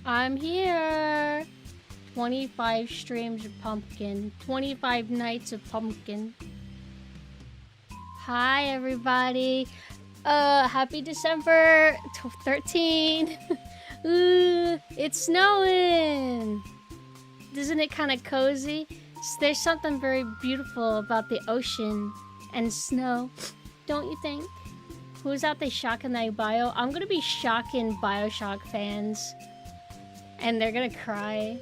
I'm here. 25 streams of Pumpkin. 25 nights of Pumpkin. Hi, everybody. Happy December 13. Ooh, it's snowing. Isn't it kind of cozy? There's something very beautiful about the ocean and snow, don't you think? Who's out there shocking that bio? I'm gonna be shocking Bioshock fans. And they're gonna cry.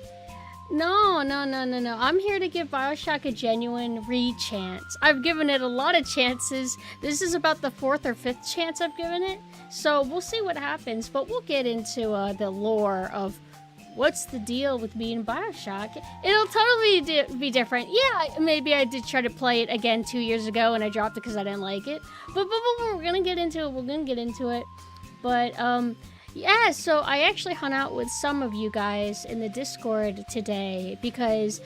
No, no, no, no, no. I'm here to give Bioshock a genuine re-chance. I've given it a lot of chances. This is about the 4th or 5th chance I've given it. So we'll see what happens, but we'll get into the lore of what's the deal with me in Bioshock. It'll totally be different. Yeah, maybe I did try to play it again 2 years ago and I dropped it because I didn't like it. But we're gonna get into it. We're gonna get into it. But, yeah, so I actually hung out with some of you guys in the Discord today because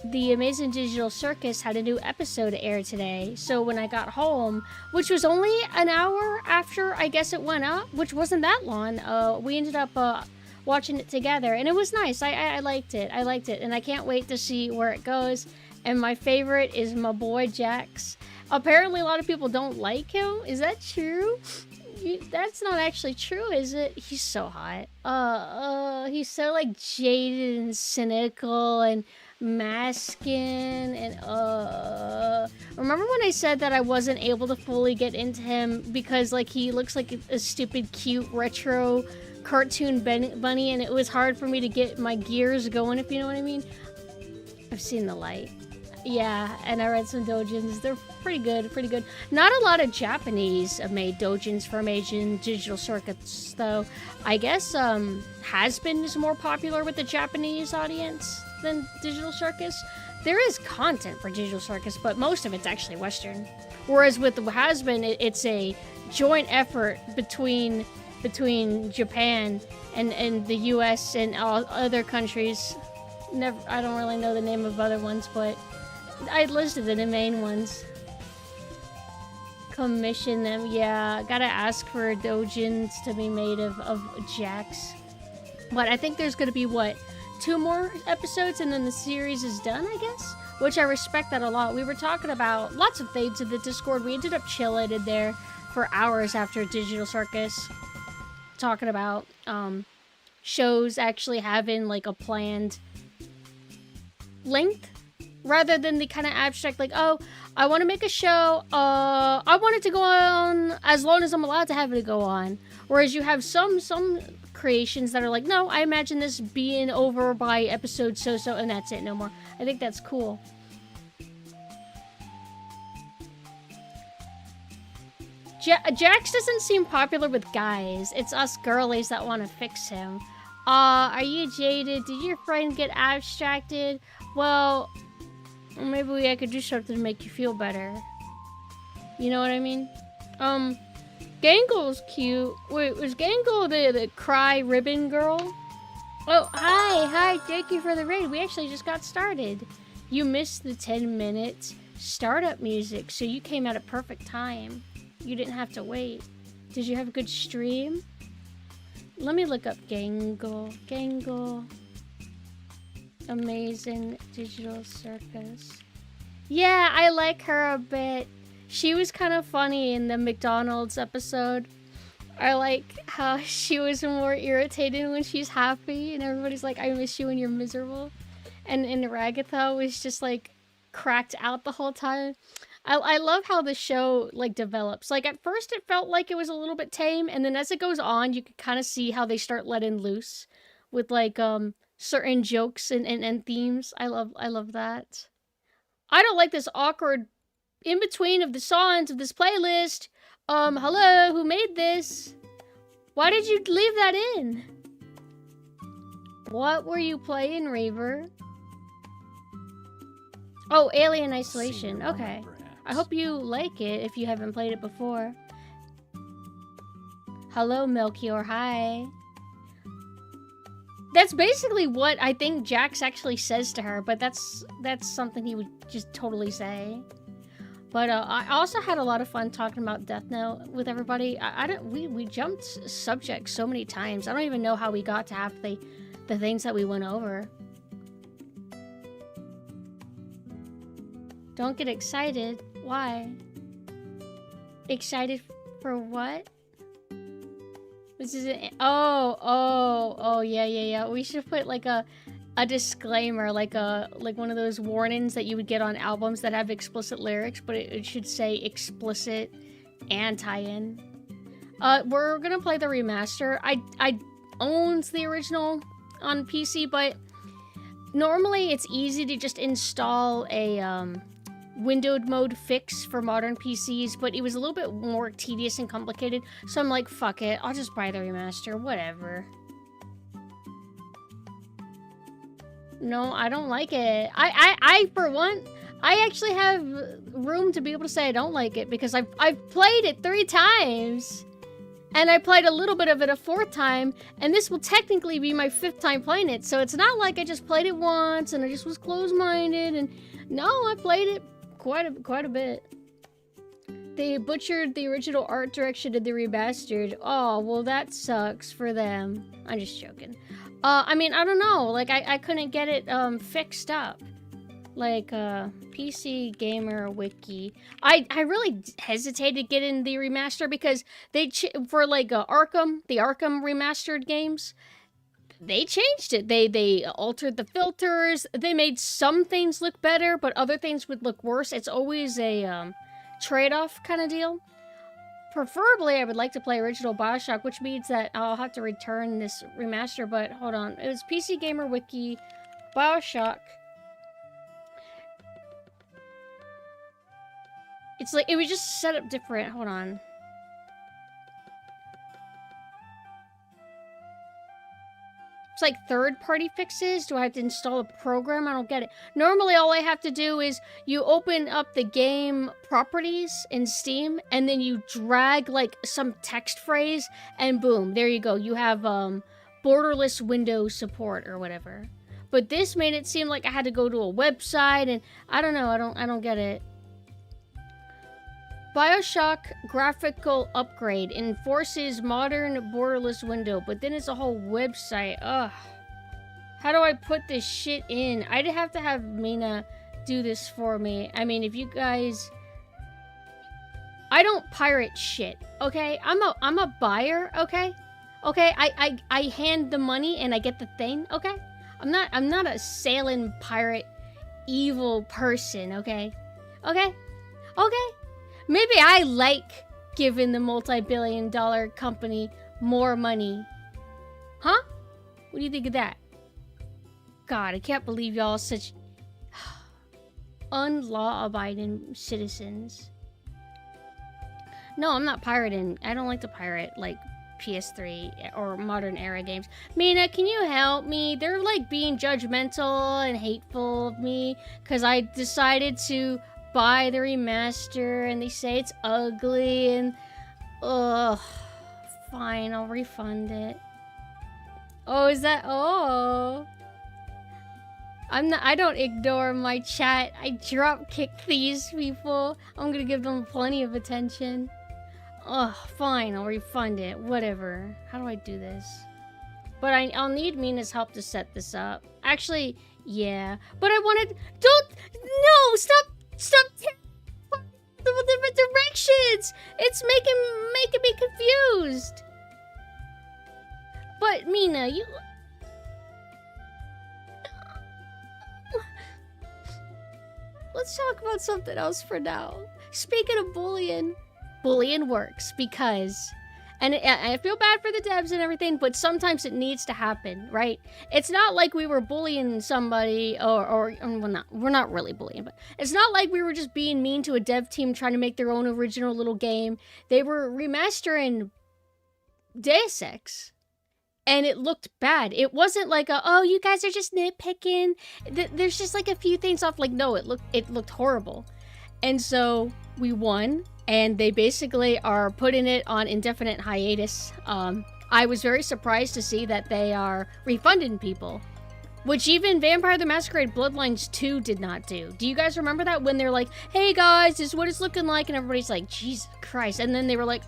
the Amazing Digital Circus had a new episode air today. So when I got home, which was only an hour after I guess it went up, which wasn't that long, we ended up watching it together, and it was nice. I liked it. I liked it, and I can't wait to see where it goes. And my favorite is my boy Jax. Apparently, a lot of people don't like him. Is that true? That's not actually true, is it? He's so hot. He's so like jaded and cynical and masculine and remember when I said that I wasn't able to fully get into him because like he looks like a stupid cute retro cartoon bunny and it was hard for me to get my gears going, if you know what I mean? I've seen the light. Yeah, and I read some doujins. They're pretty good, pretty good. Not a lot of Japanese made doujins for Amazing Digital Circuits, though. I guess Has-Been is more popular with the Japanese audience than Digital Circus. There is content for Digital Circus, but most of it's actually Western. Whereas with the Has-Been, it's a joint effort between Japan and the US and all other countries. I don't really know the name of other ones, but I listed the main ones. Commission them, yeah. Gotta ask for doujins to be made of Jax. But I think there's gonna be, what, 2 more episodes and then the series is done, I guess? Which I respect that a lot. We were talking about lots of things in the Discord. We ended up chilling in there for hours after Digital Circus. Talking about shows actually having like a planned length rather than the kind of abstract like, oh, I want to make a show, I want it to go on as long as I'm allowed to have it go on. Whereas you have some creations that are like, no, I imagine this being over by episode so and that's it, no more. I think that's cool. Jax doesn't seem popular with guys. It's us girlies that want to fix him. Are you jaded? Did your friend get abstracted? Well, maybe I could do something to make you feel better. You know what I mean? Gangle's cute. Wait, was Gangle the cry ribbon girl? Oh, hi, thank you for the raid. We actually just got started. You missed the 10-minute startup music, so you came out at perfect time. You didn't have to wait. Did you have a good stream? Let me look up Gangle. Amazing Digital Circus. Yeah, I like her a bit. She was kind of funny in the McDonald's episode. I like how she was more irritated when she's happy and everybody's like, I miss you when you're miserable. And Ragatha was just like cracked out the whole time. I love how the show like develops. Like at first it felt like it was a little bit tame, and then as it goes on, you can kind of see how they start letting loose with like certain jokes and themes. I love that. I don't like this awkward in between of the songs of this playlist. Hello, who made this? Why did you leave that in? What were you playing, Reaver? Oh, Alien Isolation. Okay. I hope you like it if you haven't played it before. Hello, Melchior. Hi. That's basically what I think Jax actually says to her, but that's something he would just totally say. But I also had a lot of fun talking about Death Note with everybody. We jumped subjects so many times. I don't even know how we got to half the things that we went over. Don't get excited. Why? Excited for what? This is it. Oh, yeah. We should put like a disclaimer, like one of those warnings that you would get on albums that have explicit lyrics, but it should say explicit and tie-in. We're gonna play the remaster. I owned the original on PC, but normally it's easy to just install a windowed mode fix for modern PCs, but it was a little bit more tedious and complicated, so I'm like, fuck it, I'll just buy the remaster, whatever. No, I don't like it. I for one, I actually have room to be able to say I don't like it because I've played it 3 times. And I played a little bit of it a 4th time, and this will technically be my 5th time playing it, so it's not like I just played it once and I just was closed-minded, and no, I played it quite a bit. They butchered the original art direction of the remastered. Oh, well that sucks for them. I'm just joking. I mean, I don't know, like I couldn't get it fixed up. Like PC Gamer Wiki. I really hesitated to get in the remaster because they for like Arkham, the Arkham remastered games, they changed it. They altered the filters. They made some things look better, but other things would look worse. It's always a trade-off kind of deal. Preferably, I would like to play original Bioshock, which means that I'll have to return this remaster. But hold on, it was PC Gamer Wiki, Bioshock. It's like, it was just set up different. Hold on. It's like third-party fixes. Do I have to install a program? I don't get it. Normally, all I have to do is you open up the game properties in Steam, and then you drag, like, some text phrase, and boom, there you go. You have, borderless window support or whatever. But this made it seem like I had to go to a website, and I don't know. I don't get it. Bioshock graphical upgrade enforces modern borderless window, but then it's a whole website. Ugh. How do I put this shit in? I'd have to have Mina do this for me. I mean, if you guys... I don't pirate shit, okay? I'm a buyer, okay? Okay, I hand the money and I get the thing, okay? I'm not a sailing pirate evil person, okay? Okay? Okay? Maybe I like giving the multi-billion-dollar company more money. Huh? What do you think of that? God, I can't believe y'all are such unlaw-abiding citizens. No, I'm not pirating. I don't like to pirate, like, PS3 or modern era games. Mina, can you help me? They're, like, being judgmental and hateful of me because I decided to buy the remaster and they say it's ugly and ugh, fine, I'll refund it. Oh, is that? Oh, I don't ignore my chat. I drop kick these people. I'm gonna give them plenty of attention. Ugh, fine, I'll refund it. Whatever. How do I do this? But I'll need Mina's help to set this up. Actually, yeah. But I wanted. No, stop the different directions. It's making me confused. But Mina, you. Let's talk about something else for now. Speaking of bullying works because, and I feel bad for the devs and everything, but sometimes it needs to happen, right? It's not like we were bullying somebody, or well, we're not really bullying, but it's not like we were just being mean to a dev team trying to make their own original little game. They were remastering Deus Ex. And it looked bad. It wasn't like oh, you guys are just nitpicking. There's just like a few things off. Like, no, it looked horrible. And so we won, and they basically are putting it on indefinite hiatus. I was very surprised to see that they are refunding people, which even Vampire the Masquerade Bloodlines 2 did not do. Do you guys remember that? When they're like, hey guys, this is what it's looking like, and everybody's like, Jesus Christ. And then they were like,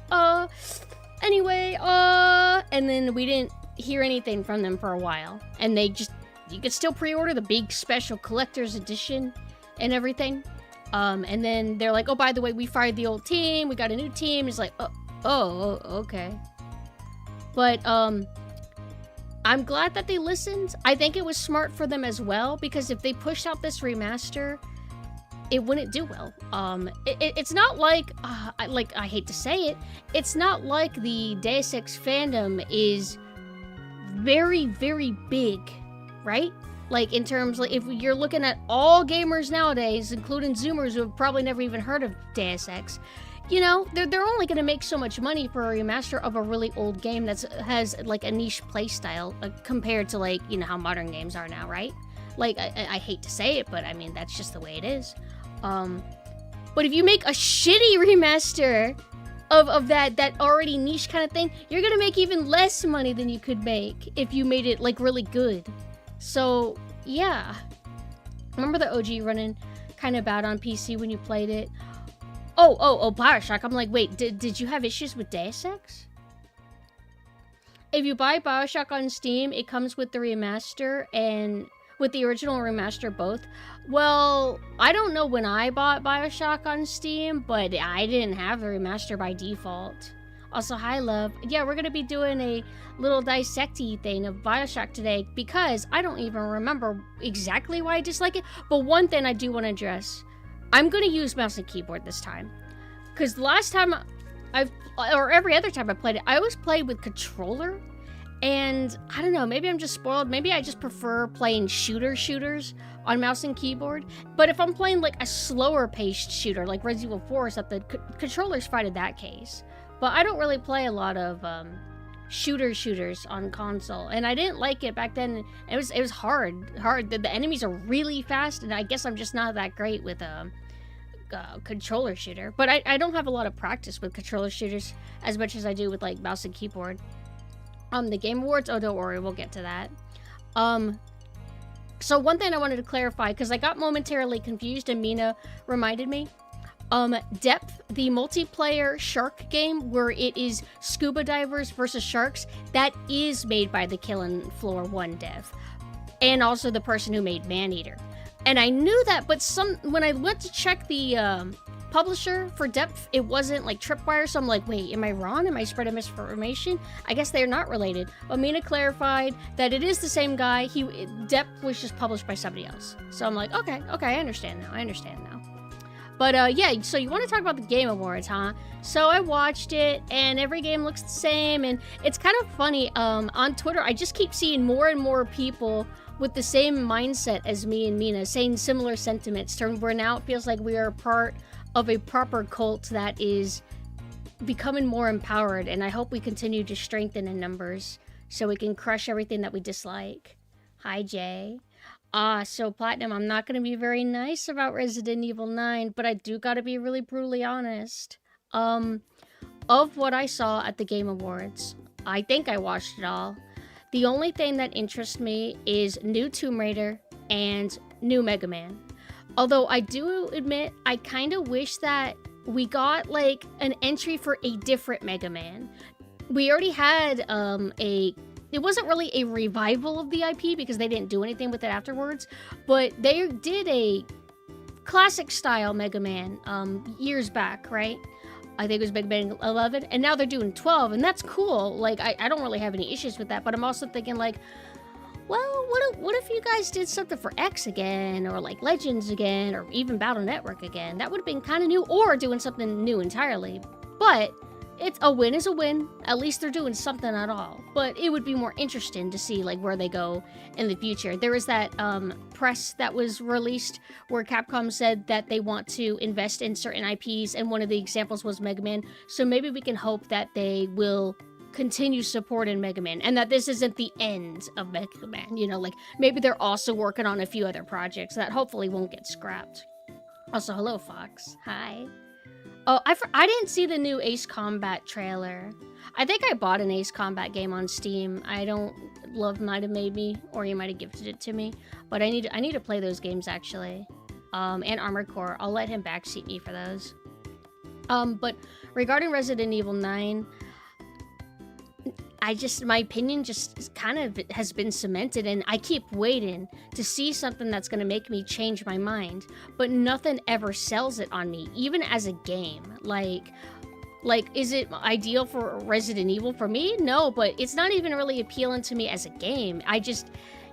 anyway, and then we didn't hear anything from them for a while. And they just, you could still pre-order the big special collector's edition and everything. And then they're like, oh, by the way, we fired the old team, we got a new team. It's like, oh, okay. But, I'm glad that they listened. I think it was smart for them as well, because if they pushed out this remaster, it wouldn't do well. It's not like, I hate to say it, it's not like the Deus Ex fandom is very, very big, right? Like, in terms, like, if you're looking at all gamers nowadays, including Zoomers who have probably never even heard of Deus Ex, you know, they're only going to make so much money for a remaster of a really old game that has, like, a niche playstyle compared to, like, you know, how modern games are now, right? Like, I hate to say it, but, I mean, that's just the way it is. But if you make a shitty remaster of that already niche kind of thing, you're going to make even less money than you could make if you made it, like, really good. So, yeah. Remember the OG running kind of bad on PC when you played it? Oh, Bioshock. I'm like, wait, did you have issues with Deus Ex? If you buy Bioshock on Steam, it comes with the remaster and with the original remaster both. Well, I don't know when I bought Bioshock on Steam, but I didn't have the remaster by default. Also, hi, love. Yeah, we're going to be doing a little dissect-y thing of Bioshock today because I don't even remember exactly why I dislike it. But one thing I do want to address, I'm going to use mouse and keyboard this time. Because last time or every other time I played it, I always played with controller. And I don't know, maybe I'm just spoiled. Maybe I just prefer playing shooters on mouse and keyboard. But if I'm playing like a slower paced shooter like Resident Evil 4 or something, controller's fine in that case. But I don't really play a lot of shooters on console, and I didn't like it back then. It was hard. The enemies are really fast, and I guess I'm just not that great with controller shooter. But I don't have a lot of practice with controller shooters as much as I do with like mouse and keyboard. The Game Awards, oh, don't worry, we'll get to that. So one thing I wanted to clarify, because I got momentarily confused and Mina reminded me. Depth, the multiplayer shark game where it is scuba divers versus sharks, that is made by the Killing Floor 1 dev. And also the person who made Maneater. And I knew that, but when I went to check the publisher for Depth, it wasn't like Tripwire, so I'm like, wait, am I wrong? Am I spreading misinformation? I guess they're not related. But Mina clarified that it is the same guy. Depth was just published by somebody else. So I'm like, okay, I understand now. But yeah, so you want to talk about the Game Awards, huh? So I watched it, and every game looks the same, and it's kind of funny. On Twitter, I just keep seeing more and more people with the same mindset as me and Mina, saying similar sentiments, where now it feels like we are part of a proper cult that is becoming more empowered, and I hope we continue to strengthen in numbers so we can crush everything that we dislike. Hi, Jay. So Platinum, I'm not going to be very nice about Resident Evil 9, but I do got to be really brutally honest. Of what I saw at the Game Awards, I think I watched it all. The only thing that interests me is new Tomb Raider and new Mega Man. Although I do admit, I kind of wish that we got like an entry for a different Mega Man. We already had it wasn't really a revival of the IP because they didn't do anything with it afterwards, but they did a classic style Mega Man years back, right? I think it was Mega Man 11, and now they're doing 12, and that's cool. Like, I don't really have any issues with that, but I'm also thinking like, well, what if you guys did something for X again, or like Legends again, or even Battle Network again? That would have been kind of new, or doing something new entirely. But it's a win is a win. At least they're doing something at all. But it would be more interesting to see like where they go in the future. There was that press that was released where Capcom said that they want to invest in certain IPs, and one of the examples was Mega Man. So maybe we can hope that they will continue supporting Mega Man, and that this isn't the end of Mega Man. You know, like maybe they're also working on a few other projects that hopefully won't get scrapped. Also, hello, Fox. Hi. Oh, I didn't see the new Ace Combat trailer. I think I bought an Ace Combat game on Steam. Love might have made me, or you might have gifted it to me. But I need to play those games actually. And Armored Core. I'll let him backseat me for those. But regarding Resident Evil 9, my opinion just kind of has been cemented, and I keep waiting to see something that's going to make me change my mind, but nothing ever sells it on me, even as a game. Like, is it ideal for Resident Evil for me? No, but it's not even really appealing to me as a game.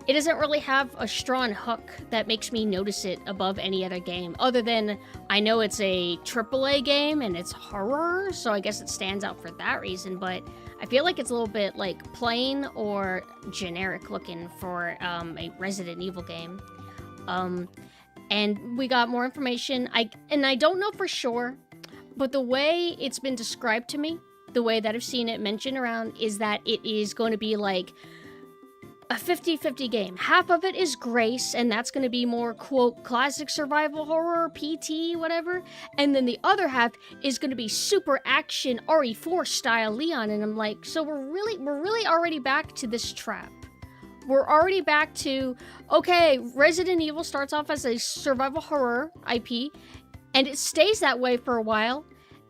it doesn't really have a strong hook that makes me notice it above any other game, other than I know it's a AAA game and it's horror, so I guess it stands out for that reason, but I feel like it's a little bit like plain or generic looking for a Resident Evil game. And we got more information. I don't know for sure, but the way it's been described to me, the way that I've seen it mentioned around, is that it is going to be like a 50-50 game. Half of it is Grace, and that's going to be more, quote, classic survival horror, PT, whatever. And then the other half is going to be super action RE4 style Leon. And I'm like, so we're really already back to this trap. We're already back to, okay, Resident Evil starts off as a survival horror IP, and it stays that way for a while.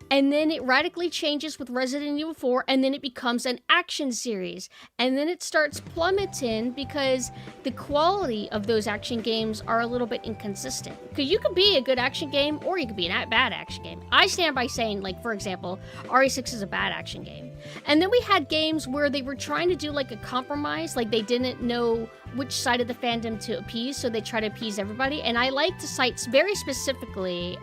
And then it radically changes with Resident Evil 4, and then it becomes an action series. And then it starts plummeting because the quality of those action games are a little bit inconsistent. Because you could be a good action game, or you could be a bad action game. I stand by saying, like, for example, RE6 is a bad action game. And then we had games where they were trying to do, like, a compromise. Like, they didn't know which side of the fandom to appease, so they try to appease everybody. And I like to cite very specifically,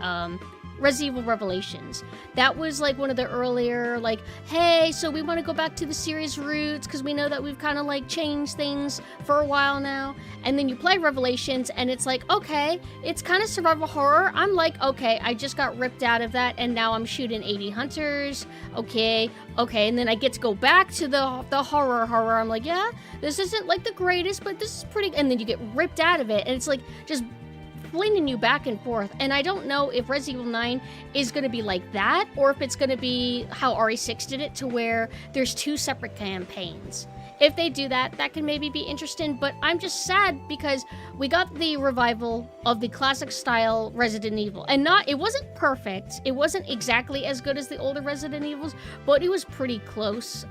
Resident Evil Revelations. That was like one of the earlier, like, hey, so we want to go back to the series roots because we know that we've kind of like changed things for a while now. And then you play Revelations and it's like, okay, it's kind of survival horror. I'm like, okay, I just got ripped out of that and now I'm shooting 80 hunters. Okay. And then I get to go back to the horror. I'm like, yeah, this isn't like the greatest, but this is pretty. And then you get ripped out of it and it's like just flinging you back and forth, and I don't know if Resident Evil 9 is going to be like that, or if it's going to be how RE6 did it, to where there's 2 separate campaigns. If they do that, that can maybe be interesting, but I'm just sad because we got the revival of the classic style Resident Evil, and it wasn't perfect, it wasn't exactly as good as the older Resident Evils, but it was pretty close,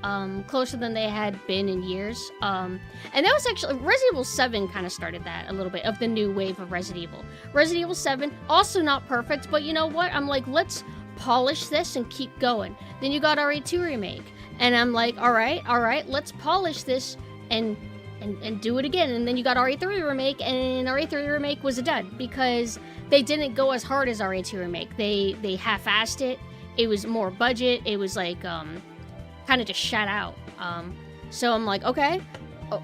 closer than they had been in years, and that was actually, Resident Evil 7 kind of started that a little bit, of the new wave of Resident Evil. Resident Evil 7, also not perfect, but you know what, I'm like, let's polish this and keep going. Then you got RE2 Remake, and I'm like, all right, let's polish this and do it again. And then you got RE3 Remake, and RE3 Remake was a dud because they didn't go as hard as RE2 Remake. They half-assed it. It was more budget. It was like kind of just shut out. So I'm like, okay,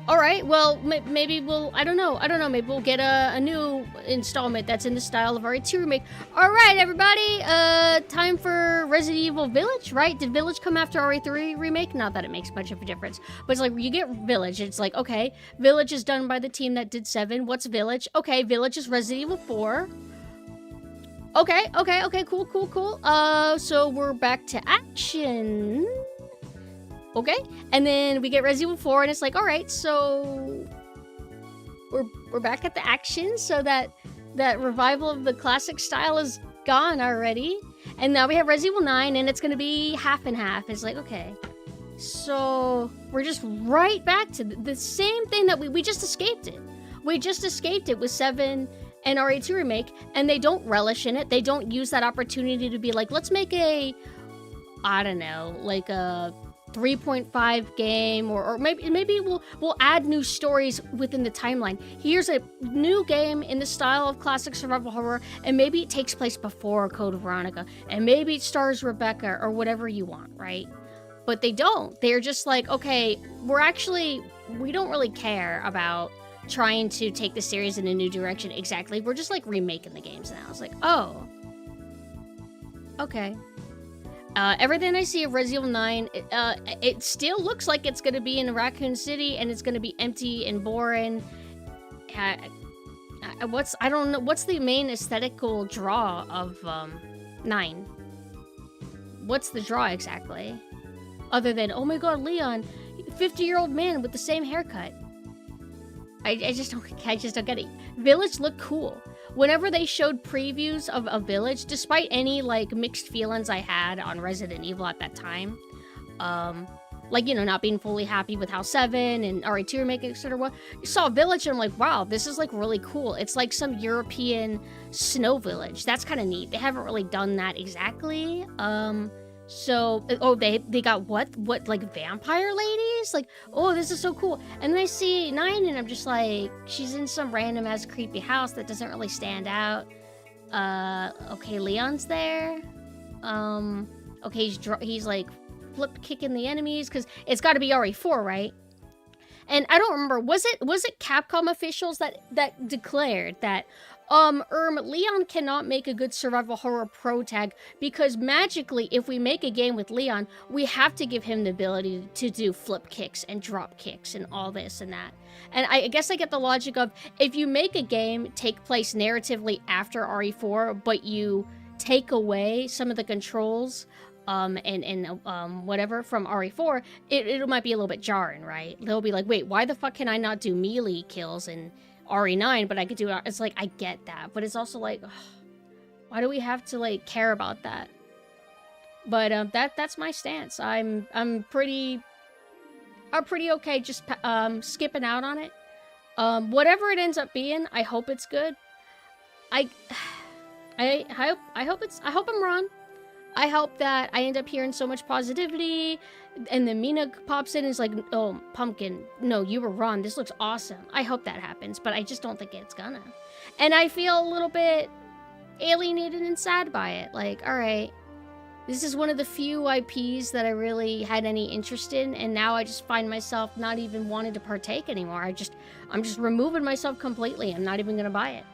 all right. Well, maybe we'll. I don't know. Maybe we'll get a new installment that's in the style of RE2 Remake. All right, everybody. Time for Resident Evil Village, right? Did Village come after RE3 Remake? Not that it makes much of a difference, but it's like you get Village. It's like, okay, Village is done by the team that did 7. What's Village? Okay, Village is Resident Evil 4. Okay, cool. So we're back to action. Okay, and then we get Resident Evil 4, and it's like, all right, so we're back at the action, so that revival of the classic style is gone already, and now we have Resident Evil 9, and it's going to be half and half. It's like, okay, so we're just right back to the same thing that we just escaped it. We just escaped it with 7 and RE2 Remake, and they don't relish in it. They don't use that opportunity to be like, let's make a, I don't know, like a 3.5 game, or maybe we'll add new stories within the timeline. Here's a new game in the style of classic survival horror, and maybe it takes place before Code Veronica, and maybe it stars Rebecca, or whatever you want, right? But they don't. They're just like, okay, we don't really care about trying to take the series in a new direction exactly. We're just like remaking the games now. It's like, oh, okay. Everything I see of Resident Evil 9, it still looks like it's going to be in Raccoon City, and it's going to be empty and boring. I don't know, what's the main aesthetical draw of 9? What's the draw exactly? Other than, oh my god, Leon, 50-year-old man with the same haircut. I just don't get it. Village looked cool. Whenever they showed previews of a Village, despite any, like, mixed feelings I had on Resident Evil at that time, like, you know, not being fully happy with how 7 and RE2 Remake, etc. You saw Village, and I'm like, wow, this is, like, really cool. It's like some European snow village. That's kind of neat. They haven't really done that exactly. So, oh, they got what, like, vampire ladies? Like, oh, this is so cool. And then I see 9, and I'm just like, she's in some random-ass creepy house that doesn't really stand out. Okay, Leon's there. Okay, he's like, flip kicking the enemies, because it's got to be RE4, right? And I don't remember, was it Capcom officials that declared that, Leon cannot make a good survival horror pro tag because magically, if we make a game with Leon, we have to give him the ability to do flip kicks and drop kicks and all this and that. And I guess I get the logic of, if you make a game take place narratively after RE4, but you take away some of the controls and whatever from RE4, it might be a little bit jarring, right? They'll be like, wait, why the fuck can I not do melee kills in RE9, but I could do it? It's like, I get that, but it's also like, ugh, why do we have to, like, care about that? But that's my stance. I'm pretty okay just skipping out on it. Whatever it ends up being, I hope it's good. I hope I'm wrong. I hope that I end up hearing so much positivity, and then Mina pops in and is like, oh, Pumpkin, no, you were wrong. This looks awesome. I hope that happens, but I just don't think it's gonna. And I feel a little bit alienated and sad by it. Like, all right, this is one of the few IPs that I really had any interest in, and now I just find myself not even wanting to partake anymore. I'm just removing myself completely. I'm not even gonna buy it.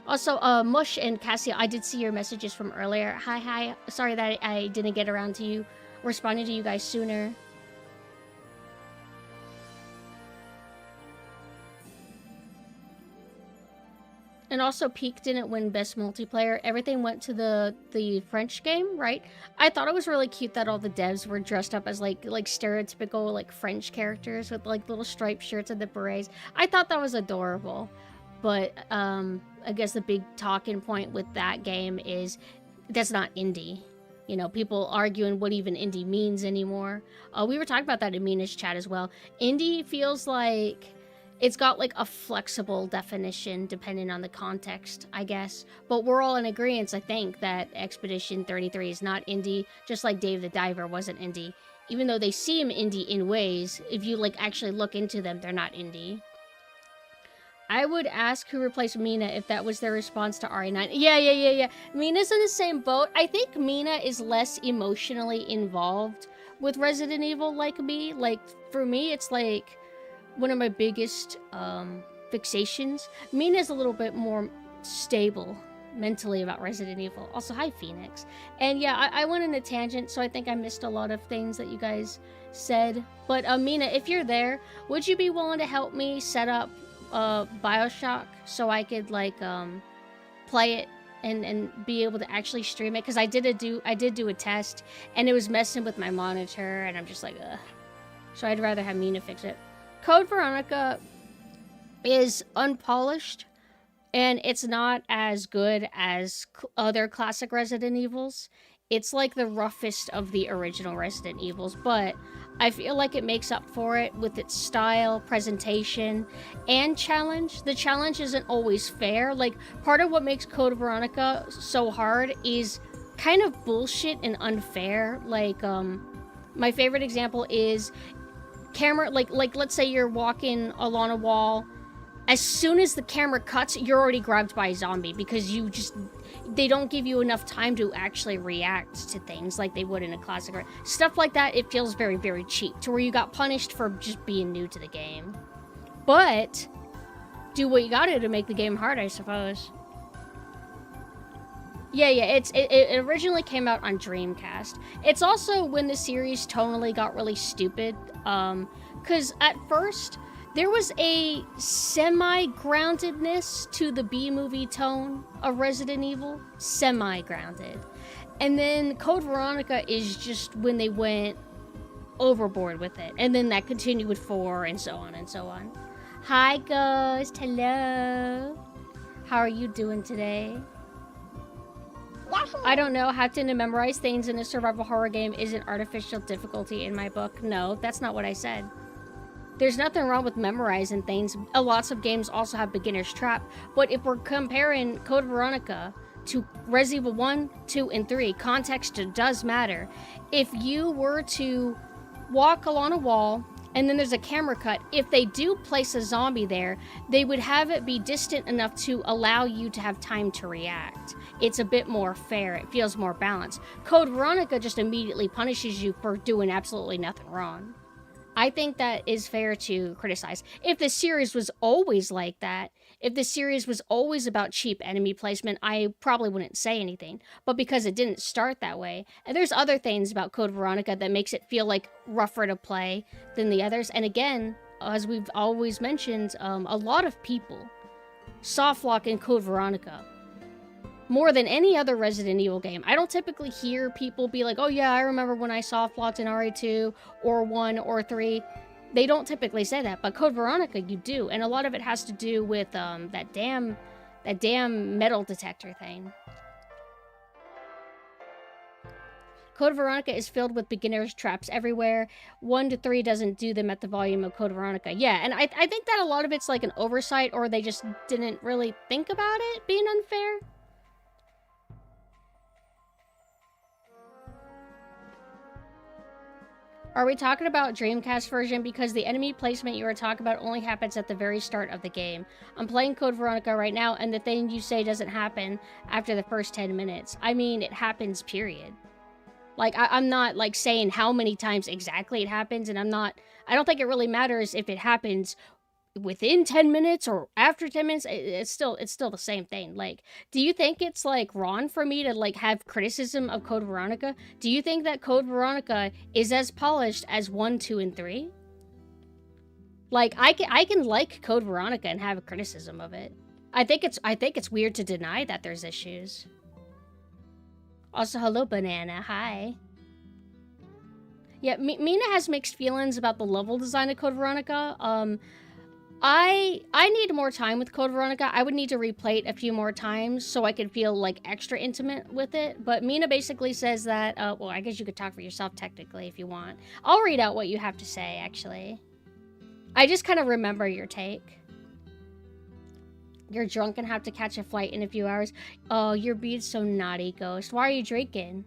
Also, Mush and Cassia, I did see your messages from earlier. Hi. Sorry that I didn't get around to you responding to you guys sooner. And also, Peak didn't win Best Multiplayer. Everything went to the French game, right? I thought it was really cute that all the devs were dressed up as like stereotypical like French characters with like little striped shirts and the berets. I thought that was adorable. But I guess the big talking point with that game is that's not indie. You know, people arguing what even indie means anymore. We were talking about that in Mina's chat as well. Indie feels like it's got like a flexible definition depending on the context, I guess. But we're all in agreement, I think, that Expedition 33 is not indie, just like Dave the Diver wasn't indie. Even though they seem indie in ways, if you like actually look into them, they're not indie. I would ask who replaced Mina if that was their response to RE9. Yeah. Mina's in the same boat. I think Mina is less emotionally involved with Resident Evil like me. Like, for me, it's like one of my biggest fixations. Mina's a little bit more stable mentally about Resident Evil. Also, hi, Phoenix. And yeah, I went on a tangent, so I think I missed a lot of things that you guys said. But Mina, if you're there, would you be willing to help me set up Bioshock so I could like play it and be able to actually stream it? Because I did do a test and it was messing with my monitor, and I'm just like, ugh. So I'd rather have Mina fix it. Code Veronica is unpolished, and it's not as good as other classic Resident Evils. It's like the roughest of the original Resident Evils, but I feel like it makes up for it with its style, presentation, and challenge. The challenge isn't always fair. Like, part of what makes Code Veronica so hard is kind of bullshit and unfair. Like, my favorite example is camera, like let's say you're walking along a wall. As soon as the camera cuts, you're already grabbed by a zombie because they don't give you enough time to actually react to things like they would in a classic. Stuff like that, it feels very, very cheap, to where you got punished for just being new to the game. But do what you gotta to make the game hard, I suppose. Yeah, it originally came out on Dreamcast. It's also when the series tonally got really stupid, because at first there was a semi-groundedness to the B-movie tone of Resident Evil. Semi-grounded. And then Code Veronica is just when they went overboard with it. And then that continued with 4 and so on and so on. Hi, Ghost. Hello. How are you doing today? I don't know. Having to memorize things in a survival horror game isn't artificial difficulty in my book. No, that's not what I said. There's nothing wrong with memorizing things. Lots of games also have beginner's trap. But if we're comparing Code Veronica to Resident Evil 1, 2, and 3, context does matter. If you were to walk along a wall and then there's a camera cut, if they do place a zombie there, they would have it be distant enough to allow you to have time to react. It's a bit more fair. It feels more balanced. Code Veronica just immediately punishes you for doing absolutely nothing wrong. I think that is fair to criticize. If the series was always like that, if the series was always about cheap enemy placement, I probably wouldn't say anything. But because it didn't start that way, and there's other things about Code Veronica that makes it feel like rougher to play than the others. And again, as we've always mentioned, a lot of people softlock in Code Veronica more than any other Resident Evil game. I don't typically hear people be like, oh yeah, I remember when I softlocked in RE2 or 1 or 3. They don't typically say that, but Code Veronica, you do. And a lot of it has to do with that damn metal detector thing. Code Veronica is filled with beginner's traps everywhere. 1 to 3 doesn't do them at the volume of Code Veronica. Yeah, and I think that a lot of it's like an oversight, or they just didn't really think about it being unfair. Are we talking about Dreamcast version? Because the enemy placement you were talking about only happens at the very start of the game. I'm playing Code Veronica right now, and the thing you say doesn't happen after the first 10 minutes. I mean, it happens, period. Like, I'm not, like, saying how many times exactly it happens, and I don't think it really matters if it happens within 10 minutes or after 10 minutes. It's still the same thing. Like, do you think it's like wrong for me to like have criticism of Code Veronica? Do you think that Code Veronica is as polished as 1, 2, and 3? Like, I can like Code Veronica and have a criticism of it. I think it's weird to deny that there's issues. Also, hello, Banana. Hi. Yeah, Mina has mixed feelings about the level design of Code Veronica. I need more time with Code Veronica. I would need to replay it a few more times so I could feel like extra intimate with it. But Mina basically says that, well, I guess you could talk for yourself technically if you want. I'll read out what you have to say, actually. I just kind of remember your take. You're drunk and have to catch a flight in a few hours. Oh, you're being so naughty, Ghost. Why are you drinking?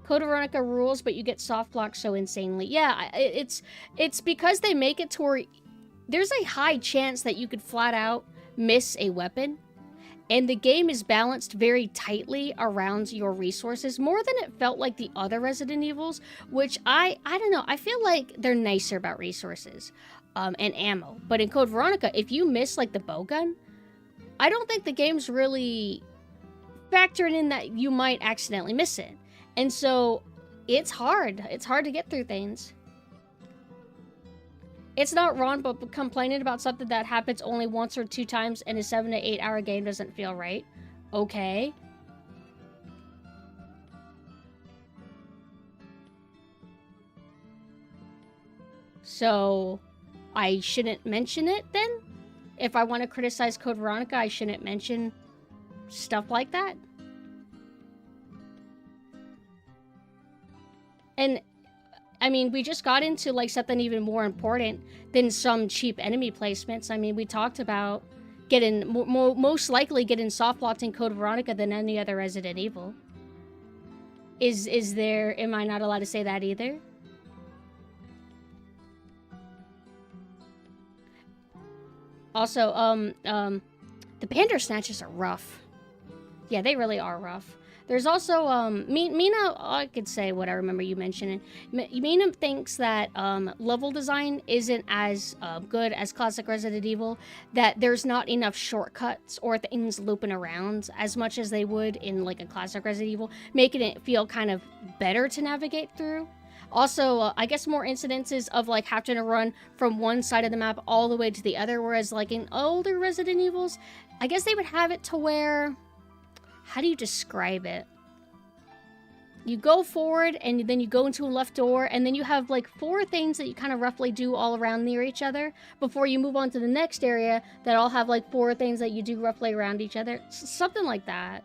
Code Veronica rules, but you get soft locked so insanely. Yeah, it's because they make it to where there's a high chance that you could flat out miss a weapon, and the game is balanced very tightly around your resources, more than it felt like the other Resident Evils, which I don't know, I feel like they're nicer about resources and ammo. But in Code Veronica, if you miss like the bow gun, I don't think the game's really factoring in that you might accidentally miss it. And so, it's hard. It's hard to get through things. It's not wrong, but complaining about something that happens only once or 2 times in a 7 to 8 hour game doesn't feel right. Okay. So, I shouldn't mention it then? If I want to criticize Code Veronica, I shouldn't mention stuff like that? And, I mean, we just got into, like, something even more important than some cheap enemy placements. I mean, we talked about getting, most likely getting softlocked in Code Veronica than any other Resident Evil. Is there, am I not allowed to say that either? Also, the Bandersnatches are rough. Yeah, they really are rough. There's also, Mina, I could say what I remember you mentioning. Mina thinks that level design isn't as good as classic Resident Evil, that there's not enough shortcuts or things looping around as much as they would in like a classic Resident Evil, making it feel kind of better to navigate through. Also, I guess more incidences of like having to run from one side of the map all the way to the other, whereas like in older Resident Evils, I guess they would have it to where... How do you describe it? You go forward, and then you go into a left door, and then you have like 4 things that you kind of roughly do all around near each other before you move on to the next area that all have like 4 things that you do roughly around each other. Something like that.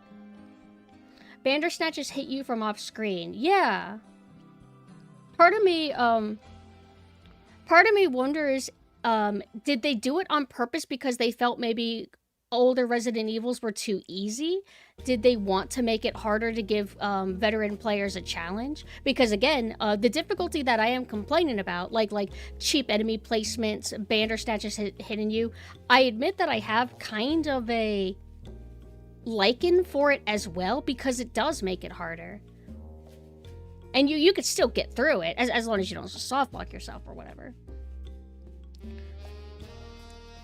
Bandersnatches hit you from off screen. Yeah. Part of me wonders, did they do it on purpose because they felt maybe older Resident Evils were too easy? Did they want to make it harder to give veteran players a challenge? Because again, the difficulty that I am complaining about, like cheap enemy placements, Bandersnatch hitting you, I admit that I have kind of a liking for it as well, because it does make it harder. And you could still get through it, as long as you don't soft block yourself or whatever.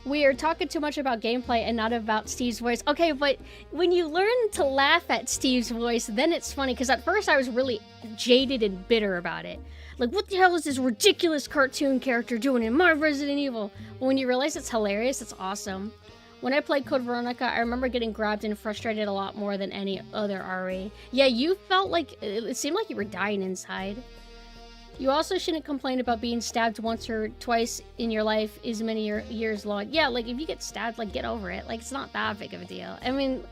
We are talking too much about gameplay and not about Steve's voice. Okay, but when you learn to laugh at Steve's voice, then it's funny, because at first I was really jaded and bitter about it. Like, what the hell is this ridiculous cartoon character doing in my Resident Evil? But when you realize it's hilarious, it's awesome. When I played Code Veronica, I remember getting grabbed and frustrated a lot more than any other RE. Yeah, you felt like, it seemed like you were dying inside. You also shouldn't complain about being stabbed once or twice in your life is many years long. Yeah, like, if you get stabbed, like, get over it. Like, it's not that big of a deal. I mean,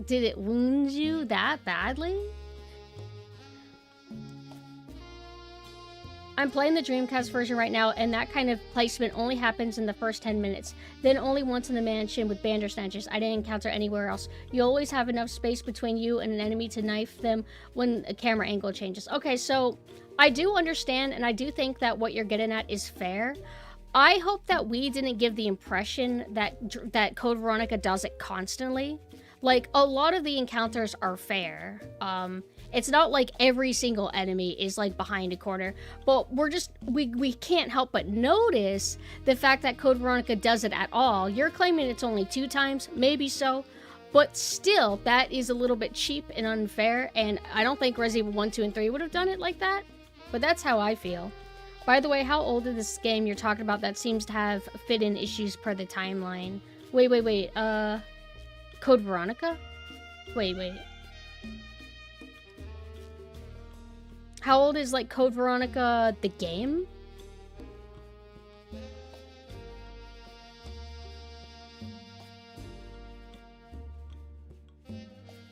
did it wound you that badly? I'm playing the Dreamcast version right now, and that kind of placement only happens in the first 10 minutes. Then only once in the mansion with Bandersnatches. I didn't encounter anywhere else. You always have enough space between you and an enemy to knife them when a camera angle changes. Okay, so I do understand, and I do think that what you're getting at is fair. I hope that we didn't give the impression that Code Veronica does it constantly. Like, a lot of the encounters are fair. It's not like every single enemy is like behind a corner, but we can't help but notice the fact that Code Veronica does it at all. You're claiming it's only 2 times, maybe so, but still, that is a little bit cheap and unfair, and I don't think Resident Evil 1, 2, and 3 would have done it like that, but that's how I feel. By the way, how old is this game you're talking about that seems to have fit-in issues per the timeline? Wait, Code Veronica? Wait. How old is, like, Code Veronica the game?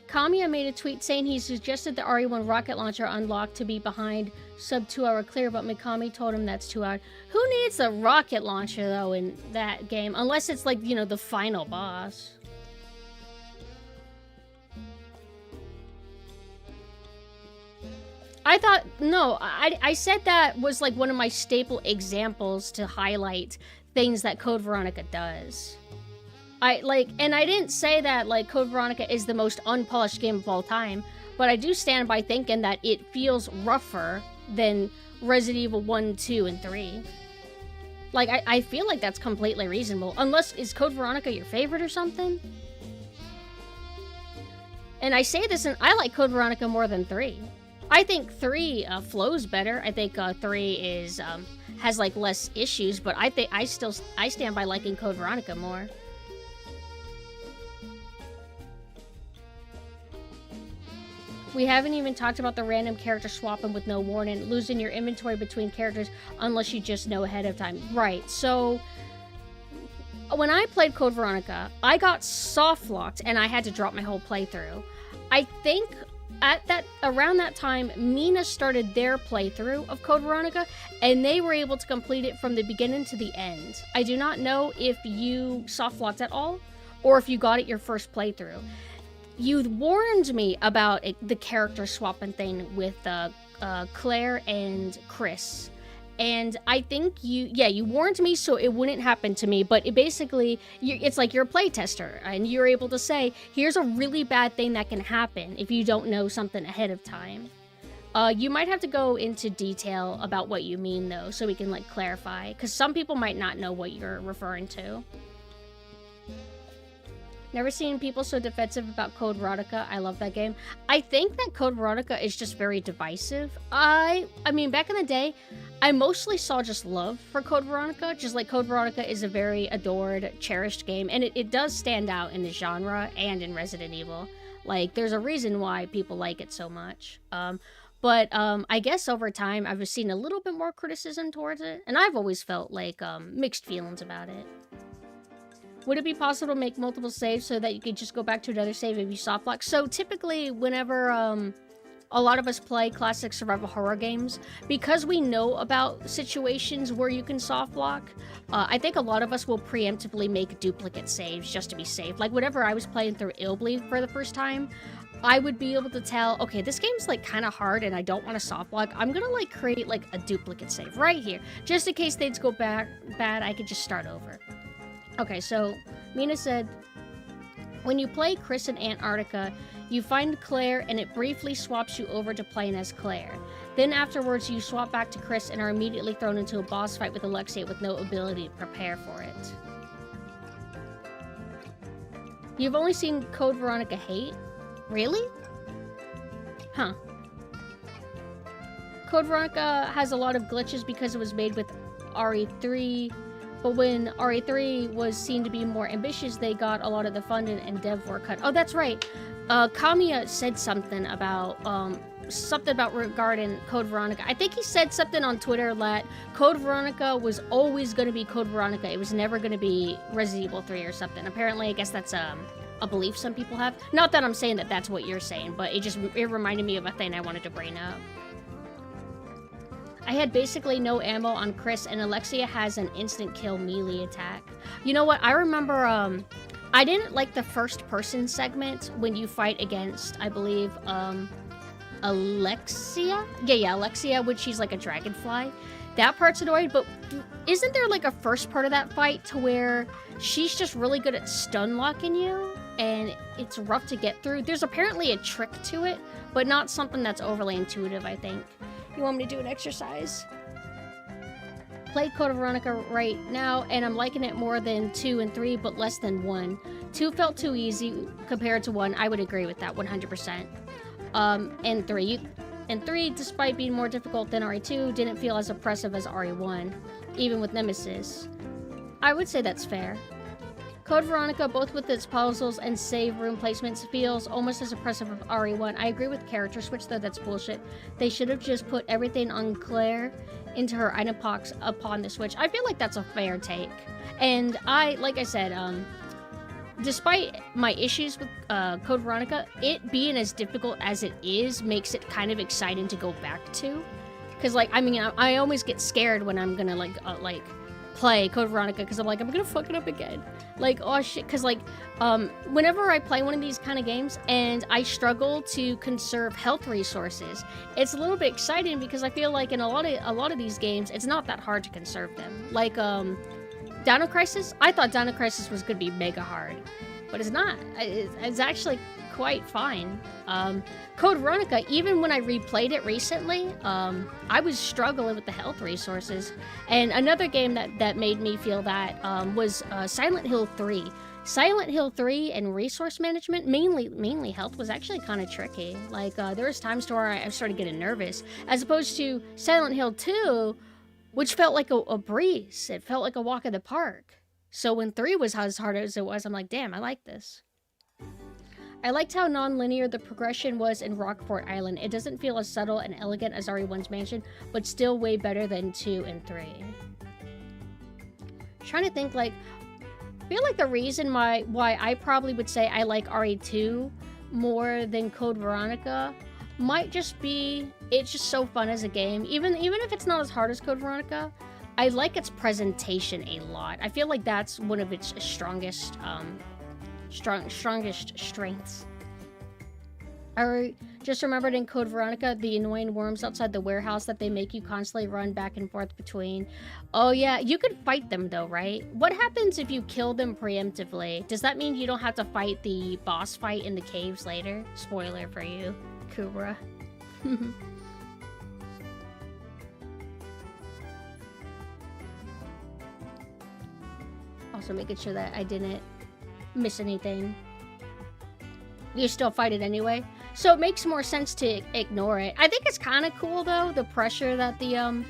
Kamiya made a tweet saying he suggested the RE1 rocket launcher unlocked to be behind sub 2 hour clear, but Mikami told him that's 2 hours. Who needs a rocket launcher, though, in that game? Unless it's, like, you know, the final boss. I thought, no, I said that was like one of my staple examples to highlight things that Code Veronica does. And I didn't say that, like, Code Veronica is the most unpolished game of all time, but I do stand by thinking that it feels rougher than Resident Evil 1, 2, and 3. Like, I feel like that's completely reasonable. Unless, is Code Veronica your favorite or something? And I say this, and I like Code Veronica more than 3. I think 3 flows better. I think 3 is has like less issues, but I stand by liking Code Veronica more. We haven't even talked about the random character swapping with no warning, losing your inventory between characters unless you just know ahead of time. Right, so when I played Code Veronica, I got soft locked and I had to drop my whole playthrough. I think around that time, Mina started their playthrough of Code Veronica, and they were able to complete it from the beginning to the end. I do not know if you soft-locked at all, or if you got it your first playthrough. You warned me about the character swapping thing with Claire and Chris. And I think you warned me so it wouldn't happen to me, but it's like you're a playtester, and you're able to say, here's a really bad thing that can happen if you don't know something ahead of time. You might have to go into detail about what you mean, though, so we can, like, clarify, because some people might not know what you're referring to. Never seen people so defensive about Code Veronica. I love that game. I think that Code Veronica is just very divisive. I mean, back in the day, I mostly saw just love for Code Veronica. Just like Code Veronica is a very adored, cherished game, and it does stand out in the genre and in Resident Evil. Like, there's a reason why people like it so much. But I guess over time, I've seen a little bit more criticism towards it, and I've always felt like mixed feelings about it. Would it be possible to make multiple saves so that you could just go back to another save if you soft lock? So typically, whenever a lot of us play classic survival horror games because we know about situations where you can soft block. I think a lot of us will preemptively make duplicate saves just to be safe. Like whenever I was playing through Illbleed for the first time, I would be able to tell, okay, this game's like kind of hard and I don't want to soft block. I'm gonna like create like a duplicate save right here, just in case things go bad. I could just start over. Okay, so Mina said, when you play Chris in Antarctica, you find Claire and it briefly swaps you over to playing as Claire. Then afterwards, you swap back to Chris and are immediately thrown into a boss fight with Alexia with no ability to prepare for it. You've only seen Code Veronica Hate? Really? Huh. Code Veronica has a lot of glitches because it was made with RE3, but when RE3 was seen to be more ambitious, they got a lot of the funding and dev work cut. Oh, that's right. Kamiya said something about regarding Code Veronica. I think he said something on Twitter that Code Veronica was always going to be Code Veronica. It was never going to be Resident Evil 3 or something. Apparently, I guess that's a belief some people have. Not that I'm saying that that's what you're saying, but it reminded me of a thing I wanted to bring up. I had basically no ammo on Chris, and Alexia has an instant kill melee attack. You know what? I remember, I didn't like the first person segment when you fight against, I believe, Alexia? Yeah, Alexia, when she's like a dragonfly. That part's annoying, but isn't there like a first part of that fight to where she's just really good at stun locking you, and it's rough to get through? There's apparently a trick to it, but not something that's overly intuitive, I think. You want me to do an exercise? Play Code Veronica right now, and I'm liking it more than 2 and 3, but less than 1. 2 felt too easy compared to 1. I would agree with that 100%. And 3, despite being more difficult than RE2, didn't feel as oppressive as RE1, even with Nemesis. I would say that's fair. Code Veronica, both with its puzzles and save room placements, feels almost as oppressive as RE1. I agree with character switch, though that's bullshit. They should have just put everything on Claire into her item box upon the switch. I feel like that's a fair take. And like I said, despite my issues with Code Veronica, it being as difficult as it is makes it kind of exciting to go back to. Because, like, I mean, I always get scared when I'm gonna, like, play Code Veronica, because I'm like, I'm gonna fuck it up again. Like, oh shit, because, like, whenever I play one of these kind of games and I struggle to conserve health resources, it's a little bit exciting because I feel like in a lot of these games, it's not that hard to conserve them. Like, Dino Crisis, I thought Dino Crisis was gonna be mega hard, but it's not. It's actually quite fine. Code Veronica, even when I replayed it recently, I was struggling with the health resources. And another game that made me feel that was Silent Hill 3. Silent Hill 3 and resource management, mainly health, was actually kind of tricky. Like, there was times to where I started getting nervous, as opposed to Silent Hill 2, which felt like a breeze. It felt like a walk in the park. So when 3 was as hard as it was, I'm like, damn, I like this. I liked how non-linear the progression was in Rockport Island. It doesn't feel as subtle and elegant as RE1's mansion, but still way better than 2 and 3. Trying to think, like, I feel like the reason why I probably would say I like RE2 more than Code Veronica might just be it's just so fun as a game. Even if it's not as hard as Code Veronica, I like its presentation a lot. I feel like that's one of its strongest strengths. I just remembered in Code Veronica, the annoying worms outside the warehouse that they make you constantly run back and forth between. Oh yeah, you could fight them though, right? What happens if you kill them preemptively? Does that mean you don't have to fight the boss fight in the caves later? Spoiler for you, Kubra. Also making sure that I didn't miss anything. You still fight it anyway, so it makes more sense to ignore it. I think it's kind of cool though, the pressure that the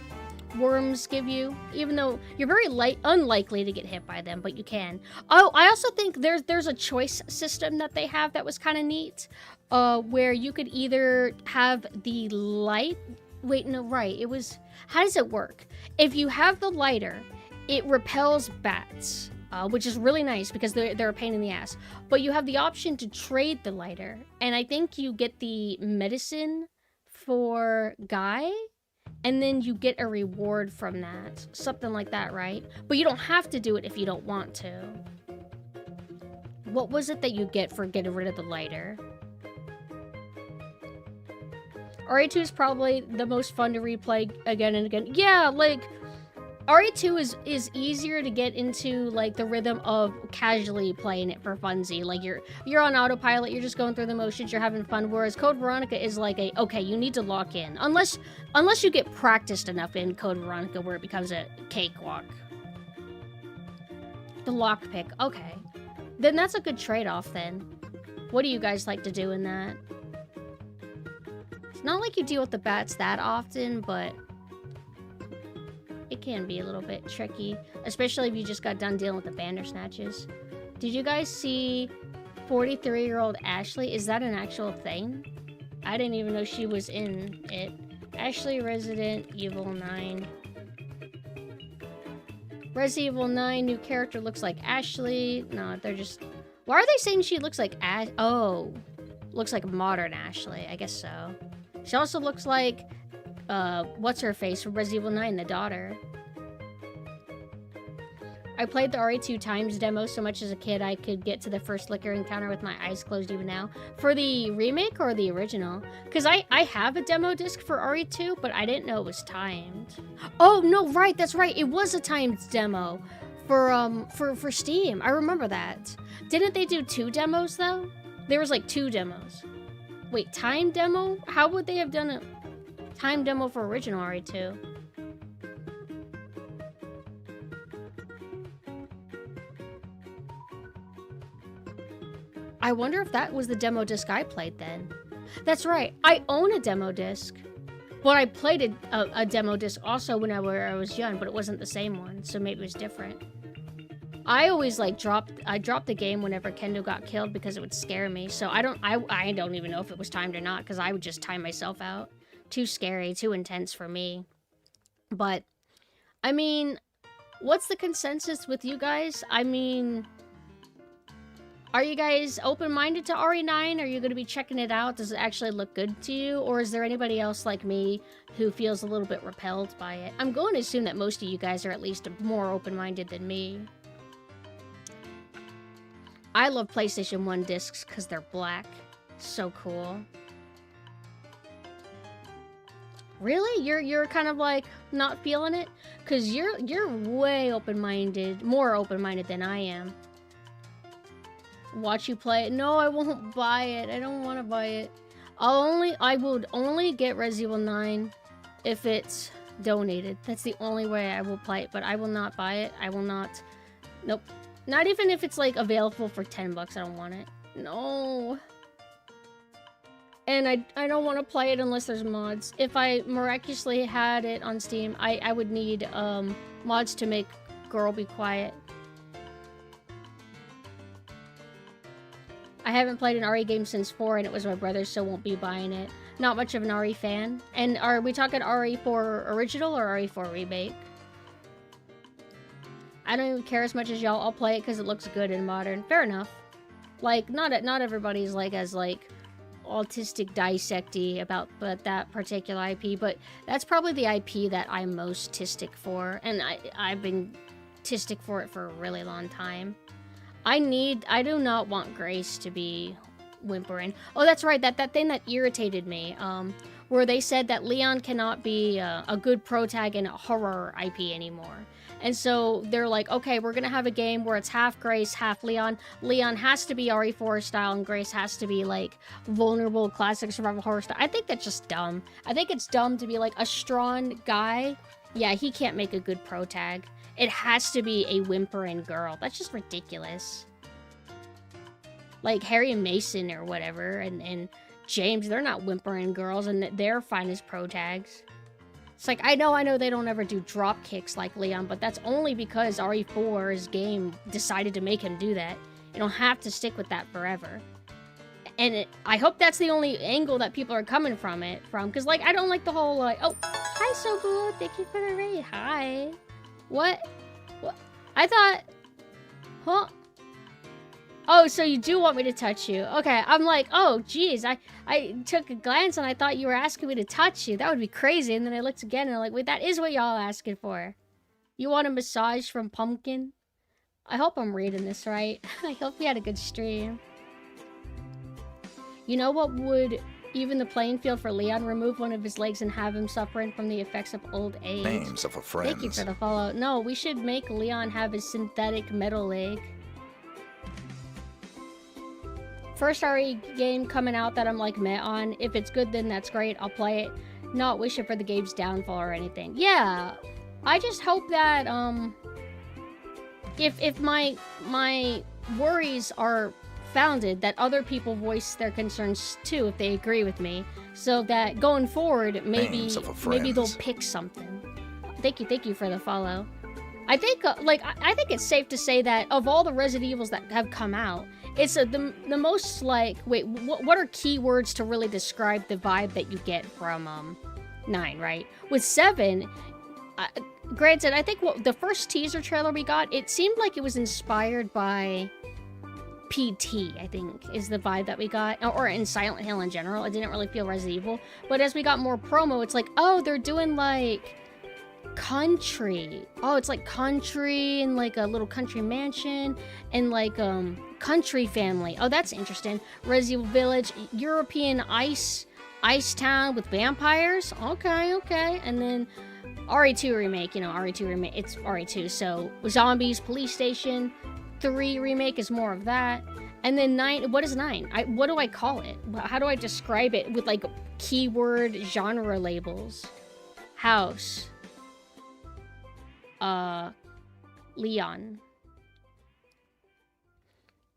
worms give you, even though you're very unlikely to get hit by them, but you can. Oh, I also think there's a choice system that they have that was kind of neat, where you could either have the light. Wait, no, right? It was. How does it work? If you have the lighter, it repels bats. Which is really nice because they're a pain in the ass. But you have the option to trade the lighter. And I think you get the medicine for guy, and then you get a reward from that. Something like that, right? But you don't have to do it if you don't want to. What was it that you get for getting rid of the lighter? RE2 is probably the most fun to replay again and again. Yeah, like, RE2 is easier to get into, like, the rhythm of casually playing it for funsy. Like, you're on autopilot, you're just going through the motions, you're having fun, whereas Code Veronica is like a, okay, you need to lock in. Unless you get practiced enough in Code Veronica where it becomes a cakewalk. The lockpick, okay. Then that's a good trade-off, then. What do you guys like to do in that? It's not like you deal with the bats that often, but it can be a little bit tricky, especially if you just got done dealing with the Bandersnatches. Did you guys see 43-year-old Ashley? Is that an actual thing? I didn't even know she was in it. Ashley Resident Evil 9. Resident Evil 9 new character looks like Ashley. No, they're just... Why are they saying she looks like Ash? Oh, looks like modern Ashley. I guess so. She also looks like, what's her face from Resident Evil 9, the daughter. I played the RE2 Times demo so much as a kid I could get to the first liquor encounter with my eyes closed even now. For the remake or the original? Because I have a demo disc for RE2, but I didn't know it was timed. Oh, no, right, that's right. It was a timed demo for Steam. I remember that. Didn't they do 2 demos, though? There was, like, 2 demos. Wait, time demo? How would they have done a time demo for original RE2? I wonder if that was the demo disc I played then. That's right, I own a demo disc. But I played a demo disc also when I was young, but it wasn't the same one, so maybe it was different. I always like dropped the game whenever Kendo got killed because it would scare me. So I don't even know if it was timed or not because I would just time myself out. Too scary, too intense for me. But I mean, what's the consensus with you guys? I mean, are you guys open-minded to RE9? Are you going to be checking it out? Does it actually look good to you? Or is there anybody else like me who feels a little bit repelled by it? I'm going to assume that most of you guys are at least more open-minded than me. I love PlayStation 1 discs because they're black. So cool. Really? You're kind of like not feeling it? Because you're way open-minded, more open-minded than I am. Watch you play it. No, I won't buy it. I don't want to buy it. I would only get Resident Evil 9 if it's donated. That's the only way I will play it, but I will not buy it. I will not. Nope. Not even if it's, like, available for 10 bucks. I don't want it. No. And I don't want to play it unless there's mods. If I miraculously had it on Steam, I would need, mods to make Girl Be Quiet. I haven't played an RE game since 4, and it was my brother's, so won't be buying it. Not much of an RE fan. And are we talking RE4 original or RE4 remake? I don't even care as much as y'all. I'll play it because it looks good in modern. Fair enough. Like, not everybody's like as like autistic dissecty about that particular IP, but that's probably the IP that I'm most tistic for, and I've been tistic for it for a really long time. I do not want Grace to be whimpering. Oh, that's right, that thing that irritated me, where they said that Leon cannot be a good protag in a horror IP anymore. And so they're like, okay, we're gonna have a game where it's half Grace, half Leon. Leon has to be RE4 style, and Grace has to be, like, vulnerable, classic survival horror style. I think that's just dumb. I think it's dumb to be, like, a strong guy. Yeah, he can't make a good protag. It has to be a whimpering girl. That's just ridiculous. Like, Harry and Mason or whatever, and James, they're not whimpering girls, and they're fine as protags. It's like, I know they don't ever do drop kicks like Leon, but that's only because RE4's game decided to make him do that. You don't have to stick with that forever. And I hope that's the only angle that people are coming from, because, like, I don't like the whole, like, oh, hi, Sobu, thank you for the raid, hi. What? I thought, huh? Oh, so you do want me to touch you. Okay, I'm like, oh, geez. I took a glance and I thought you were asking me to touch you. That would be crazy. And then I looked again and I'm like, wait, that is what y'all asking for. You want a massage from Pumpkin? I hope I'm reading this right. I hope we had a good stream. You know what would even the playing field for Leon? Remove one of his legs and have him suffering from the effects of old age. Names of a friend. Thank you for the follow. No, we should make Leon have his synthetic metal leg. First RE game coming out that I'm like meh on. If it's good, then that's great. I'll play it. Not wishing for the game's downfall or anything. Yeah, I just hope that if my worries are founded, that other people voice their concerns too if they agree with me, so that going forward maybe they'll pick something. Thank you for the follow. I think I think it's safe to say that of all the Resident Evils that have come out, it's the most like, wait, what are keywords to really describe the vibe that you get from 9, right? With 7, granted, I think the first teaser trailer we got, it seemed like it was inspired by PT, I think, is the vibe that we got, or in Silent Hill in general. It didn't really feel Resident Evil, but as we got more promo, it's like, oh, they're doing like country. Oh, it's like country and like a little country mansion and like country family. Oh, that's interesting. Resident Evil Village, European ice town with vampires. Okay. And then RE2 remake, you know, RE2 remake, it's RE2, so zombies, police station. 3 remake is more of that. And then 9, what is 9? What do I call it? How do I describe it with like keyword genre labels? House. Leon.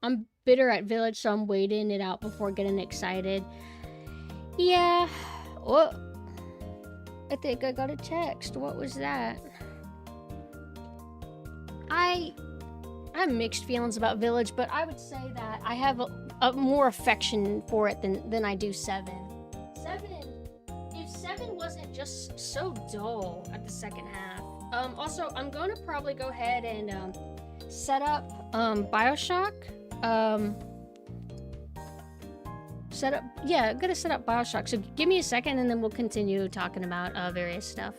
I'm bitter at Village, so I'm waiting it out before getting excited. Yeah. Oh, I think I got a text. What was that? I have mixed feelings about Village, but I would say that I have a more affection for it than I do 7. 7, if 7 wasn't just so dull at the second half. Also, I'm going to probably go ahead and set up Bioshock. I'm gonna set up Bioshock. So give me a second and then we'll continue talking about various stuff.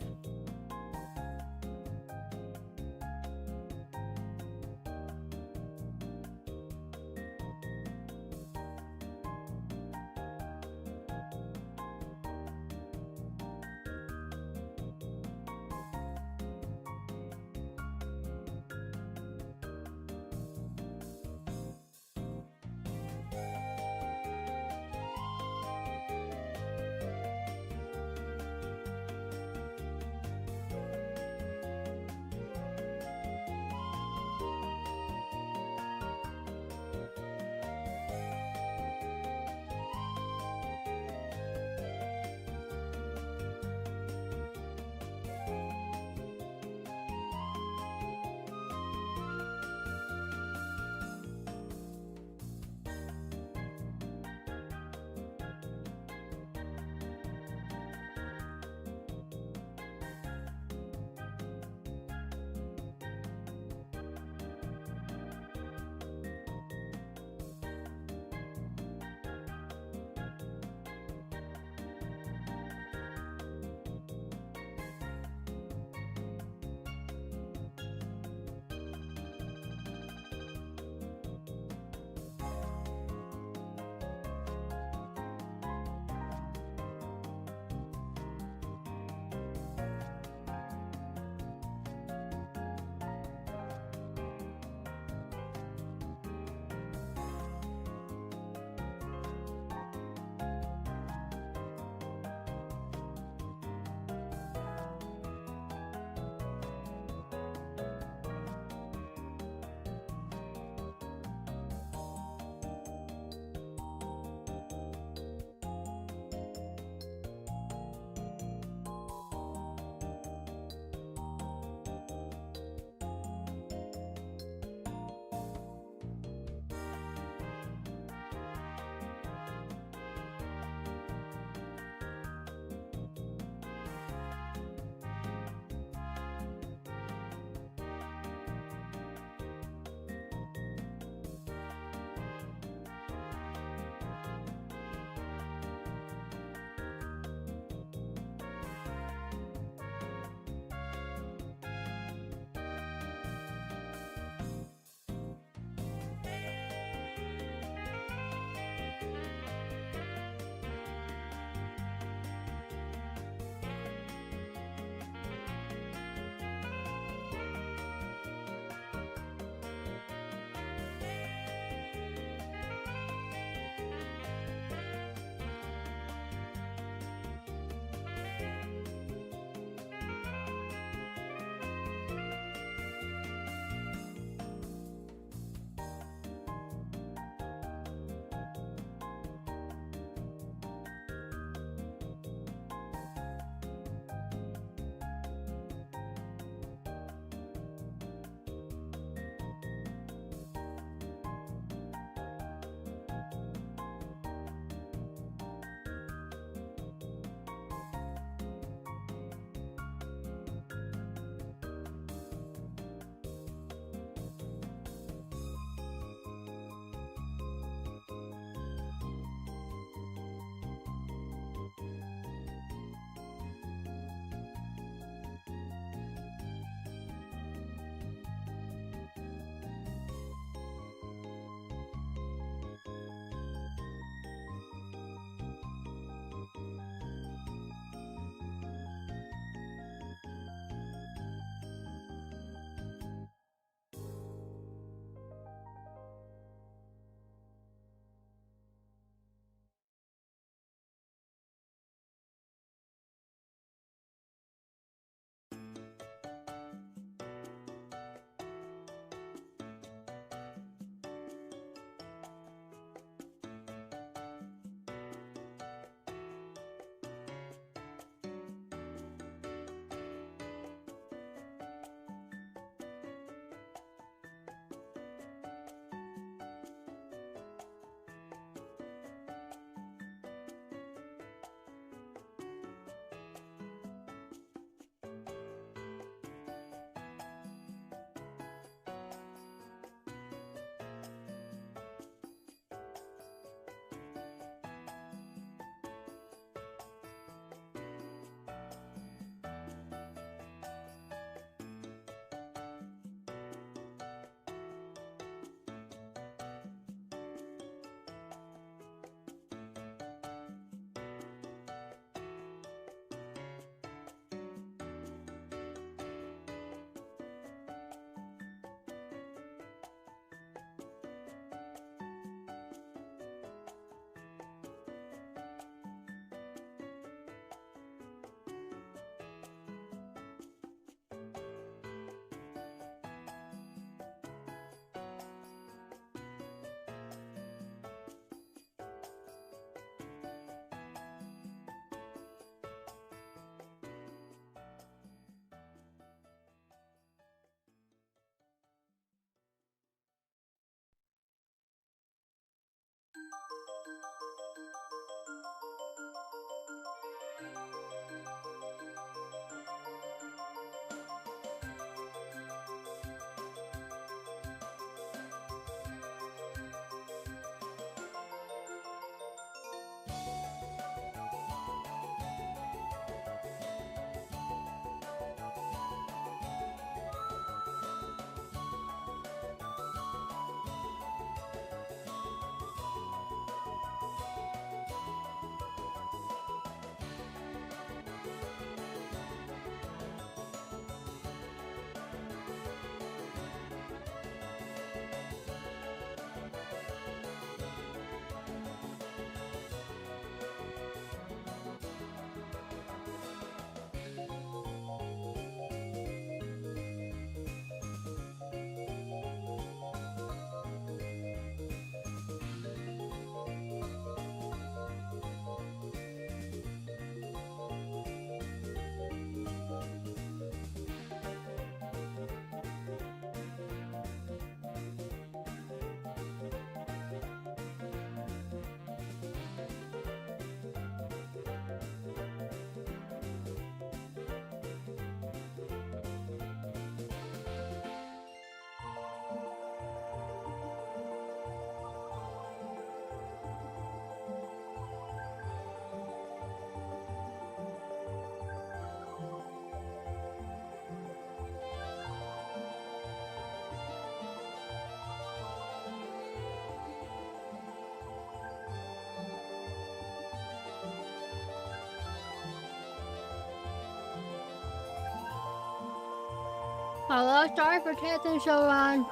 Hello, sorry for taking so long.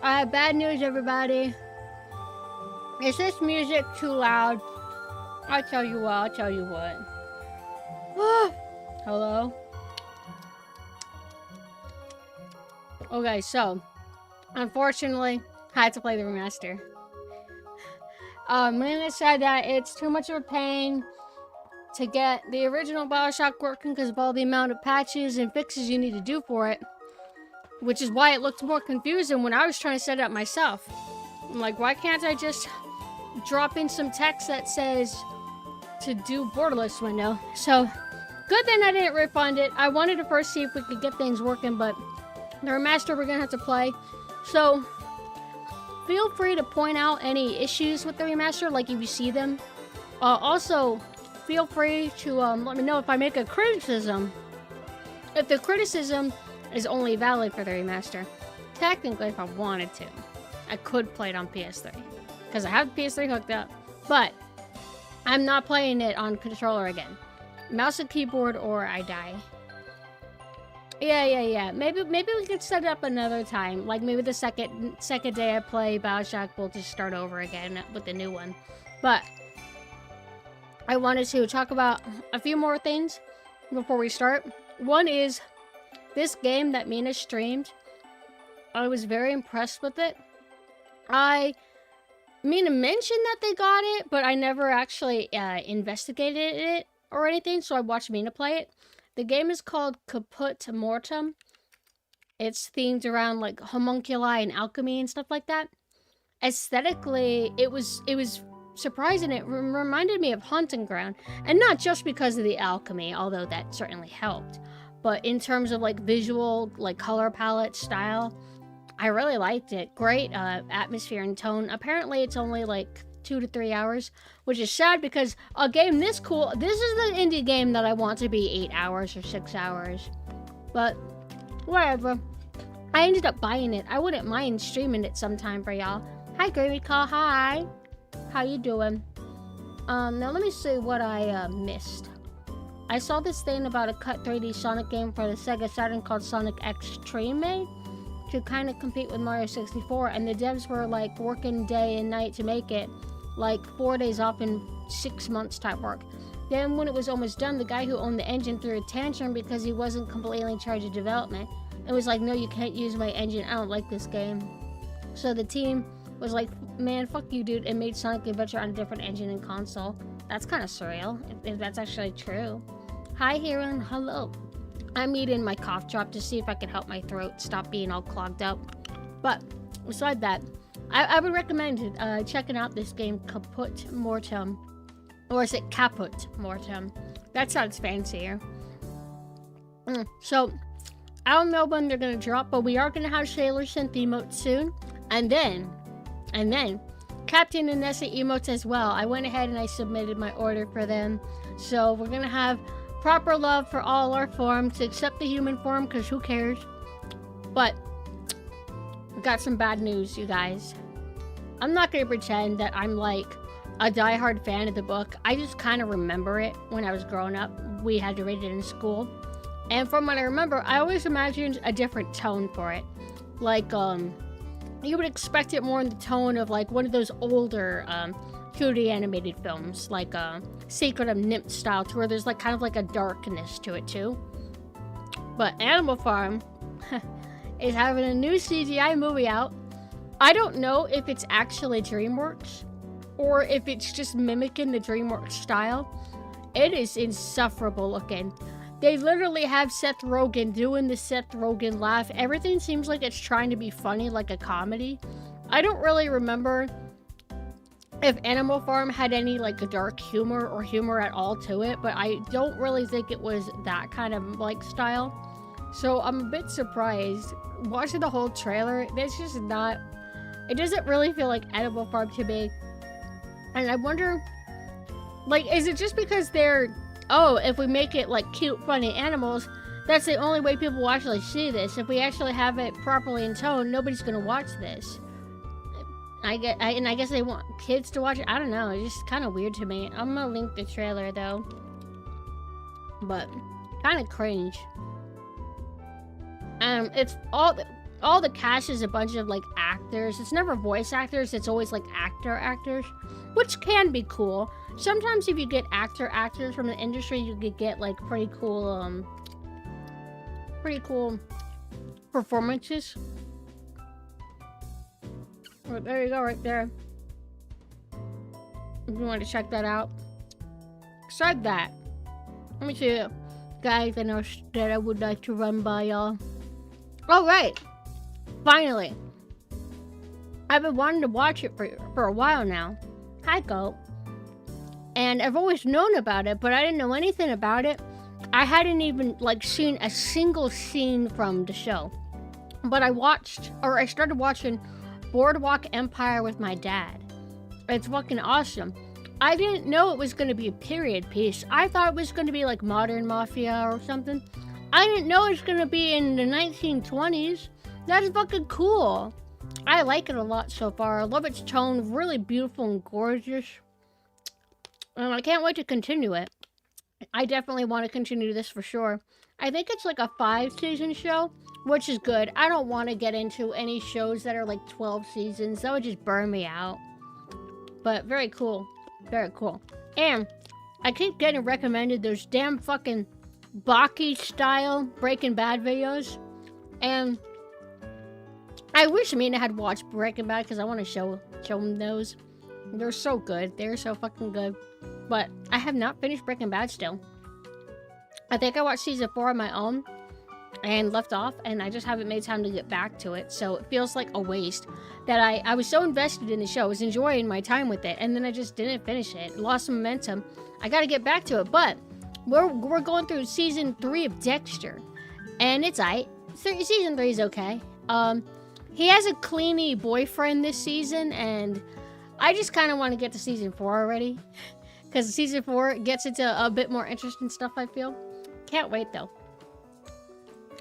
I have bad news, everybody. Is this music too loud? I'll tell you what, Hello? Okay, so, unfortunately, I had to play the remaster. Lena said that it's too much of a pain to get the original Bioshock working because of all the amount of patches and fixes you need to do for it. Which is why it looked more confusing when I was trying to set it up myself. I'm like, why can't I just drop in some text that says to do borderless window? So, good thing I didn't refund it. I wanted to first see if we could get things working, but the remaster we're gonna have to play. So, feel free to point out any issues with the remaster, like if you see them. Also, feel free to let me know if I make a criticism. If the criticism is only valid for the remaster. Technically, if I wanted to, I could play it on PS3. Because I have the PS3 hooked up. But, I'm not playing it on controller again. Mouse and keyboard or I die. Yeah. Maybe we could set it up another time. Like maybe the second day I play Bioshock, we'll just start over again with the new one. But, I wanted to talk about a few more things before we start. One is this game that Mina streamed. I was very impressed with it. Mina mentioned that they got it, but I never actually investigated it or anything, so I watched Mina play it. The game is called Caput Mortem. It's themed around like homunculi and alchemy and stuff like that. Aesthetically, it was surprising. It reminded me of Haunting Ground, and not just because of the alchemy, although that certainly helped. But in terms of like visual, like color palette style, I really liked it. Great atmosphere and tone. Apparently it's only like 2 to 3 hours, which is sad because a game this cool, this is the indie game that I want to be 8 hours or 6 hours. But whatever. I ended up buying it. I wouldn't mind streaming it sometime for y'all. Hi Gravy Call, hi. How you doing? Now let me see what I missed. I saw this thing about a cut 3D Sonic game for the Sega Saturn called Sonic Extreme to kind of compete with Mario 64, and the devs were like working day and night to make it, like 4 days off and 6 months type work. Then when it was almost done, the guy who owned the engine threw a tantrum because he wasn't completely in charge of development. It was like, no, you can't use my engine, I don't like this game. So the team was like, man, fuck you, dude, and made Sonic Adventure on a different engine and console. That's kind of surreal, if that's actually true. Hi, Heron. Hello. I'm eating my cough drop to see if I can help my throat stop being all clogged up. But, beside that, I would recommend checking out this game, Caput Mortem. Or is it Caput Mortem? That sounds fancier. So, I don't know when they're going to drop, but we are going to have Sailor Synth emotes soon. And then, Captain and Nessa emotes as well. I went ahead and I submitted my order for them. So, we're going to have proper love for all our forms, except the human form, because who cares? But, we got some bad news, you guys. I'm not going to pretend that I'm like a diehard fan of the book. I just kind of remember it when I was growing up. We had to read it in school. And from what I remember, I always imagined a different tone for it. Like, you would expect it more in the tone of like one of those older, 2D animated films, like Secret of Nymph style, to where there's like kind of like a darkness to it too. But Animal Farm is having a new CGI movie out. I don't know if it's actually DreamWorks or if it's just mimicking the DreamWorks style. It is insufferable looking. They literally have Seth Rogen doing the Seth Rogen laugh. Everything seems like it's trying to be funny, like a comedy. I don't really remember if Animal Farm had any like dark humor or humor at all to it, but I don't really think it was that kind of like style. So I'm a bit surprised. Watching the whole trailer, it's just not, it doesn't really feel like Animal Farm to me. And I wonder, like, is it just because they're, oh, if we make it like cute, funny animals, that's the only way people will actually see this. If we actually have it properly in tone, nobody's gonna watch this. I guess they want kids to watch it. I don't know. It's just kind of weird to me. I'm gonna link the trailer though, but kind of cringe. It's all the cast is a bunch of like actors. It's never voice actors. It's always like actors, which can be cool. Sometimes if you get actors from the industry, you could get like pretty cool performances. Oh, there you go, right there. If you want to check that out. Besides that, let me see, guys, that I would like to run by y'all. All right, finally. I've been wanting to watch it for a while now. Hi, Goat. And I've always known about it, but I didn't know anything about it. I hadn't even like seen a single scene from the show. But I started watching Boardwalk Empire with my dad. It's fucking awesome. I didn't know it was going to be a period piece. I thought it was going to be like Modern Mafia or something. I didn't know it was going to be in the 1920s. That's fucking cool. I like it a lot so far. I love its tone. Really beautiful and gorgeous. And I can't wait to continue it. I definitely want to continue this for sure. I think it's like a 5-season show, which is good. I don't want to get into any shows that are like 12 seasons. That would just burn me out. But very cool. Very cool. And I keep getting recommended those damn fucking Baki style Breaking Bad videos. And I wish Mina had watched Breaking Bad because I want to show them those. They're so good. They're so fucking good. But I have not finished Breaking Bad still. I think I watched season 4 on my own and left off, and I just haven't made time to get back to it. So it feels like a waste that I was so invested in the show. I was enjoying my time with it, and then I just didn't finish it. Lost some momentum. I gotta get back to it, but we're going through season 3 of Dexter, and it's aight. Season 3 is okay. He has a cleany boyfriend this season, and I just kind of want to get to season 4 already. Because season 4 gets into a bit more interesting stuff, I feel. Can't wait, though.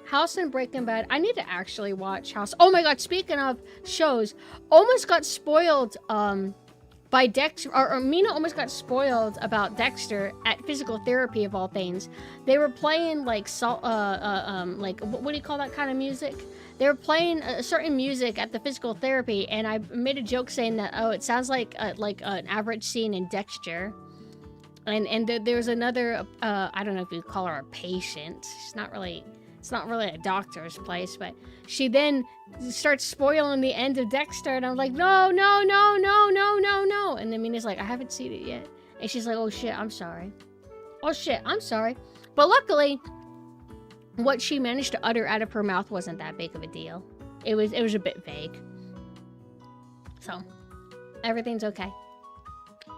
House and Breaking Bad. I need to actually watch House. Oh my god, speaking of shows, almost got spoiled by Dexter. Or Mina almost got spoiled about Dexter at physical therapy, of all things. They were playing, like, like, what do you call that kind of music? They were playing a certain music at the physical therapy, and I made a joke saying that, oh, it sounds like an average scene in Dexter. And there's another, I don't know if you call her a patient. It's not really a doctor's place, but she then starts spoiling the end of Dexter, and I'm like, no. And then Mina's like, I haven't seen it yet. And she's like, oh shit, I'm sorry. But luckily, what she managed to utter out of her mouth wasn't that big of a deal. It was a bit vague. So, everything's okay.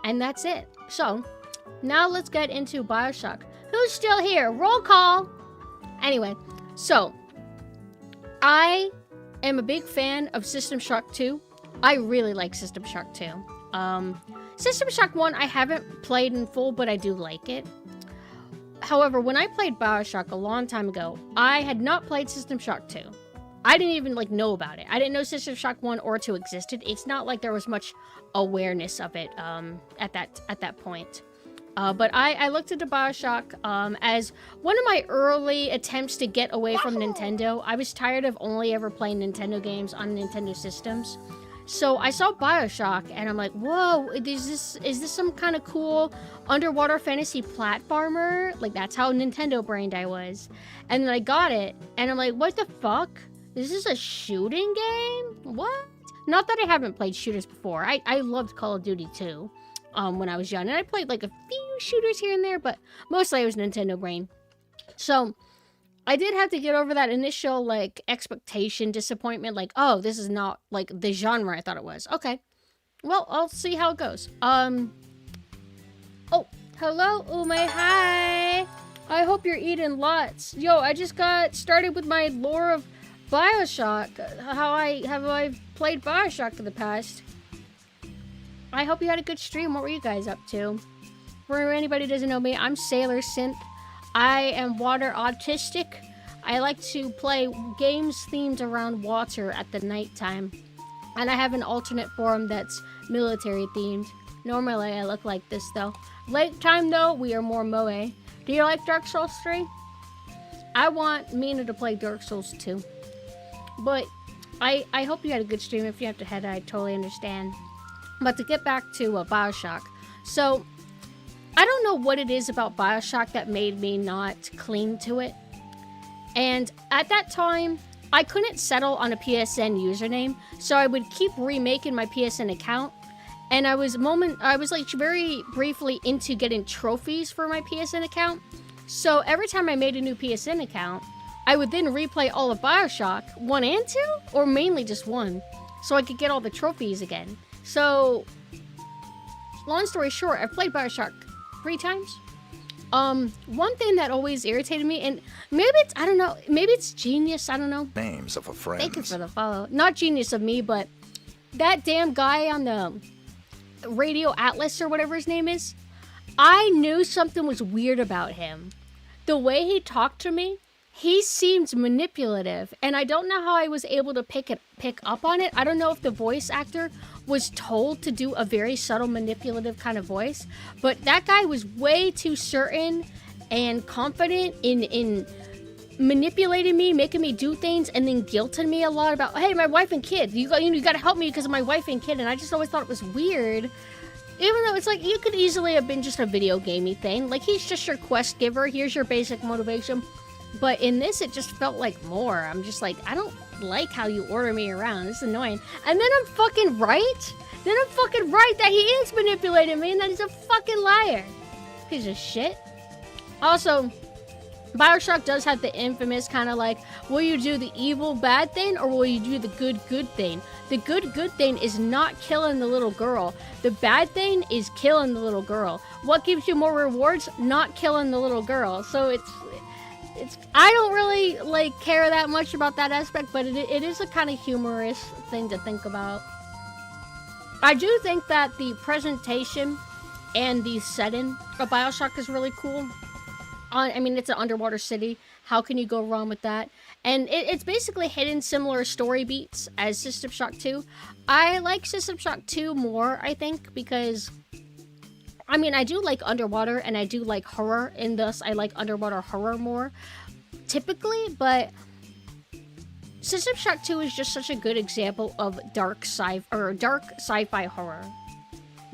And that's it. So, now let's get into Bioshock. Who's still here? Roll call! Anyway, so, I am a big fan of System Shock 2. I really like System Shock 2. System Shock 1 I haven't played in full, but I do like it. However, when I played Bioshock a long time ago, I had not played System Shock 2. I didn't even know about it. I didn't know System Shock 1 or 2 existed. It's not like there was much awareness of it at that point. But I looked into Bioshock as one of my early attempts to get away from Nintendo. I was tired of only ever playing Nintendo games on Nintendo systems. So I saw Bioshock, and I'm like, whoa, is this some kind of cool underwater fantasy platformer? Like, that's how Nintendo brained I was. And then I got it, and I'm like, what the fuck? This is a shooting game? What? Not that I haven't played shooters before. I loved Call of Duty 2 when I was young. And I played like a few shooters here and there, but mostly I was Nintendo brain. So I did have to get over that initial like expectation, disappointment, like, oh, this is not like the genre I thought it was. Okay. Well, I'll see how it goes. Oh, hello, Ume. Hi. I hope you're eating lots. Yo, I just got started with my lore of Bioshock. How I've played Bioshock in the past. I hope you had a good stream. What were you guys up to? For anybody who doesn't know me, I'm Sailor Synth. I am water autistic. I like to play games themed around water at the nighttime. And I have an alternate form that's military themed. Normally I look like this though. Late time though, we are more moe. Do you like Dark Souls 3? I want Mina to play Dark Souls 2. But I hope you had a good stream. If you have to head, I totally understand. But to get back to Bioshock. So, I don't know what it is about Bioshock that made me not cling to it. And at that time, I couldn't settle on a PSN username, so I would keep remaking my PSN account. And I was like very briefly into getting trophies for my PSN account. So every time I made a new PSN account, I would then replay all of Bioshock 1 and 2, or mainly just 1, so I could get all the trophies again. So, long story short, I've played Bioshock 3 times. One thing that always irritated me, and maybe it's, I don't know, maybe it's genius, I don't know. Names of a friend. Thank you for the follow. Not genius of me, but that damn guy on the Radio Atlas or whatever his name is, I knew something was weird about him. The way he talked to me, he seemed manipulative, and I don't know how I was able to pick up on it. I don't know if the voice actor was told to do a very subtle manipulative kind of voice, but that guy was way too certain and confident in manipulating me, making me do things, and then guilting me a lot about, hey, my wife and kid, you got to help me because of my wife and kid. And I just always thought it was weird, even though it's like, you could easily have been just a video gamey thing. Like, he's just your quest giver, here's your basic motivation. But in this, it just felt like more. I'm just like, I don't like how you order me around. This is annoying. And then I'm fucking right? Then I'm fucking right that he is manipulating me and that he's a fucking liar. Piece of shit. Also, Bioshock does have the infamous kind of like, will you do the evil bad thing or will you do the good thing? The good thing is not killing the little girl. The bad thing is killing the little girl. What gives you more rewards? Not killing the little girl. So it's I don't really like care that much about that aspect, but it is a kind of humorous thing to think about. I do think that the presentation and the setting of Bioshock is really cool. I mean, it's an underwater city. How can you go wrong with that? And it's basically hidden similar story beats as System Shock 2. I like System Shock 2 more, I think, because I mean, I do like underwater and I do like horror, and thus I like underwater horror more, typically, but System Shock 2 is just such a good example of dark sci-fi horror.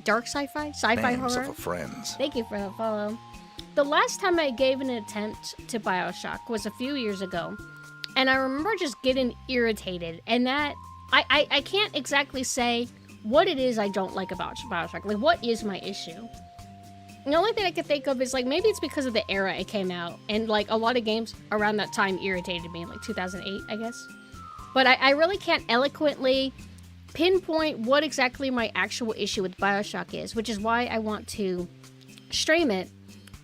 Dark sci-fi? Sci-fi Names horror? of a friends. Thank you for the follow. The last time I gave an attempt to Bioshock was a few years ago, and I remember just getting irritated, and that, I can't exactly say what it is I don't like about Bioshock. Like, what is my issue? The only thing I can think of is, like, maybe it's because of the era it came out. And, like, a lot of games around that time irritated me, like 2008, I guess. But I really can't eloquently pinpoint what exactly my actual issue with Bioshock is, which is why I want to stream it,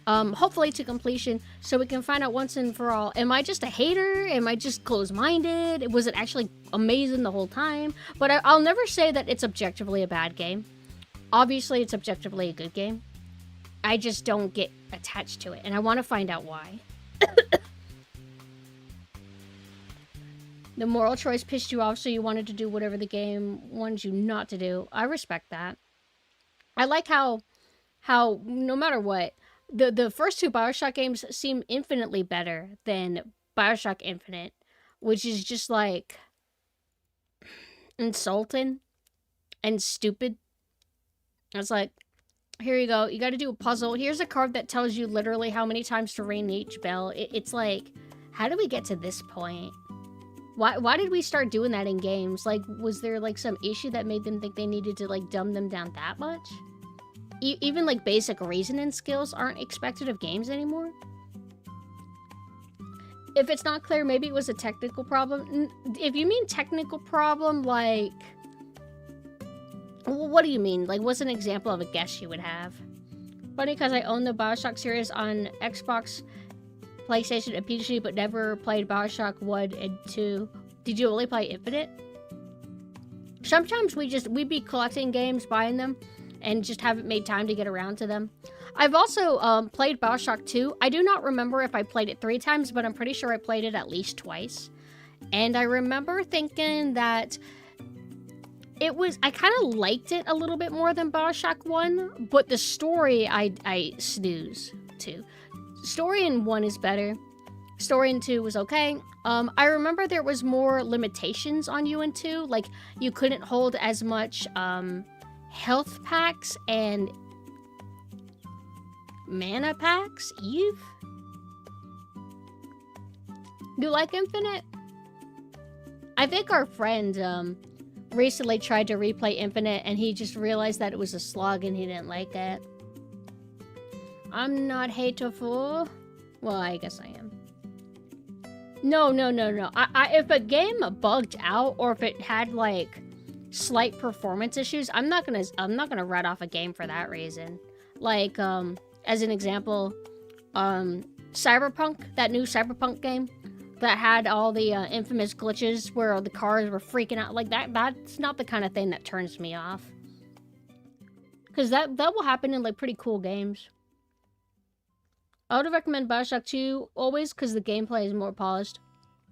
hopefully to completion, so we can find out once and for all. Am I just a hater? Am I just closed-minded? Was it actually amazing the whole time? But I'll never say that it's objectively a bad game. Obviously, it's objectively a good game. I just don't get attached to it, and I want to find out why. The moral choice pissed you off, so you wanted to do whatever the game wanted you not to do. I respect that. I like how no matter what, the first two Bioshock games seem infinitely better than Bioshock Infinite, which is just like insulting and stupid. It's like, here you go, you gotta do a puzzle. Here's a card that tells you literally how many times to ring each bell. It's like, how did we get to this point? Why did we start doing that in games? Like, was there like some issue that made them think they needed to like dumb them down that much? Even like basic reasoning skills aren't expected of games anymore? If it's not clear, maybe it was a technical problem. If you mean technical problem, like, what do you mean? Like, what's an example of a guess you would have? Funny, because I own the Bioshock series on Xbox, PlayStation, and PC, but never played Bioshock 1 and 2. Did you only play Infinite? Sometimes we'd be collecting games, buying them, and just haven't made time to get around to them. I've also played Bioshock 2. I do not remember if I played it 3 times, but I'm pretty sure I played it at least twice. And I remember thinking that I kind of liked it a little bit more than Bioshock 1, but the story I snooze to. Story in 1 is better. Story in 2 was okay. I remember there was more limitations on you in 2. Like, you couldn't hold as much health packs and mana packs. Eve? You like Infinite? I think our friend recently tried to replay Infinite and he just realized that it was a slog and he didn't like it. I'm not hateful. Well, I guess I am. No. If a game bugged out or if it had like slight performance issues, I'm not gonna write off a game for that reason. Like, as an example, Cyberpunk, that new Cyberpunk game that had all the infamous glitches where the cars were freaking out, like that's not the kind of thing that turns me off. Cause that will happen in like pretty cool games. I would recommend Bioshock 2 always because the gameplay is more polished.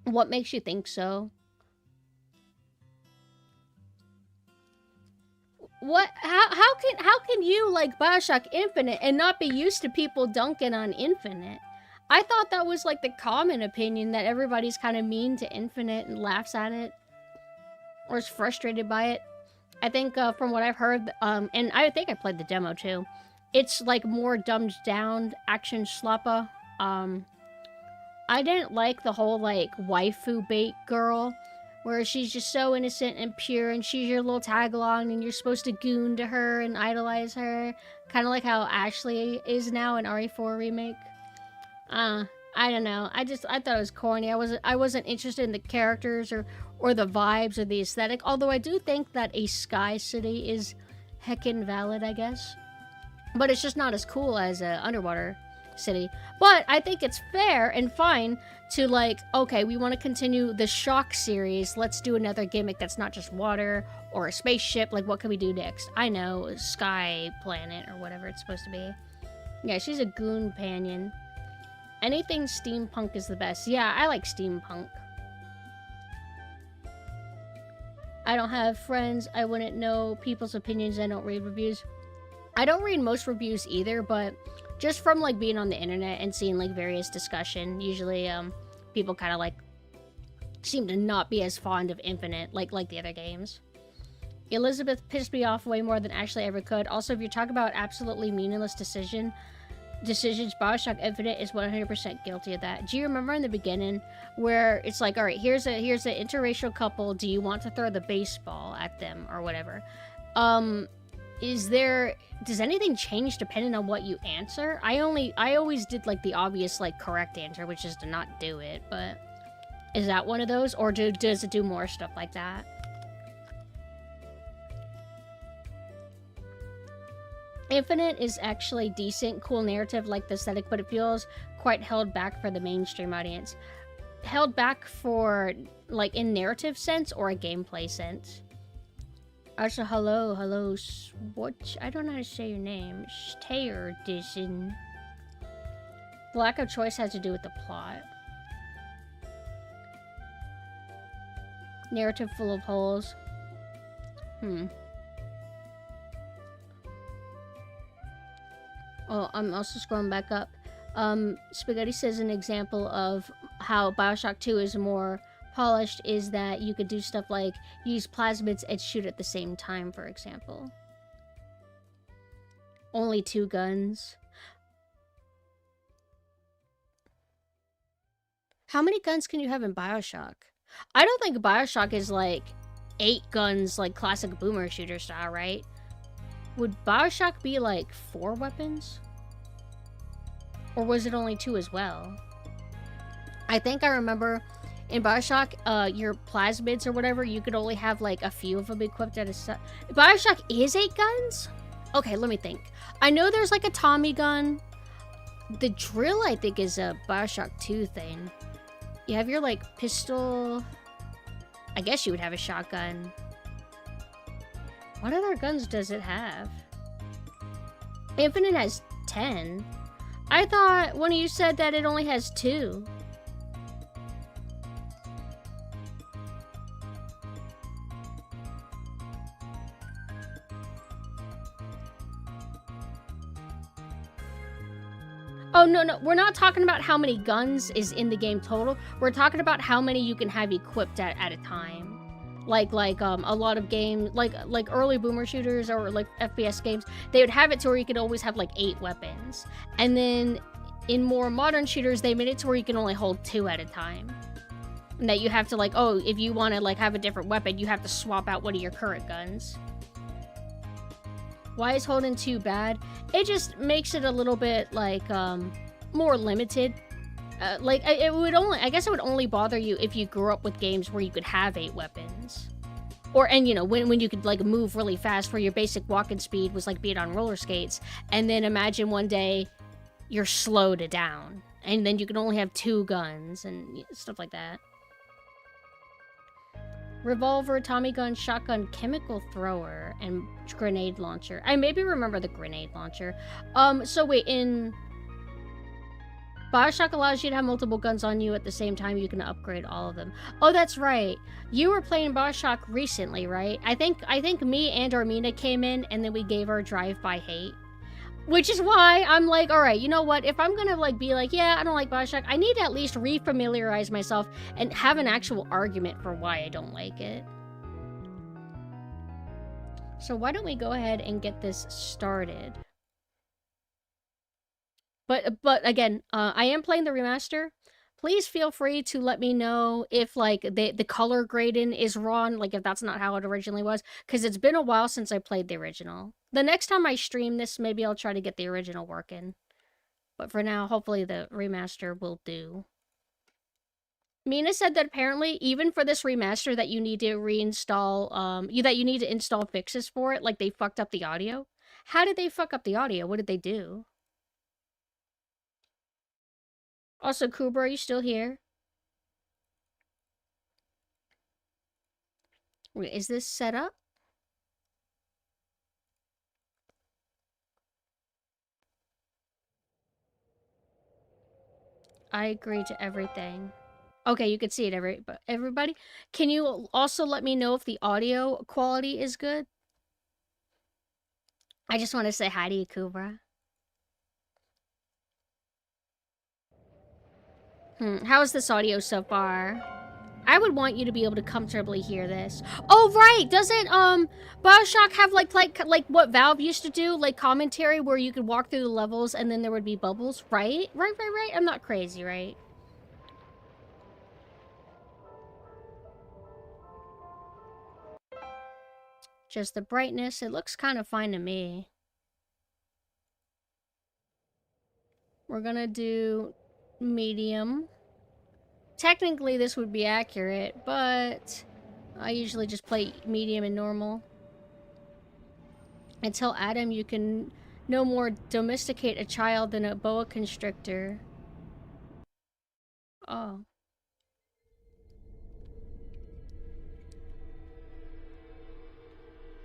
What makes you think so? What? How can you like Bioshock Infinite and not be used to people dunking on Infinite? I thought that was like the common opinion that everybody's kind of mean to Infinite and laughs at it or is frustrated by it. I think from what I've heard, and I think I played the demo too. It's like more dumbed down action slappa. I didn't like the whole like waifu bait girl, where she's just so innocent and pure and she's your little tag along and you're supposed to goon to her and idolize her. Kind of like how Ashley is now in RE4 remake. I don't know. I thought it was corny. I wasn't interested in the characters or the vibes or the aesthetic. Although I do think that a sky city is heckin' valid, I guess. But it's just not as cool as an underwater city. But I think it's fair and fine to like, okay, we want to continue the Shock series. Let's do another gimmick that's not just water or a spaceship. Like, what can we do next? I know, Sky Planet or whatever it's supposed to be. Yeah, she's a goon panion. Anything steampunk is the best. Yeah, I like steampunk. I don't have friends. I wouldn't know people's opinions. I don't read reviews. I don't read most reviews either, but just from like being on the internet and seeing like various discussion, usually people kind of like seem to not be as fond of Infinite like the other games. Elizabeth pissed me off way more than Ashley ever could. Also, if you talk about absolutely meaningless decisions, Bioshock Infinite is 100% guilty of that. Do you remember in the beginning where it's like, all right, here's an interracial couple. Do you want to throw the baseball at them or whatever? Does anything change depending on what you answer? I always did like the obvious like correct answer, which is to not do it, but is that one of those, or does it do more stuff like that? Infinite is actually decent, cool narrative, like the aesthetic, but it feels quite held back for the mainstream audience. Held back for like in narrative sense or a gameplay sense? Also, hello, Swatch. I don't know how to say your name. Stayer Edition. The lack of choice has to do with the plot. Narrative full of holes. Oh, I'm also scrolling back up. Spaghetti says an example of how Bioshock 2 is more polished is that you could do stuff like use plasmids and shoot at the same time, for example. Only 2 guns. How many guns can you have in Bioshock? I don't think Bioshock is like 8 guns like classic boomer shooter style, right? Would Bioshock be like 4 weapons? Or was it only 2 as well? I think I remember in Bioshock, your plasmids or whatever, you could only have like a few of them equipped at a set. Bioshock is 8 guns? Okay, let me think. I know there's like a Tommy gun. The drill, I think, is a Bioshock 2 thing. You have your like pistol. I guess you would have a shotgun. What other guns does it have? Infinite has 10. I thought one of you said that it only has 2. Oh, no, we're not talking about how many guns is in the game total. We're talking about how many you can have equipped at a time. Like a lot of games, like early boomer shooters or like FPS games, they would have it to where you could always have like 8 weapons. And then in more modern shooters, they made it to where you can only hold 2 at a time. And that you have to like, oh, if you want to like have a different weapon, you have to swap out one of your current guns. Why is holding 2 bad? It just makes it a little bit like more limited. Like it would only, I guess it would only bother you if you grew up with games where you could have 8 weapons. And you know, when you could like move really fast, where your basic walking speed was like being on roller skates, and then imagine one day you're slowed down, and then you can only have 2 guns and stuff like that. Revolver, Tommy gun, shotgun, chemical thrower, and grenade launcher. I maybe remember the grenade launcher. So wait, in Bioshock allows you to have multiple guns on you at the same time. You can upgrade all of them. Oh, that's right. You were playing Bioshock recently, right? I think me and Armina came in, and then we gave our drive-by hate. Which is why I'm like, alright, you know what? If I'm gonna like be like, yeah, I don't like Bioshock, I need to at least refamiliarize myself and have an actual argument for why I don't like it. So why don't we go ahead and get this started? But again, I am playing the remaster. Please feel free to let me know if like the color grading is wrong, like if that's not how it originally was, because it's been a while since I played the original. The next time I stream this, maybe I'll try to get the original working. But for now, hopefully the remaster will do. Mina said that apparently, even for this remaster, that you need to reinstall, that you need to install fixes for it, like they fucked up the audio. How did they fuck up the audio? What did they do? Also, Kubra, are you still here? Wait, is this set up? I agree to everything. Okay, you can see it, everybody. Can you also let me know if the audio quality is good? I just want to say hi to you, Kubra. How's this audio so far? I would want you to be able to comfortably hear this. Oh, right! Doesn't, Bioshock have, like what Valve used to do? Like, commentary where you could walk through the levels and then there would be bubbles, right? Right. I'm not crazy, right? Just the brightness. It looks kind of fine to me. We're gonna do medium. Technically, this would be accurate, but I usually just play medium and normal. And tell Adam you can no more domesticate a child than a boa constrictor. Oh.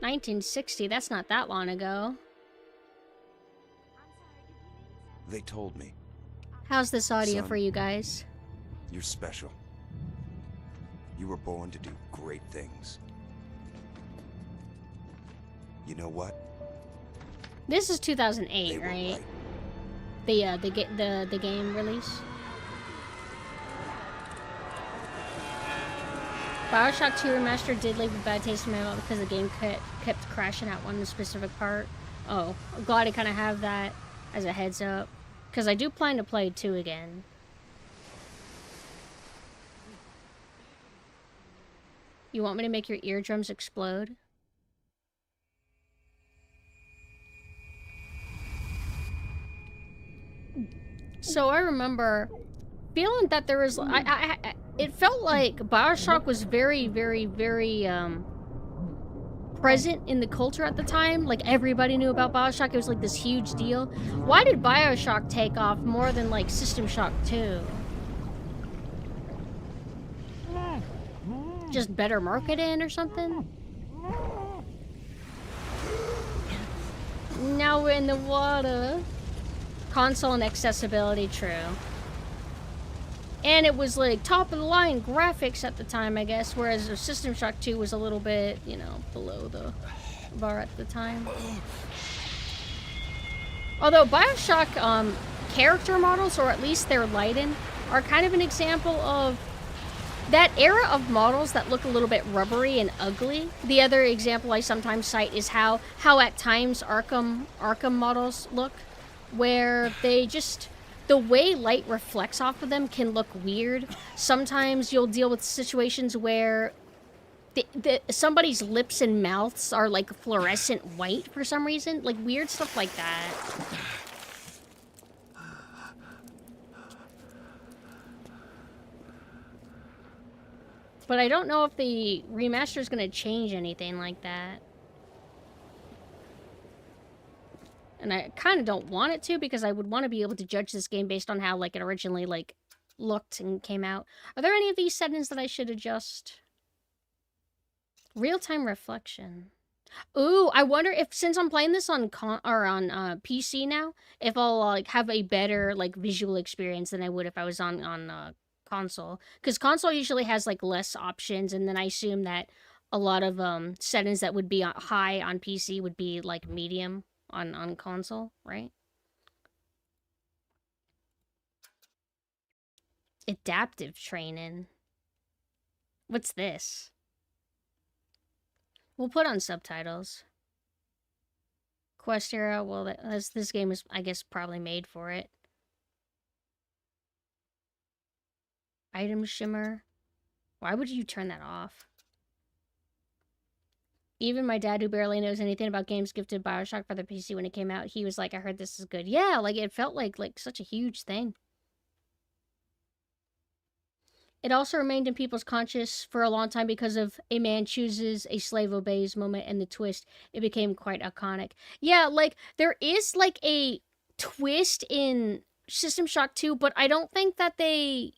$1960, that's not that long ago. They told me. How's this audio Son, for you guys? You're special. You were born to do great things. You know what? This is 2008, right? The game release. Bioshock 2 Remastered did leave a bad taste in my mouth because the game kept crashing at one specific part. Oh, I'm glad to kind of have that as a heads up, because I do plan to play 2 again. You want me to make your eardrums explode? So I remember feeling that there was, it felt like Bioshock was very present in the culture at the time. Like, everybody knew about Bioshock. It was like this huge deal. Why did Bioshock take off more than like System Shock 2? Just better marketing or something? Now we're in the water. Console and accessibility, true. And it was like top of the line graphics at the time, I guess, whereas System Shock 2 was a little bit, you know, below the bar at the time. Although Bioshock character models, or at least their lighting, are kind of an example of that era of models that look a little bit rubbery and ugly. The other example I sometimes cite is how at times Arkham models look, where they just, the way light reflects off of them can look weird. Sometimes you'll deal with situations where somebody's lips and mouths are like fluorescent white for some reason, like weird stuff like that. But I don't know if the remaster is going to change anything like that. And I kind of don't want it to, because I would want to be able to judge this game based on how like it originally like looked and came out. Are there any of these settings that I should adjust? Real-time reflection. Ooh, I wonder if, since I'm playing this on PC now, if I'll like have a better like visual experience than I would if I was on console, because console usually has like less options, and then I assume that a lot of settings that would be high on PC would be like medium on console, right? Adaptive training. What's this? We'll put on subtitles. Quest era, well, this game is, I guess, probably made for it. Item shimmer. Why would you turn that off? Even my dad, who barely knows anything about games, gifted Bioshock for the PC when it came out. He was like, I heard this is good. Yeah, like, it felt like such a huge thing. It also remained in people's conscious for a long time because of a man chooses, a slave obeys moment and the twist. It became quite iconic. Yeah, like, there is, like, a twist in System Shock 2, but I don't think that they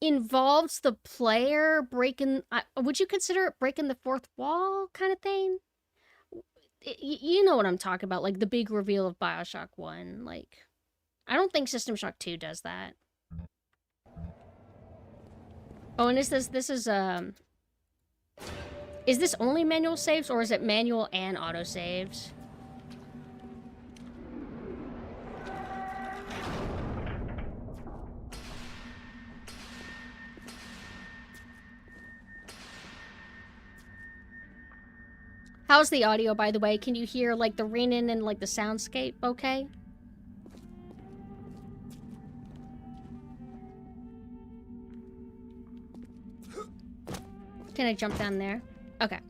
involves the player breaking... would you consider it breaking the fourth wall kind of thing? You know what I'm talking about, like, the big reveal of Bioshock 1. Like, I don't think System Shock 2 does that. Oh, and is this only manual saves, or is it manual and auto saves? How's the audio, by the way? Can you hear, like, the ringing and, like, the soundscape okay? Can I jump down there? Okay.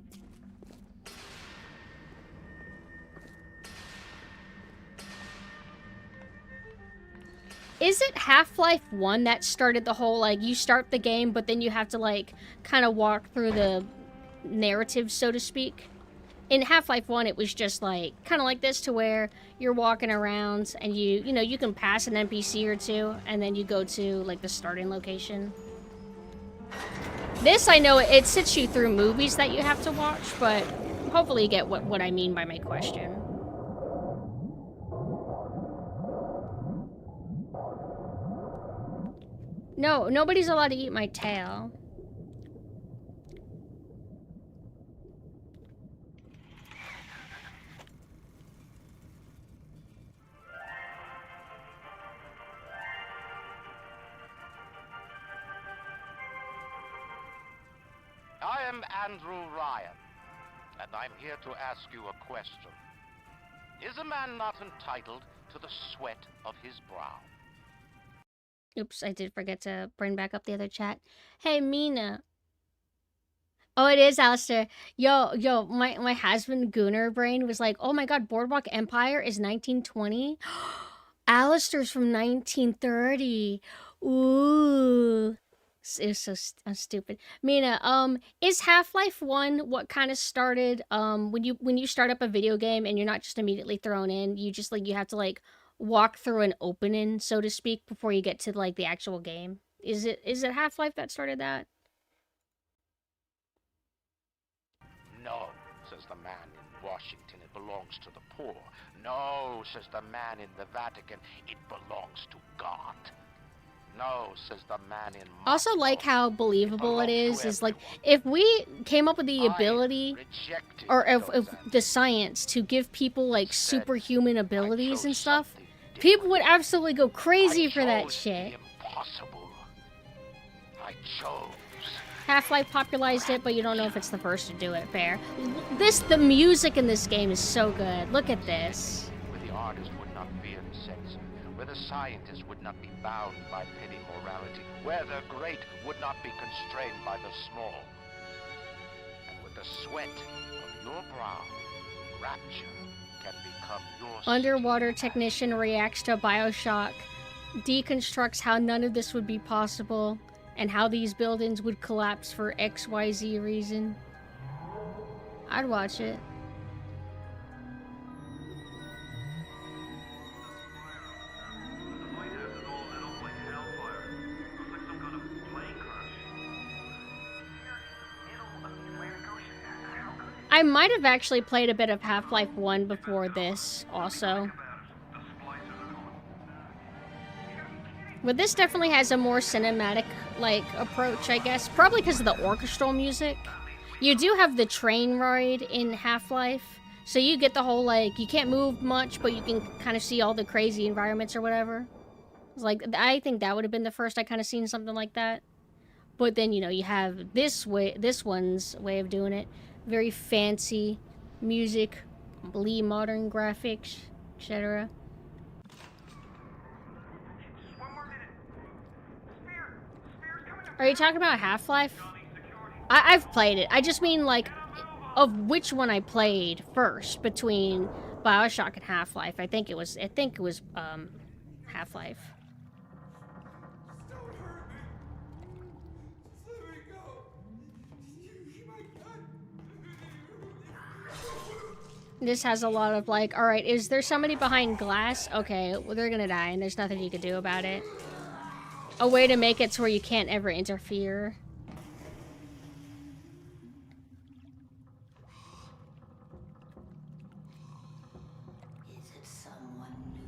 Is it Half-Life 1 that started the whole, like, you start the game, but then you have to, like, kind of walk through the narrative, so to speak? In Half-Life 1, it was just, like, kind of like this, to where you're walking around and you know, you can pass an NPC or two, and then you go to, like, the starting location. This, I know, it sits you through movies that you have to watch, but hopefully you get what I mean by my question. No, nobody's allowed to eat my tail. I am Andrew Ryan, and I'm here to ask you a question. Is a man not entitled to the sweat of his brow? Oops, I did forget to bring back up the other chat. Hey, Mina. Oh, it is, Alistair. Yo, my husband, Gunnar Brain, was like, oh my god, Boardwalk Empire is 1920? Alistair's from 1930. Ooh. It was so stupid. Mina, is Half-Life 1 what kind of started, when you start up a video game and you're not just immediately thrown in, you just, like, you have to, like, walk through an opening, so to speak, before you get to, like, the actual game? Is it Half-Life that started that? No, says the man in Washington, it belongs to the poor. No, says the man in the Vatican, it belongs to God. No, says the man in Moscow. Also, like how believable it is like, if we came up with the ability, or if the science to give people, like, superhuman abilities and stuff, People would absolutely go crazy for that chose shit. The impossible. I chose. Half-Life popularized it, but you don't know if it's the first to do it. Fair. The music in this game is so good. Look at this. Where the artist would not fear censorship, where the scientist would not be bound by petty morality, where the great would not be constrained by the small. And with the sweat of your brow, rapture can become your Underwater technician reacts to Bioshock, deconstructs how none of this would be possible, and how these buildings would collapse for XYZ reason. I'd watch it. I might have actually played a bit of Half-Life 1 before this, also. But this definitely has a more cinematic, like, approach, I guess. Probably because of the orchestral music. You do have the train ride in Half-Life. So you get the whole, like, you can't move much, but you can kind of see all the crazy environments or whatever. It's like, I think that would have been the first I kind of seen something like that. But then, you know, you have this one's way of doing it. Very fancy music, modern graphics, etc. Are you talking about Half-Life? I've played it. I just mean, like, of which one I played first between Bioshock and Half-Life. I think it was Half-Life. This has a lot of, like, alright, is there somebody behind glass? Okay, well, they're gonna die, and there's nothing you can do about it. A way to make it so where you can't ever interfere. Is it someone new?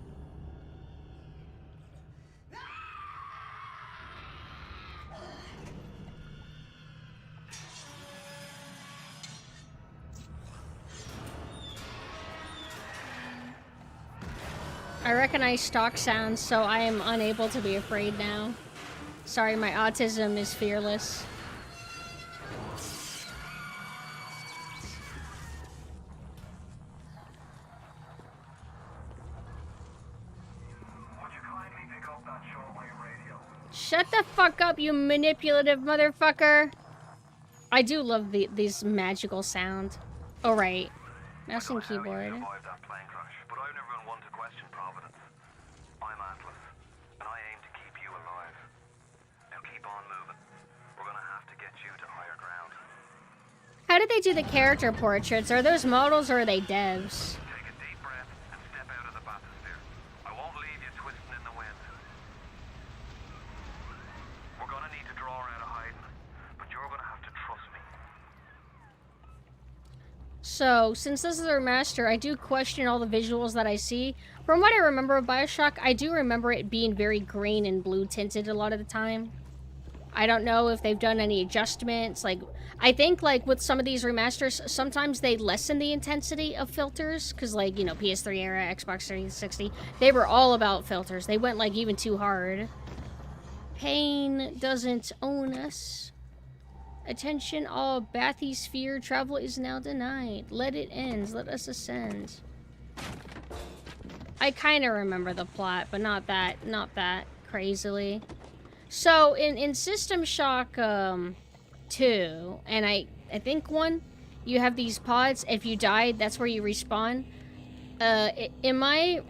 I recognize stock sounds, so I am unable to be afraid now. Sorry, my autism is fearless. Would you kindly pick up that shortwave radio? Shut the fuck up, you manipulative motherfucker! I do love these magical sound. Oh, right. Mouse and keyboard. Survived that plane crash, but I've never been one to question Providence. I'm Atlas, and I aim to keep you alive. Now keep on moving. We're gonna have to get you to higher ground. How did they do the character portraits? Are those models or are they devs? Take a deep breath and step out of the bathysphere. I won't leave you twisting in the wind. We're gonna need to draw her out of hiding, but you're gonna have to trust me. So, since this is a remaster, I do question all the visuals that I see. From what I remember of Bioshock, I do remember it being very green and blue tinted a lot of the time. I don't know if they've done any adjustments. Like, I think, like, with some of these remasters, sometimes they lessen the intensity of filters. Because, like, you know, PS3 era, Xbox 360, they were all about filters. They went, like, even too hard. Pain doesn't own us. Attention all bathysphere travel is now denied. Let it end. Let us ascend. I kind of remember the plot, but not that crazily. So in System Shock 2 and I think 1, you have these pods. If you died, that's where you respawn. Am I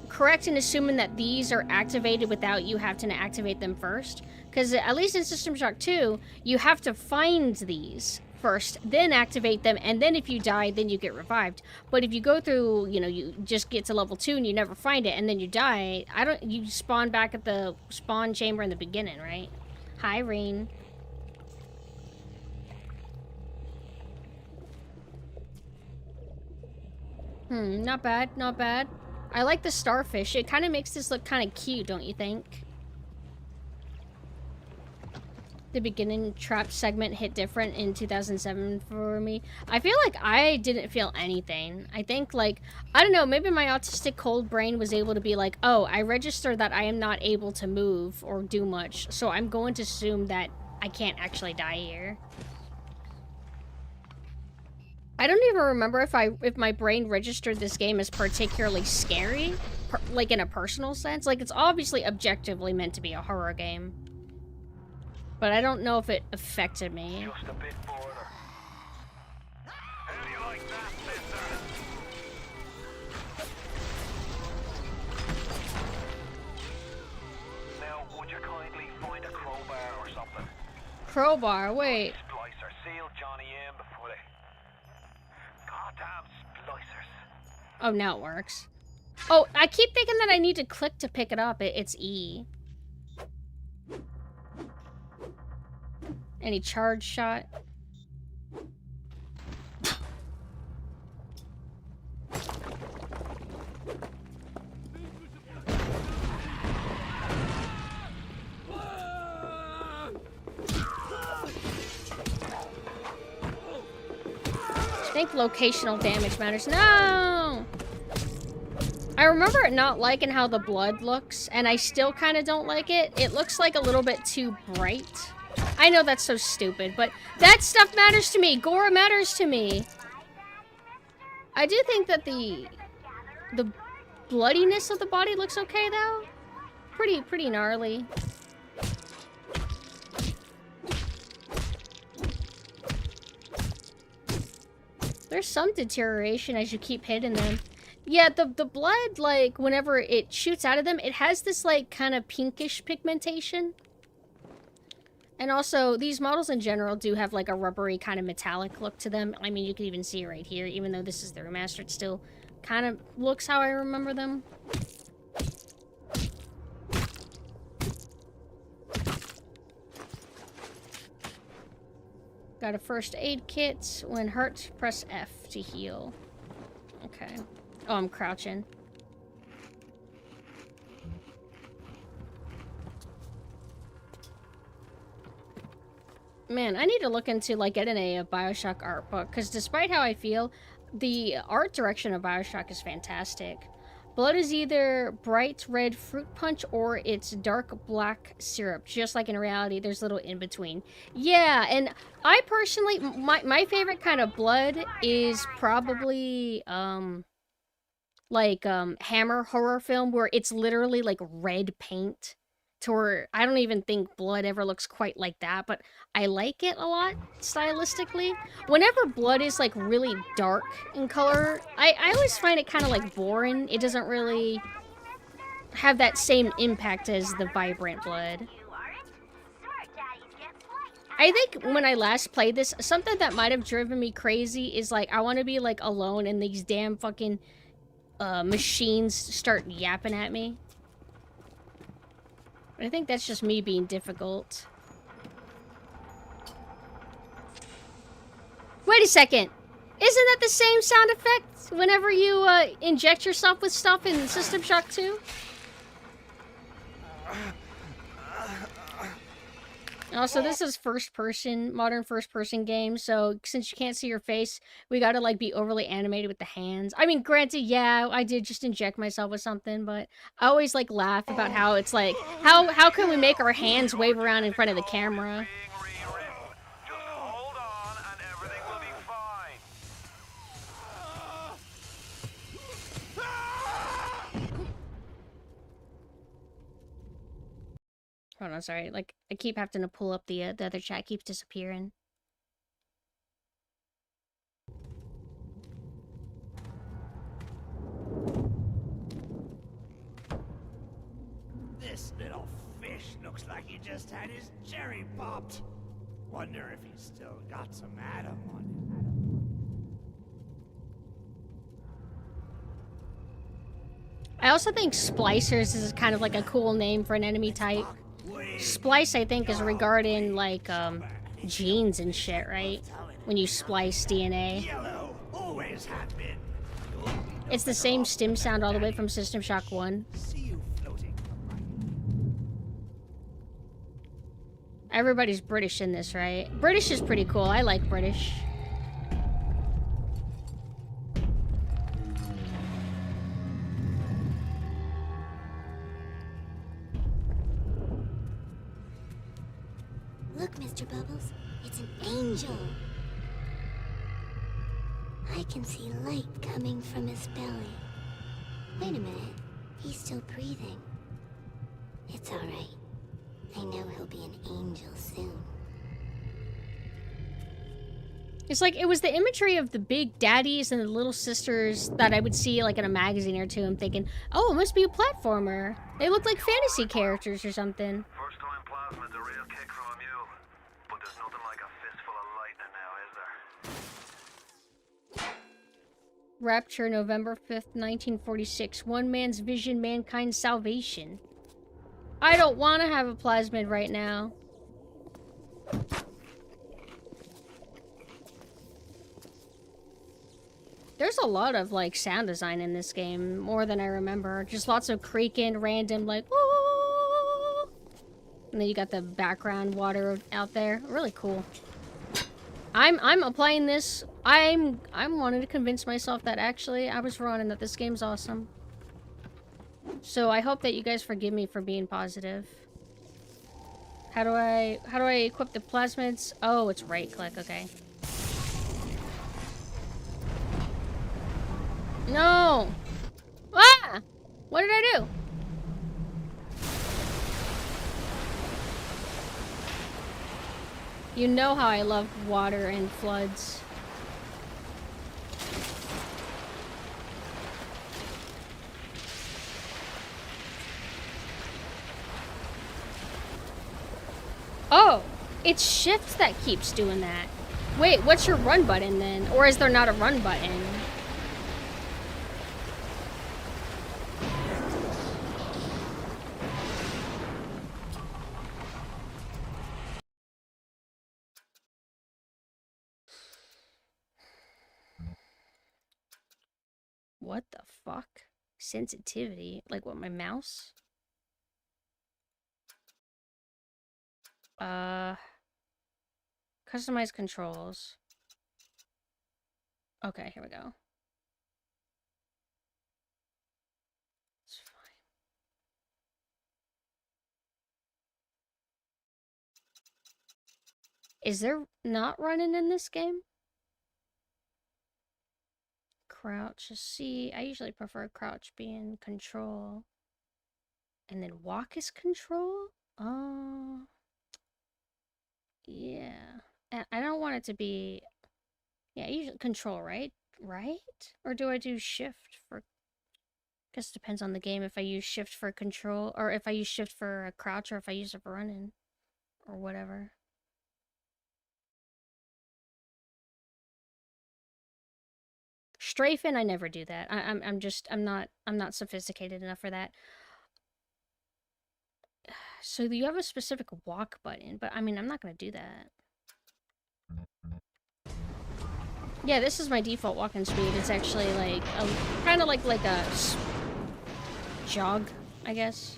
correct in assuming that these are activated without you having to activate them first? Because at least in System Shock 2, you have to find these first, then activate them, and then if you die, then you get revived. But if you go through, you know, you just get to level 2 and you never find it, and then you die, you spawn back at the spawn chamber in the beginning, right? Hi, Rain. Not bad, not bad. I like the starfish. It kind of makes this look kind of cute, don't you think? the beginning trap segment hit different in 2007 for me. I feel like I didn't feel anything. I think, like, I don't know, maybe my autistic cold brain was able to be like, oh, I register that I am not able to move or do much, so I'm going to assume that I can't actually die here. I don't even remember if my brain registered this game as particularly scary, like in a personal sense. Like, it's obviously objectively meant to be a horror game. But I don't know if it affected me. Just a bit further. How do you like that, sister? Now, would you kindly find a crowbar or something? Crowbar, wait. Splicer, seal Johnny in before they... Goddamn splicers. Oh, now it works. Oh, I keep thinking that I need to click to pick it up. It's E. Any charge shot? I think locational damage matters. No! I remember not liking how the blood looks, and I still kind of don't like it. It looks like a little bit too bright. I know that's so stupid, but that stuff matters to me. Gore matters to me. I do think that the bloodiness of the body looks okay, though. Pretty gnarly. There's some deterioration as you keep hitting them. Yeah, the blood, like, whenever it shoots out of them, it has this, like, kind of pinkish pigmentation. And also, these models in general do have, like, a rubbery kind of metallic look to them. I mean, you can even see it right here. Even though this is the remastered, still kind of looks how I remember them. Got a first aid kit. When hurt, press F to heal. Okay. Oh, I'm crouching. Man, I need to look into, like, getting a Bioshock art book, because despite how I feel, the art direction of Bioshock is fantastic. Blood is either bright red fruit punch or it's dark black syrup. Just like in reality, there's little in between. Yeah, and I personally, my favorite kind of blood is probably, Hammer horror film, where it's literally, like, red paint. To where I don't even think blood ever looks quite like that, but I like it a lot stylistically. Whenever blood is, like, really dark in color, I always find it kind of, like, boring. It doesn't really have that same impact as the vibrant blood. I think when I last played this, something that might have driven me crazy is, like, I want to be, like, alone and these damn fucking machines start yapping at me. I think that's just me being difficult. Wait a second! Isn't that the same sound effect whenever you inject yourself with stuff in System Shock 2? Also, this is modern first-person game, so since you can't see your face, we gotta, like, be overly animated with the hands. I mean, granted, yeah, I did just inject myself with something, but I always, like, laugh about how it's like, how can we make our hands wave around in front of the camera? Just hold on and everything will be fine. Hold on, sorry. Like, I keep having to pull up the other chat. Keeps disappearing. This little fish looks like he just had his cherry popped. Wonder if he's still got some Adam on him. I also think splicers is kind of like a cool name for an enemy type. Splice, I think, is regarding, like, genes and shit, right? When you splice DNA. Yellow always have been. It's the same stim sound all the way from System Shock 1. See you floating. Everybody's British in this, right? British is pretty cool. I like British. Look, Mr. Bubbles, it's an angel. I can see light coming from his belly. Wait a minute, he's still breathing. It's all right. I know he'll be an angel soon. It's like, it was the imagery of the big daddies and the little sisters that I would see like in a magazine or two. I'm thinking, oh, it must be a platformer. They look like fantasy characters or something. First time plasmid's a real kick from a mule. But there's nothing like a fistful of lightning now, is there? Rapture, November 5th, 1946. One man's vision, mankind's salvation. I don't want to have a plasmid right now. There's a lot of, like, sound design in this game, more than I remember. Just lots of creaking, random, like, whoa! And then you got the background water out there. Really cool. I'm applying this. I'm wanting to convince myself that actually I was wrong and that this game's awesome. So I hope that you guys forgive me for being positive. How do I equip the plasmids? Oh, it's right click, okay. No! Ah! What did I do? You know how I love water and floods. Oh! It's shift that keeps doing that. Wait, what's your run button then? Or is there not a run button? What the fuck? Sensitivity? Like what, my mouse? Customize controls. Okay, here we go. It's fine. Is there not running in this game? Crouch is C. I usually prefer crouch being control. And then walk is control? Oh. Yeah. I don't want it to be... Yeah, usually control, right? Right? Or do I do shift for... Guess it depends on the game if I use shift for control, or if I use shift for a crouch, or if I use it for running. Or whatever. Strafing, I never do that. I'm not sophisticated enough for that. So you have a specific walk button, but I mean, I'm not gonna do that. Yeah, this is my default walking speed. It's actually like a kind of like a jog, I guess.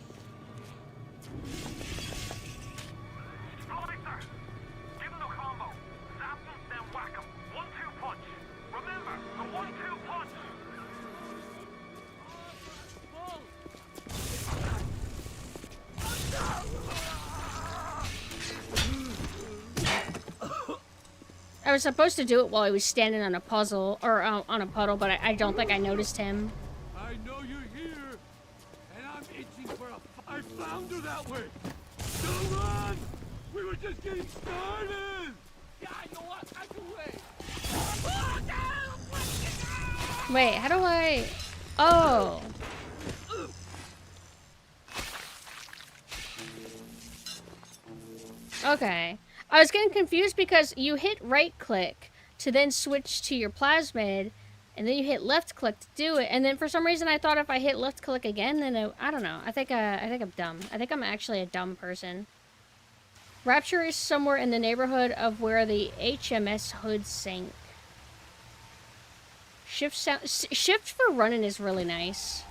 I was supposed to do it while he was standing on a puzzle, or on a puddle, but I don't think I noticed him. I know you're here, and I'm itching for a I found her that way. Don't run! We were just getting started! Yeah, I know what? I can wait. Wait, how do I... Oh. Okay. I was getting confused because you hit right click to then switch to your plasmid, and then you hit left click to do it, and then for some reason I thought if I hit left click again, then I don't know. I think I'm dumb. I think I'm actually a dumb person. Rapture is somewhere in the neighborhood of where the HMS Hood sank. Shift for running is really nice.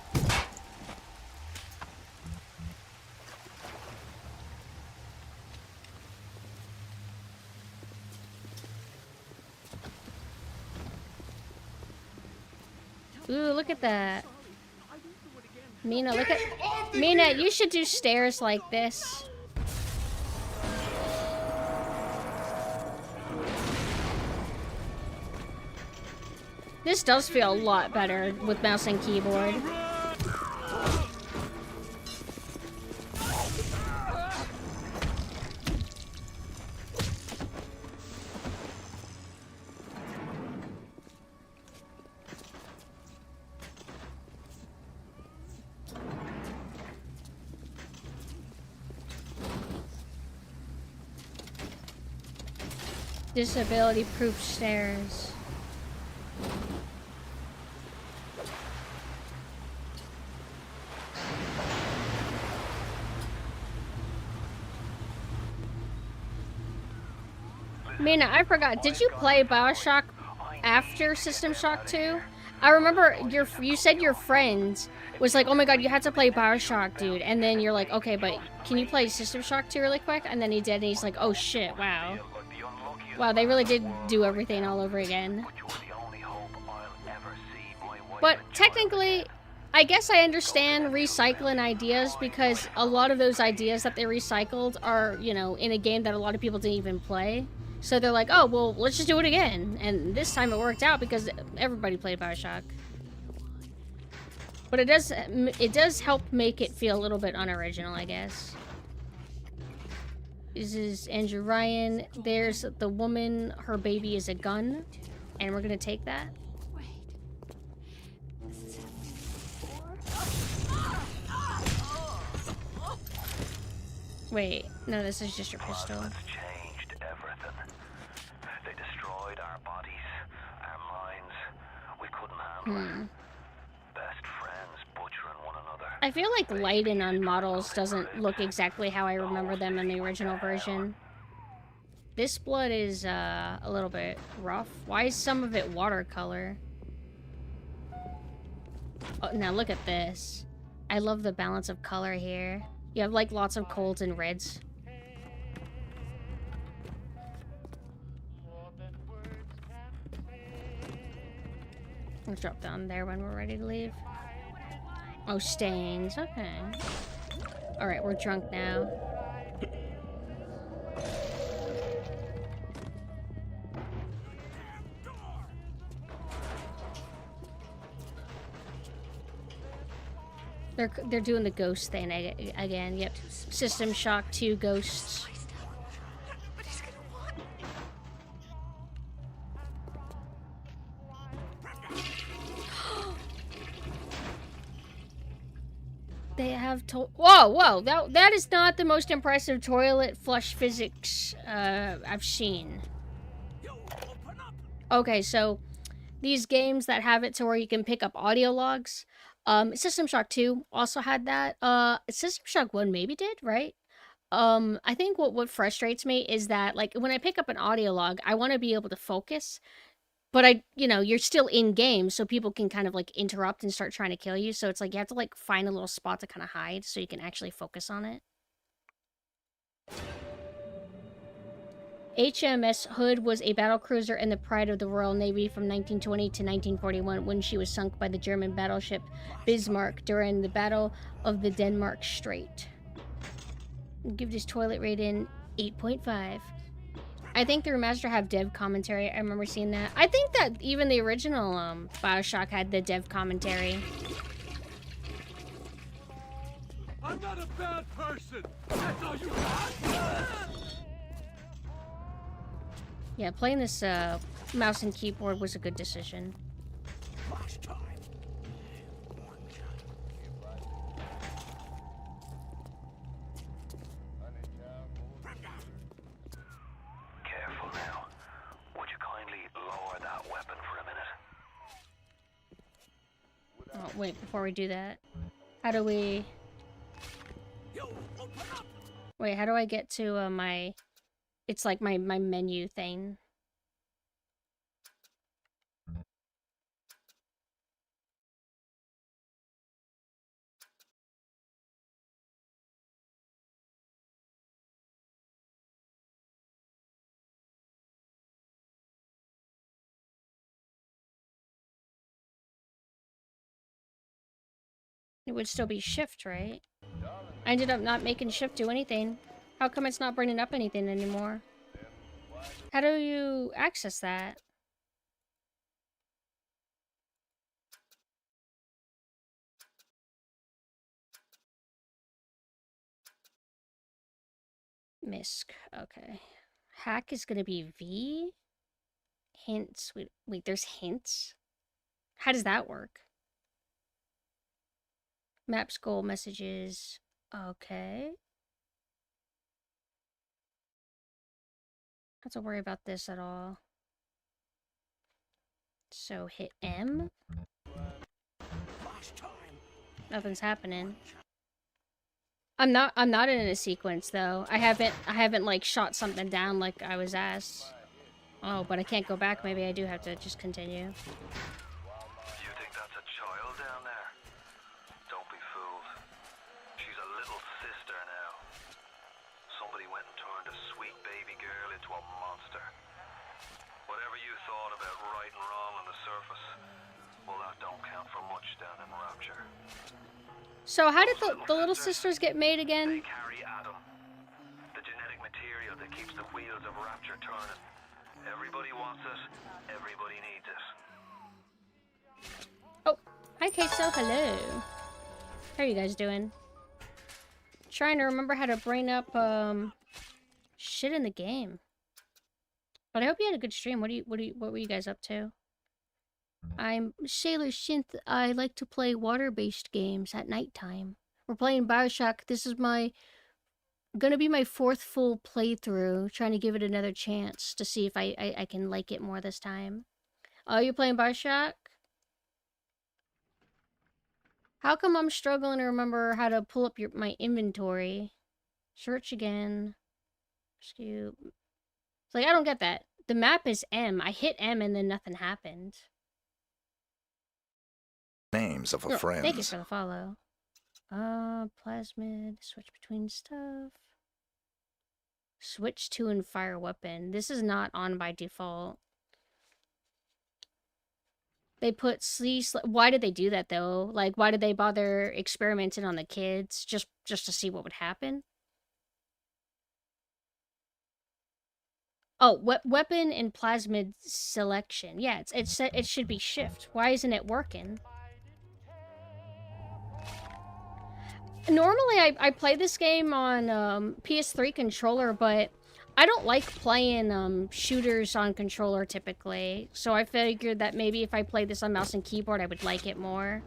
Ooh, look at that. Mina, look at... Mina, you should do stairs like this. This does feel a lot better with mouse and keyboard. Disability-proof stairs. Mina, I forgot. Did you play Bioshock after System Shock 2? I remember you said your friend was like, oh my god, you had to play Bioshock, dude. And then you're like, okay, but can you play System Shock 2 really quick? And then he did, and he's like, oh shit, wow. Wow, they really did do everything all over again. But technically, I guess I understand recycling ideas because a lot of those ideas that they recycled are, you know, in a game that a lot of people didn't even play. So they're like, oh, well, let's just do it again. And this time it worked out because everybody played Bioshock. But it does help make it feel a little bit unoriginal, I guess. This is Andrew Ryan. There's the woman, her baby is a gun. And we're gonna take that. Wait, no, this is just your pistol. Changed everything. They destroyed our bodies, our minds. We couldn't handle it. Best friends butchering one another. I feel like lighting on models doesn't look exactly how I remember them in the original version. This blood is a little bit rough. Why is some of it watercolor? Oh, now look at this. I love the balance of color here. You have like lots of golds and reds. Let's drop down there when we're ready to leave. Oh, stains. Okay. Alright, we're drunk now. They're doing the ghost thing again. Yep. System Shock 2 ghosts. They have to. Whoa! That is not the most impressive toilet flush physics I've seen. Okay, so these games that have it to where you can pick up audio logs. System Shock 2 also had that. System Shock 1 maybe did, right? I think what frustrates me is that, like, when I pick up an audio log, I want to be able to focus. But you're still in game, so people can kind of, like, interrupt and start trying to kill you. So it's like you have to, like, find a little spot to kind of hide so you can actually focus on it. HMS Hood was a battlecruiser in the pride of the Royal Navy from 1920 to 1941 when she was sunk by the German battleship Bismarck during the Battle of the Denmark Strait. I'll give this toilet rating 8.5. I think the remaster have dev commentary. I remember seeing that. I think that even the original Bioshock had the dev commentary. I'm not a bad person. That's all you got. Yeah, playing this mouse and keyboard was a good decision. Last time. Careful now. Would you kindly lower that weapon for a minute? Oh, wait, before we do that. How do we... Wait, how do I get to my... It's like my menu thing. It would still be shift, right? I ended up not making shift do anything. How come it's not bringing up anything anymore? How do you access that? Misc. Okay. Hack is gonna be V. Hints. Wait, there's hints? How does that work? Maps, goal, messages. Okay. Don't have to worry about this at all. So hit M. Nothing's happening. I'm not in a sequence though. I haven't like shot something down like I was asked. Oh, but I can't go back. Maybe I do have to just continue. You think that's a child down there? Don't be fooled. She's a little sister now. Somebody went and turned a sweet baby girl into a monster. Whatever you thought about right and wrong on the surface, well, that don't count for much down in Rapture. So how did the little sisters get made They again? carry Adam, the genetic material that keeps the wheels of Rapture turning. Everybody wants it, everybody needs it. Oh, hi Queso, hello. How are you guys doing? Trying to remember how to bring up shit in the game. But I hope you had a good stream. What were you guys up to? I'm Sailor Synth. I like to play water-based games at nighttime. We're playing Bioshock. This is gonna be my 4th full playthrough, trying to give it another chance to see if I can like it more this time. Oh, you're playing Bioshock? How come I'm struggling to remember how to pull up my inventory? Search again. Rescue. It's like, I don't get that. The map is M. I hit M and then nothing happened. Names of a Oh, friend. thank you for the follow. Plasmid. Switch between stuff. Switch to and fire weapon. This is not on by default. They put why did they do that though? Like, why did they bother experimenting on the kids just to see what would happen? Oh, weapon and plasmid selection. Yeah, it should be shift. Why isn't it working? Normally, I play this game on PS3 controller, but I don't like playing shooters on controller typically. So I figured that maybe if I played this on mouse and keyboard, I would like it more.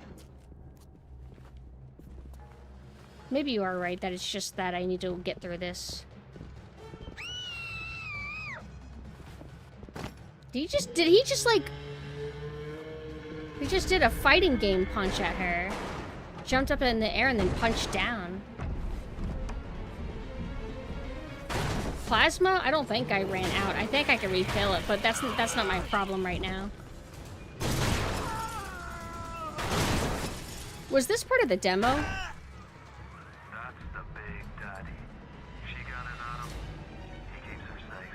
Maybe you are right that it's just that I need to get through this. Did he just like... He just did a fighting game punch at her. Jumped up in the air and then punched down. Plasma? I don't think I ran out. I think I can refill it, but that's not my problem right now. Was this part of the demo? That's the big daddy. She got in on him. He keeps her safe.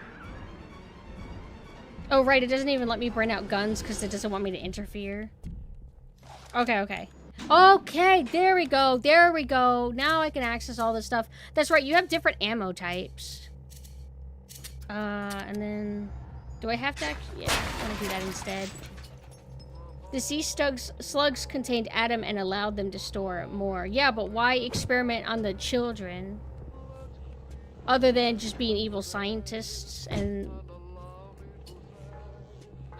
Oh, right. It doesn't even let me bring out guns because it doesn't want me to interfere. Okay, okay. Okay, there we go. There we go. Now I can access all this stuff. That's right. You have different ammo types. And then... Do I have to actually... Yeah, I want to do that instead. The sea slugs contained Adam and allowed them to store more. Yeah, but why experiment on the children? Other than just being evil scientists and...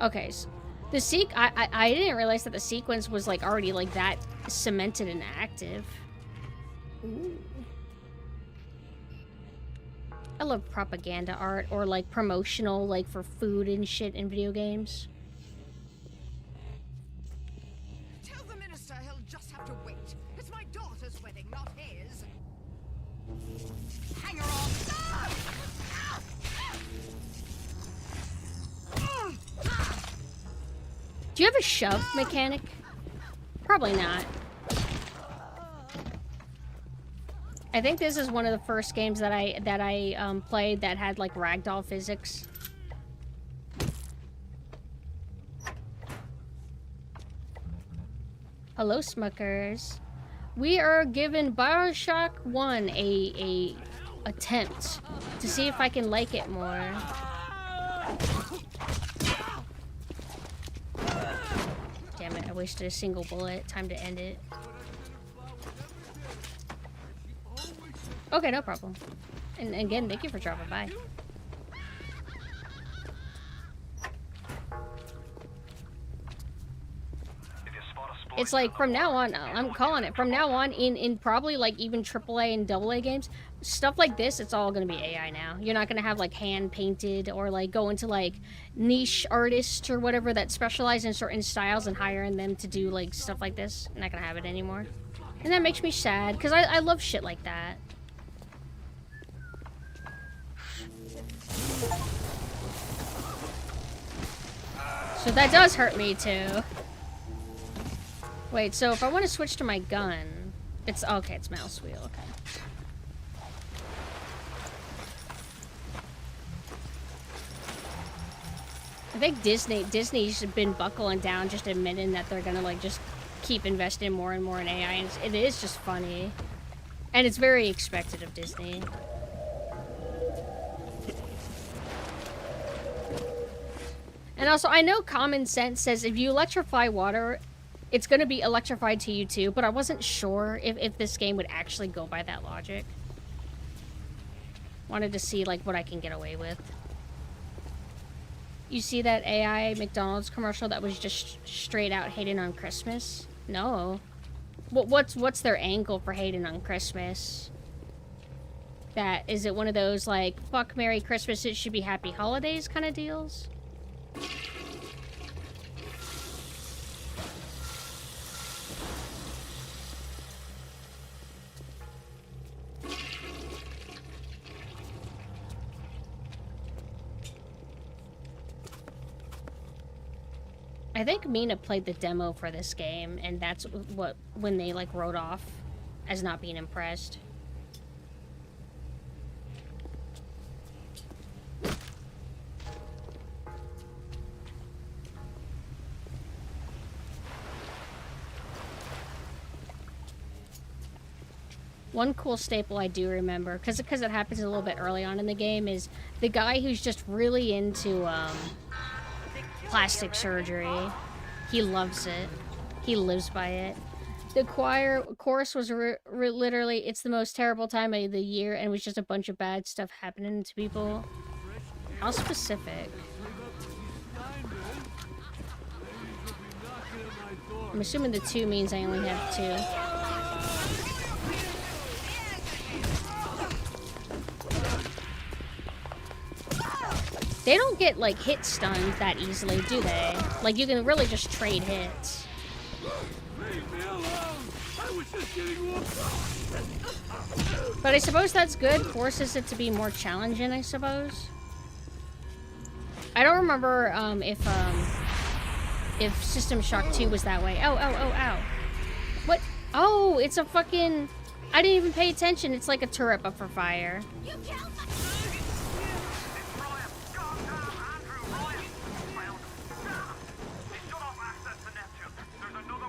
Okay, so the I didn't realize that the sequence was like already like that cemented and active. Ooh. I love propaganda art or like promotional like for food and shit in video games. Tell the minister he'll just have to wait. It's my daughter's wedding, not his. Hang her on. Do you have a shove mechanic? Probably not. I think this is one of the first games that I played that had like ragdoll physics. Hello, Smuckers. We are giving Bioshock 1 a attempt to see if I can like it more. Damn it, I wasted a single bullet. Time to end it. Okay, no problem. And again, thank you for dropping by. It's like from now on, I'm calling it, from now on, in probably like even AAA and AA games, stuff like this, it's all gonna be AI now. You're not gonna have like hand painted or like go into like niche artists or whatever that specialize in certain styles and hiring them to do like stuff like this. I'm not gonna have it anymore. And that makes me sad, because I love shit like that. So that does hurt me too. Wait, so if I want to switch to my gun, it's okay, it's mouse wheel, okay. I think Disney's been buckling down, just admitting that they're gonna like just keep investing more and more in AI, and it is just funny. And it's very expected of Disney. And also, I know common sense says if you electrify water, it's going to be electrified to you too, but I wasn't sure if this game would actually go by that logic. Wanted to see like what I can get away with. You see that AI McDonald's commercial that was just straight out hating on Christmas? No. What's their angle for hating on Christmas? That, is it one of those like, fuck Merry Christmas, it should be Happy Holidays kind of deals? I think Mina played the demo for this game, and that's what when they like wrote off as not being impressed. One cool staple I do remember, because it happens a little bit early on in the game, is the guy who's just really into plastic surgery. He loves it. He lives by it. The chorus was literally, it's the most terrible time of the year, and it was just a bunch of bad stuff happening to people. How specific? I'm assuming the 2 means I only have 2. They don't get, like, hit stunned that easily, do they? Like, you can really just trade hits. But I suppose that's good. Forces it to be more challenging, I suppose. I don't remember, if System Shock 2 was that way. Oh, ow. What? Oh, it's a fucking... I didn't even pay attention. It's like a turret, but for fire.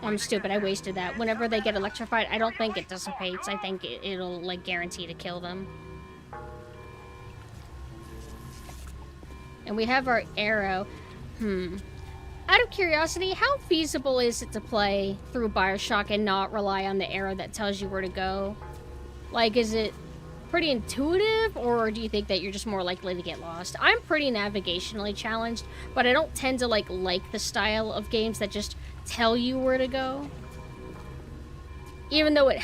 I'm stupid, I wasted that. Whenever they get electrified, I don't think it dissipates. I think it'll, like, guarantee to kill them. And we have our arrow. Out of curiosity, how feasible is it to play through Bioshock and not rely on the arrow that tells you where to go? Like, is it pretty intuitive, or do you think that you're just more likely to get lost? I'm pretty navigationally challenged, but I don't tend to, like the style of games that just tell you where to go. Even though it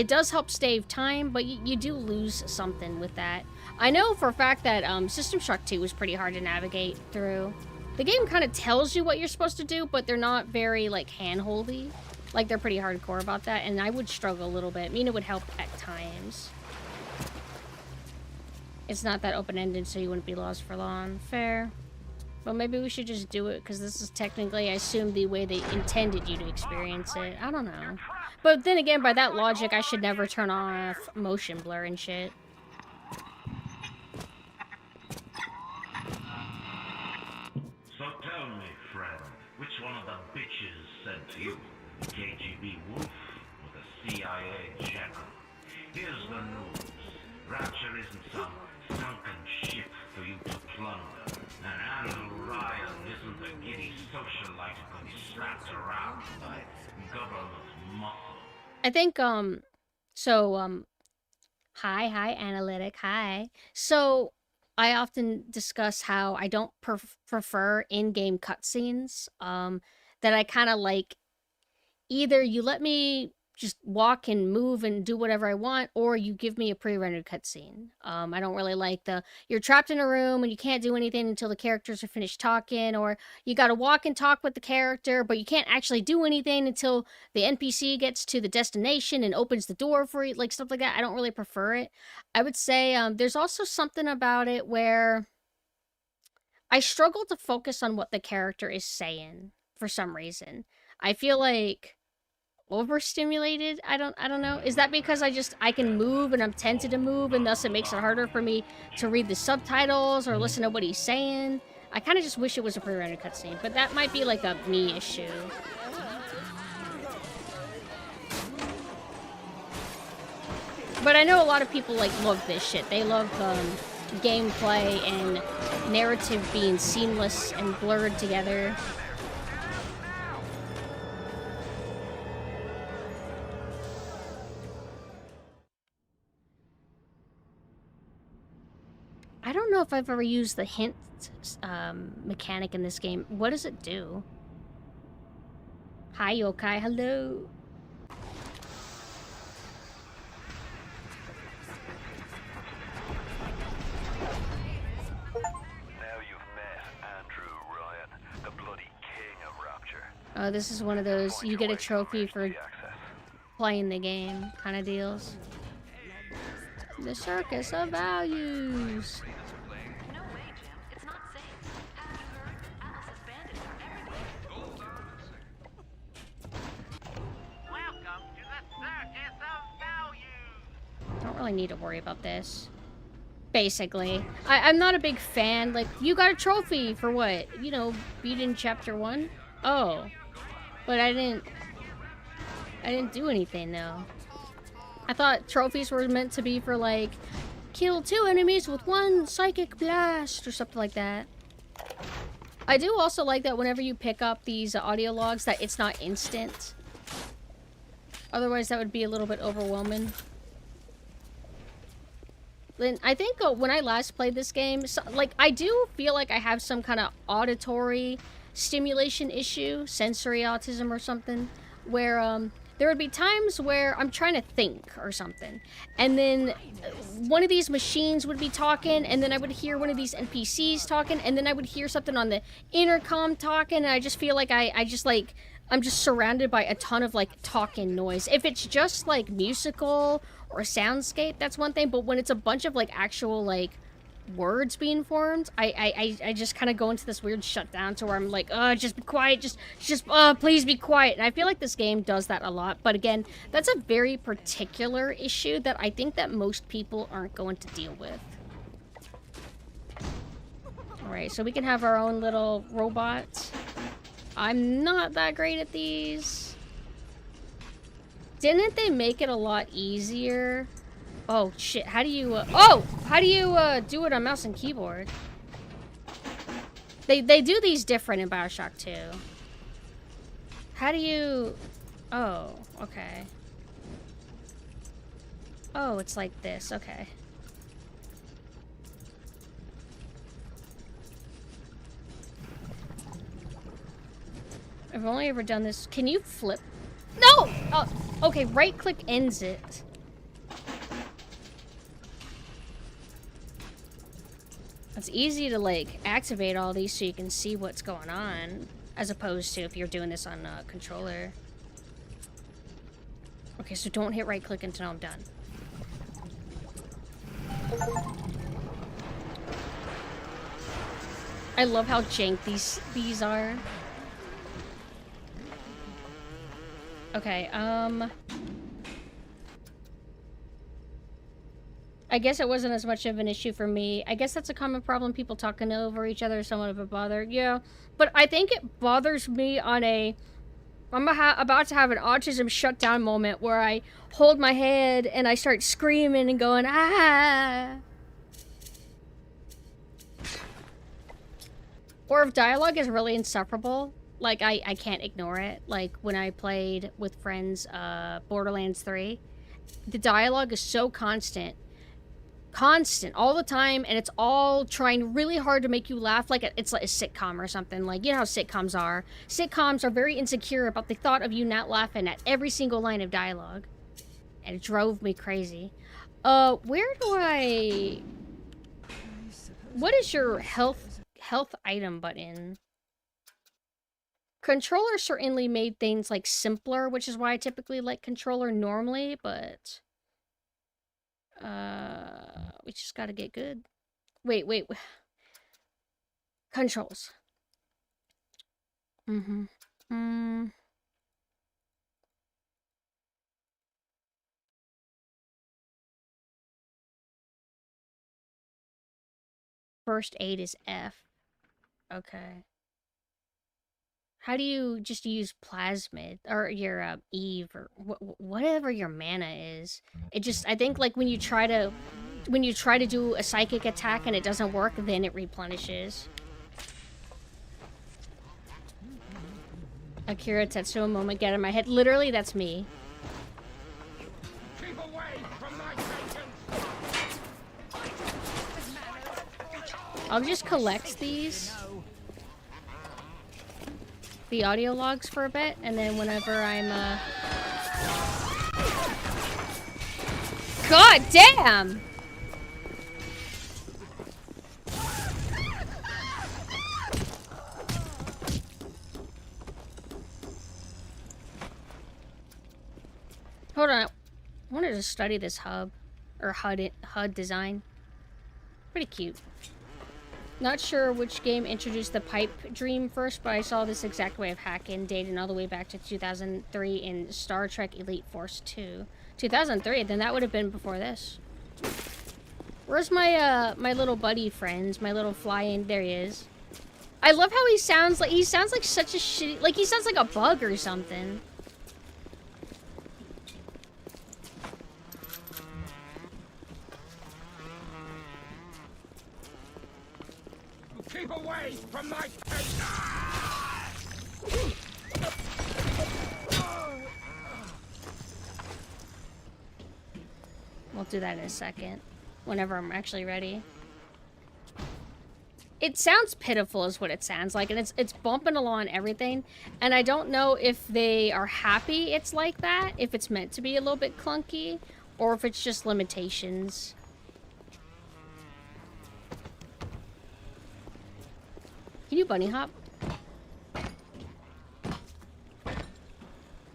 does help save time, but you do lose something with that. I know for a fact that System Shock 2 was pretty hard to navigate through. The game kind of tells you what you're supposed to do, but they're not very, like, hand-holdy. Like, they're pretty hardcore about that, and I would struggle a little bit. Mina would help at times. It's not that open-ended, so you wouldn't be lost for long. Fair. Well, maybe we should just do it, because this is technically, I assume, the way they intended you to experience it. I don't know. But then again, by that logic, I should never turn off motion blur and shit. So tell me, friend, which one of the bitches sent you? The KGB wolf or the CIA general. Here's the news. Rapture isn't some sunken ship for you to plunder. And Andrew Ryan isn't a giddy socialite who can be slapped around by government muscle. I think, hi, Analytic, hi. So, I often discuss how I don't prefer in-game cutscenes, that I kind of like either you let me just walk and move and do whatever I want, or you give me a pre-rendered cutscene. I don't really like you're trapped in a room and you can't do anything until the characters are finished talking, or you gotta walk and talk with the character, but you can't actually do anything until the NPC gets to the destination and opens the door for you, like stuff like that. I don't really prefer it. I would say there's also something about it where I struggle to focus on what the character is saying for some reason. I feel like overstimulated. I don't know. Is that because I can move and I'm tempted to move and thus it makes it harder for me to read the subtitles or listen to what he's saying? I kind of just wish it was a pre-rendered cutscene, but that might be like a me issue. But I know a lot of people like love this shit. They love gameplay and narrative being seamless and blurred together. I don't know if I've ever used the hint mechanic in this game. What does it do? Hi, yokai. Hello. Now you've met Andrew Ryan, the bloody king of Rapture. Oh, this is one of those you get a trophy for playing the game kind of deals. The circus of values. No way, Jim. It's not safe. Haven't you heard? Alice's bandits are everywhere. Welcome to the circus of values. Don't really need to worry about this. Basically. I'm not a big fan. Like, you got a trophy for what? You know, beating chapter 1? Oh. But I didn't do anything, though. I thought trophies were meant to be for, like, kill 2 enemies with 1 psychic blast or something like that. I do also like that whenever you pick up these audio logs that it's not instant. Otherwise, that would be a little bit overwhelming. Then I think when I last played this game, I do feel like I have some kind of auditory stimulation issue, sensory autism or something, where there would be times where I'm trying to think or something, and then one of these machines would be talking, and then I would hear one of these NPCs talking, and then I would hear something on the intercom talking, and I just feel like I'm just surrounded by a ton of, like, talking noise. If it's just, like, musical or a soundscape, that's one thing, but when it's a bunch of, like, actual, like, words being formed, I just kind of go into this weird shutdown to where I'm like, just be quiet, just please be quiet. And I feel like this game does that a lot, but again, that's a very particular issue that I think that most people aren't going to deal with. Alright, so we can have our own little robot. I'm not that great at these. Didn't they make it a lot easier? Oh, shit. How do you, do it on mouse and keyboard? They do these different in Bioshock 2. How do you... Oh, okay. Oh, it's like this. Okay. I've only ever done this. Can you flip? No! Oh, okay, right-click ends it. It's easy to, like, activate all these so you can see what's going on, as opposed to if you're doing this on a controller. Okay, so don't hit right-click until I'm done. I love how jank these are. Okay, I guess it wasn't as much of an issue for me. I guess that's a common problem, people talking over each other is somewhat of a bother. Yeah, but I think it bothers me on a I'm about to have an autism shutdown moment where I hold my head and I start screaming and going, ah! Or if dialogue is really insufferable, like, I can't ignore it. Like, when I played with friends, Borderlands 3, the dialogue is so constant all the time, and it's all trying really hard to make you laugh, like it's like a sitcom or something. Like, you know how sitcoms are. Sitcoms are very insecure about the thought of you not laughing at every single line of dialogue. And it drove me crazy. Where do I... What is your health item button? Controller certainly made things, like, simpler, which is why I typically like controller normally, but... we just gotta get good. Wait. Controls. First aid is F. Okay. How do you just use plasmid or your Eve or whatever your mana is? It just, I think, like, when you try to do a psychic attack and it doesn't work, then it replenishes. Akira Tetsuo moment get in my head. Literally, that's me. Keep away from my I'll just collect the audio logs for a bit, and then whenever I'm, God damn! Hold on. I wanted to study this hub, or HUD design. Pretty cute. Not sure which game introduced the pipe dream first, but I saw this exact way of hacking dating all the way back to 2003 in Star Trek Elite Force 2. 2003? Then that would have been before this. Where's my my little buddy friends? My little flying... There he is. I love how he sounds like such a shitty... Like, he sounds like a bug or something. Keep away from my We'll do that in a second, whenever I'm actually ready. It sounds pitiful is what it sounds like, and it's bumping along everything, and I don't know if they are happy it's like that, if it's meant to be a little bit clunky, or if it's just limitations. Can you bunny hop?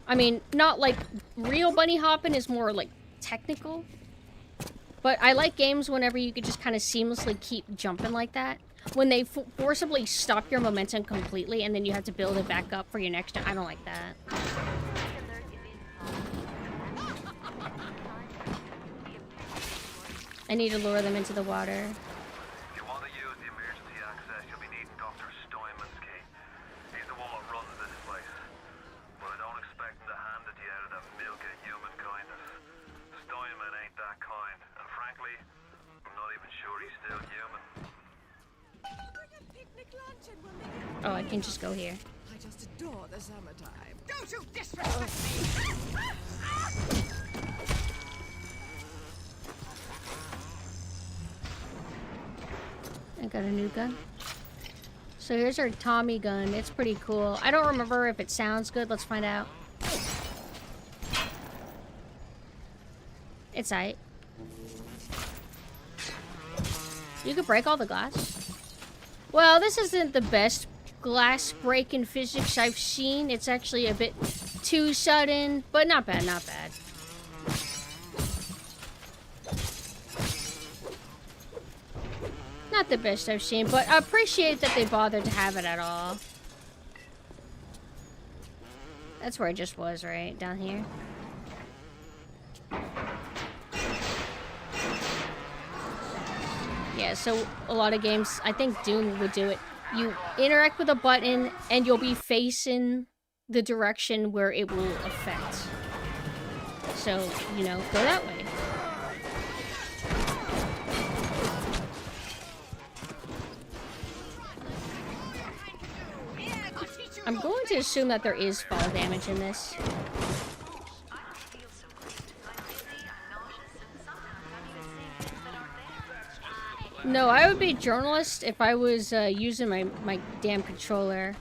I mean, not like real bunny hopping is more like technical. But I like games whenever you could just kind of seamlessly keep jumping like that. When they forcibly stop your momentum completely and then you have to build it back up for your next jump. I don't like that. I need to lure them into the water. Oh, I can just go here. I just adore the summertime. Don't you disrespect me! I got a new gun. So here's our Tommy gun. It's pretty cool. I don't remember if it sounds good. Let's find out. It's aight. You could break all the glass. Well, this isn't the best glass breaking physics I've seen. It's actually a bit too sudden, but not bad, not bad. Not the best I've seen, but I appreciate that they bothered to have it at all. That's where I just was, right? Down here. Yeah, so a lot of games, I think Doom would do it. You interact with a button, and you'll be facing the direction where it will affect. So, you know, go that way. I'm going to assume that there is fall damage in this. No, I would be a journalist if I was using my damn controller.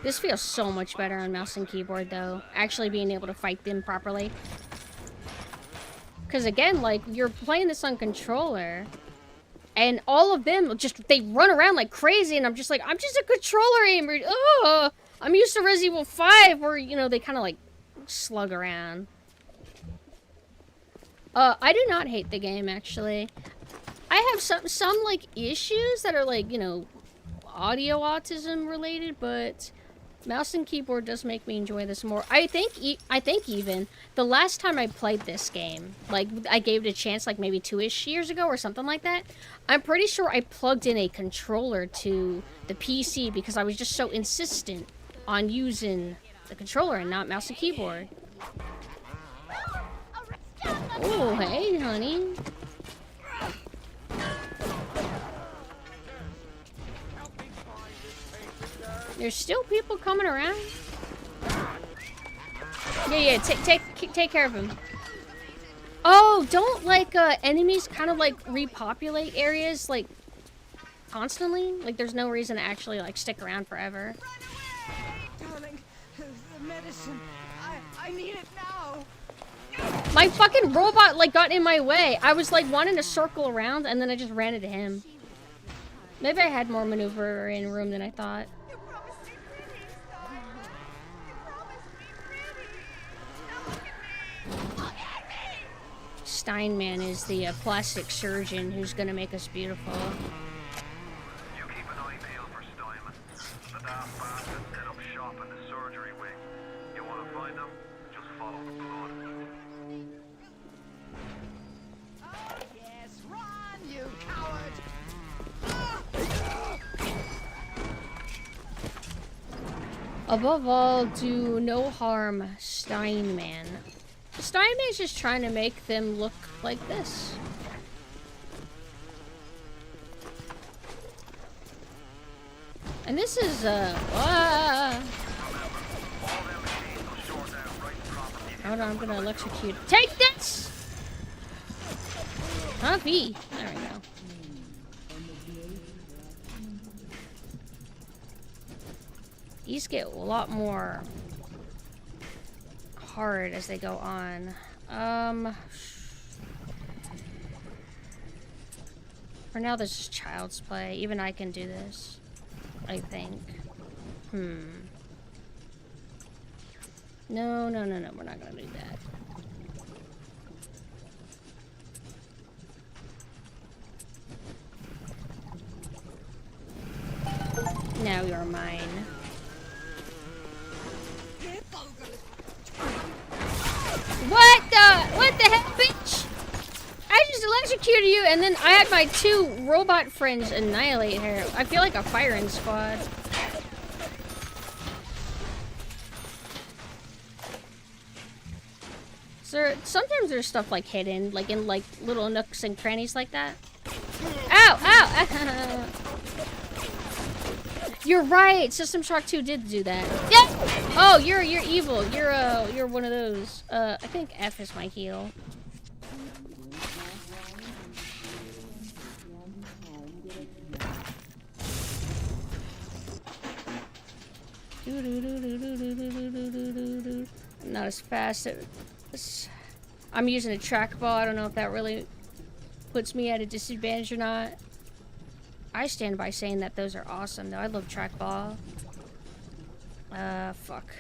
This feels so much better on mouse and keyboard, though. Actually being able to fight them properly. Because again, like, you're playing this on controller, and all of them just, they run around like crazy, and I'm just like, I'm just a controller aimer. Ugh! I'm used to Resident Evil 5, where, you know, they kind of like slug around. I do not hate the game, actually. I have some like issues that are like, you know, audio autism related, but mouse and keyboard does make me enjoy this more. I think even the last time I played this game, like I gave it a chance like maybe 2-ish years ago or something like that, I'm pretty sure I plugged in a controller to the PC because I was just so insistent on using the controller and not mouse and keyboard. Oh, hey, honey. There's still people coming around. Yeah, take care of him. Oh, don't like enemies kind of like repopulate areas like constantly? Like there's no reason to actually like stick around forever. Darling, the medicine. I need it now. My fucking robot like got in my way. I was like wanting to circle around and then I just ran into him. Maybe I had more maneuvering room than I thought. You promised me pretty, Star. You promised me pretty. Now look at me. Steinman is the plastic surgeon who's gonna make us beautiful. You keep an eye peeled for Steinman. The daft bastard set up shop in the surgery wing. You want to find him? Just follow the blood. Oh, yes, run, you coward. Above all, do no harm, Steinman. Steinman's just trying to make them look like this. And this is, Hold on, I'm gonna electrocute. Take this! Huh, V? There we go. These get a lot more hard as they go on. For now, this is child's play. Even I can do this, I think. No, we're not gonna do that. Now you're mine. What the heck, bitch? I just electrocuted you, and then I had my 2 robot friends annihilate her. I feel like a firing squad. So sometimes there's stuff like hidden, like in like little nooks and crannies like that. Ow! Ow! You're right. System Shock 2 did do that. Yeah. Oh, you're evil. You're one of those. I think F is my heal. I'm not as fast as I'm using a trackball. I don't know if that really puts me at a disadvantage or not. I stand by saying that those are awesome, though. I love trackball. Fuck.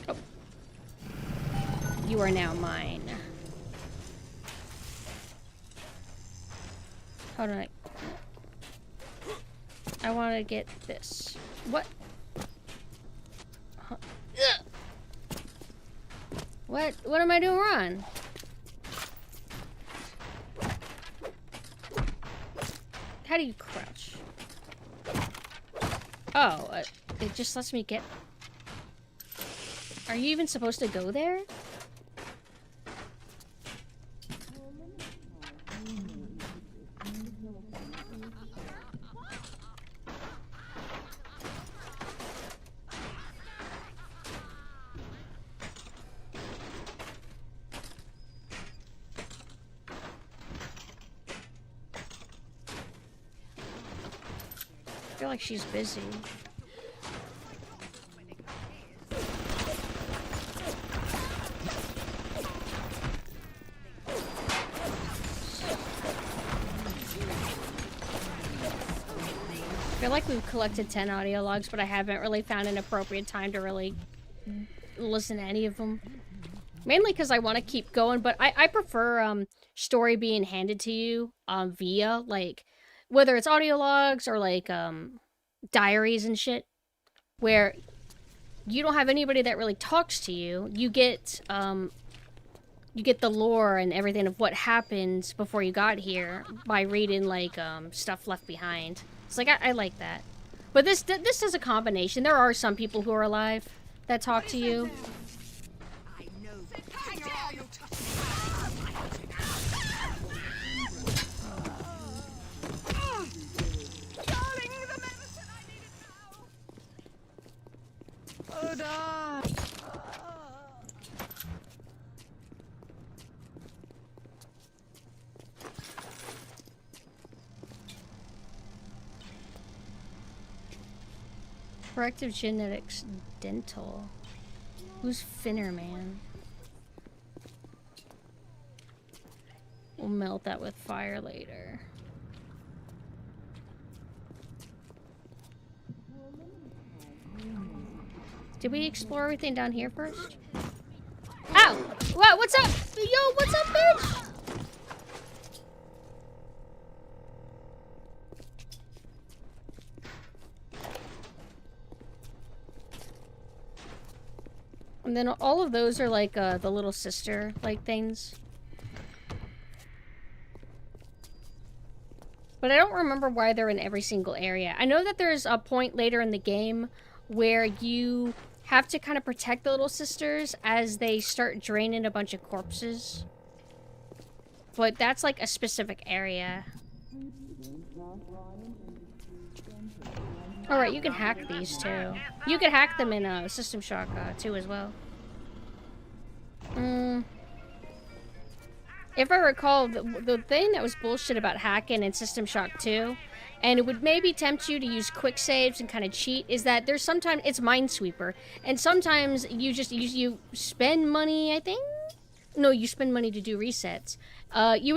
Oh. You are now mine. Hold on. I want to get this. What? Huh. What am I doing wrong? How do you crouch? Oh, it just lets me get... Are you even supposed to go there? I feel like she's busy. I feel like we've collected 10 audio logs, but I haven't really found an appropriate time to really listen to any of them. Mainly because I want to keep going, but I prefer story being handed to you via, like, whether it's audio logs or, like, diaries and shit, where you don't have anybody that really talks to you. You get the lore and everything of what happened before you got here by reading, like, stuff left behind. It's like, I like that. But this is a combination. There are some people who are alive that talk to you. Corrective Genetics Dental. Who's Finner Man? We'll melt that with fire later. Did we explore everything down here first? Ow! What? What's up? Yo, what's up, bitch? And then all of those are like the little sister like things. But I don't remember why they're in every single area. I know that there's a point later in the game where you have to kind of protect the little sisters as they start draining a bunch of corpses. But that's like a specific area. Alright, you can hack these too. You can hack them in System Shock 2 as well. If I recall, the thing that was bullshit about hacking in System Shock 2, and it would maybe tempt you to use quick saves and kind of cheat, is that there's sometimes it's Minesweeper, and sometimes you spend money, I think? No, you spend money to do resets. You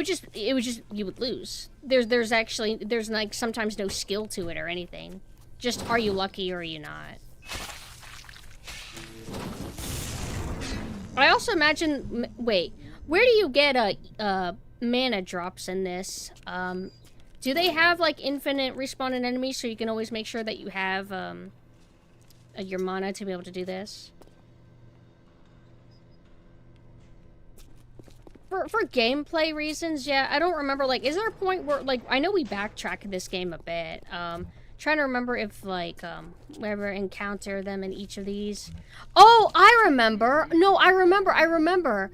would lose. There's like sometimes no skill to it or anything. Just, are you lucky or are you not? I also imagine... Wait, where do you get mana drops in this? Do they have, like, infinite respawning enemies so you can always make sure that you have your mana to be able to do this? For gameplay reasons, yeah, I don't remember, like, is there a point where, like, I know we backtracked this game a bit, trying to remember if, like, we ever encounter them in each of these. Oh, I remember! No, I remember!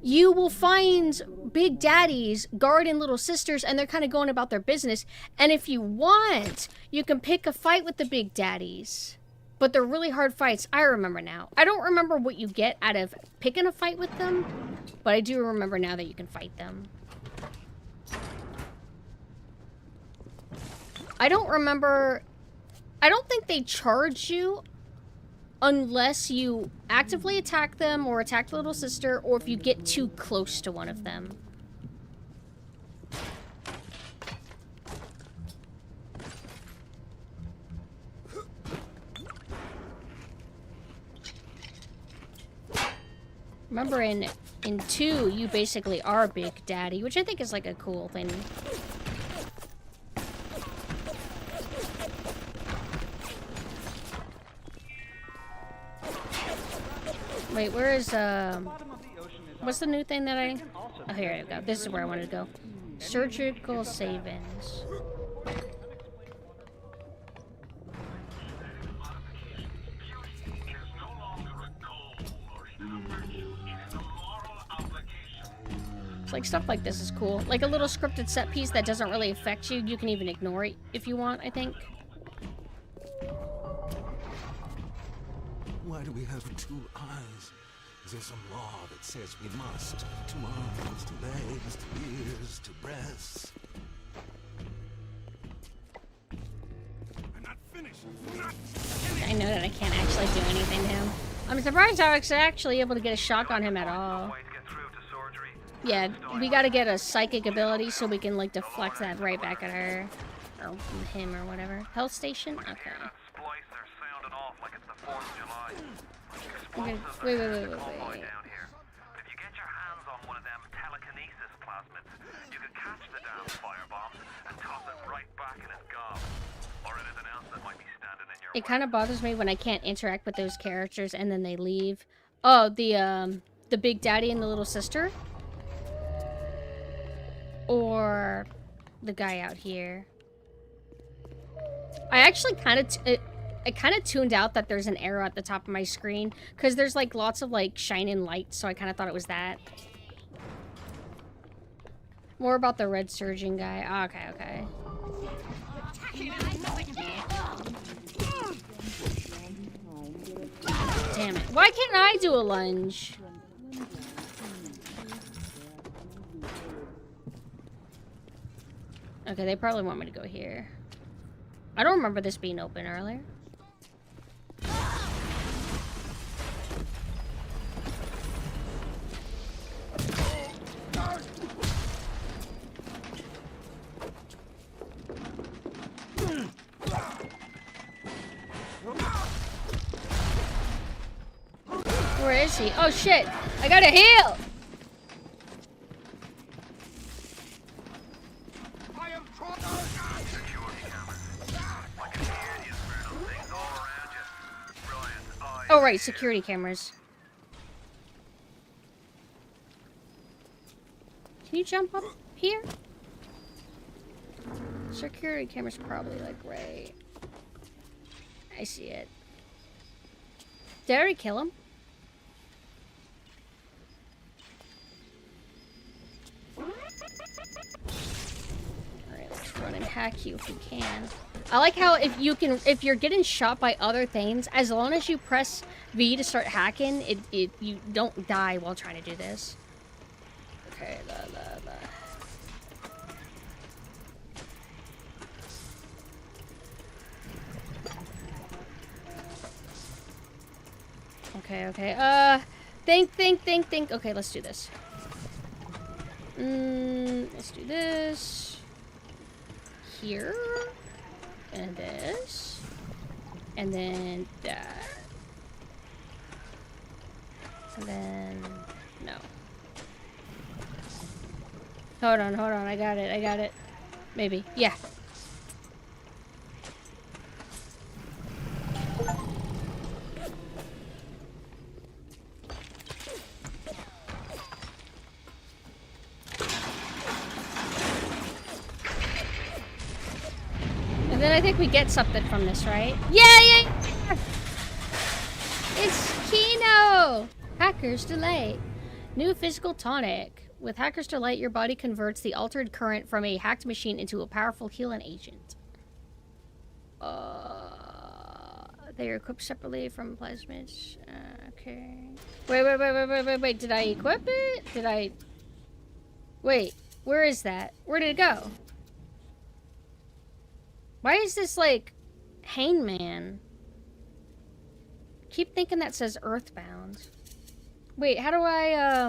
You will find big daddies guarding little sisters, and they're kind of going about their business, and if you want, you can pick a fight with the big daddies. But they're really hard fights. I remember now. I don't remember what you get out of picking a fight with them, but I do remember now that you can fight them. I don't remember... I don't think they charge you unless you actively attack them or attack the little sister, or if you get too close to one of them. Remember in 2, you basically are Big Daddy, which I think is like a cool thing. Wait, where is What's the new thing that I... Oh, here we go. This is where I wanted to go. Surgical savings. It's like stuff like this is cool. Like a little scripted set piece that doesn't really affect you. You can even ignore it if you want, I think. Why do we have two eyes? Is there some law that says we must? Two arms, two legs, two ears, two breasts. I'm not finished. I know that I can't actually do anything to him. I'm surprised I was actually able to get a shock on him at all. Yeah, we gotta get a psychic ability so we can, like, deflect that right back at her. Or him or whatever. Health station? Okay. Okay, wait. If you get your hands on one of them telekinesis plasmids, you can catch the damn firebombs and toss it right back in its gob. Or anything else that might be standing in your way. It kind of bothers me when I can't interact with those characters and then they leave. Oh, the big daddy and the little sister? Or the guy out here. I actually kind of... I kind of tuned out that there's an arrow at the top of my screen because there's like lots of like shining lights, so I kind of thought it was that. More about the red surgeon guy. Oh, okay. Damn it. Why can't I do a lunge? Okay, they probably want me to go here. I don't remember this being open earlier. Where is he? Oh shit! I gotta heal! Oh right, security cameras. Can you jump up here? Security camera's probably like right. I see it. Did I already kill him? Alright, let's run and hack you if we can. I like how if you're getting shot by other things, as long as you press V to start hacking, you don't die while trying to do this. Okay, Okay. Think. Okay, let's do this. Let's do this. Here. And this. And then that. And then... no. Hold on. I got it. Maybe. Yeah. And then I think we get something from this, right? Yeah! It's Kino! Hacker's Delight. New physical tonic. With Hacker's Delight, your body converts the altered current from a hacked machine into a powerful healing agent. They are equipped separately from plasmids. Okay. Wait. Did I equip it? Wait, where is that? Where did it go? Why is this like Hangman? Keep thinking that says Earthbound. Wait, how do I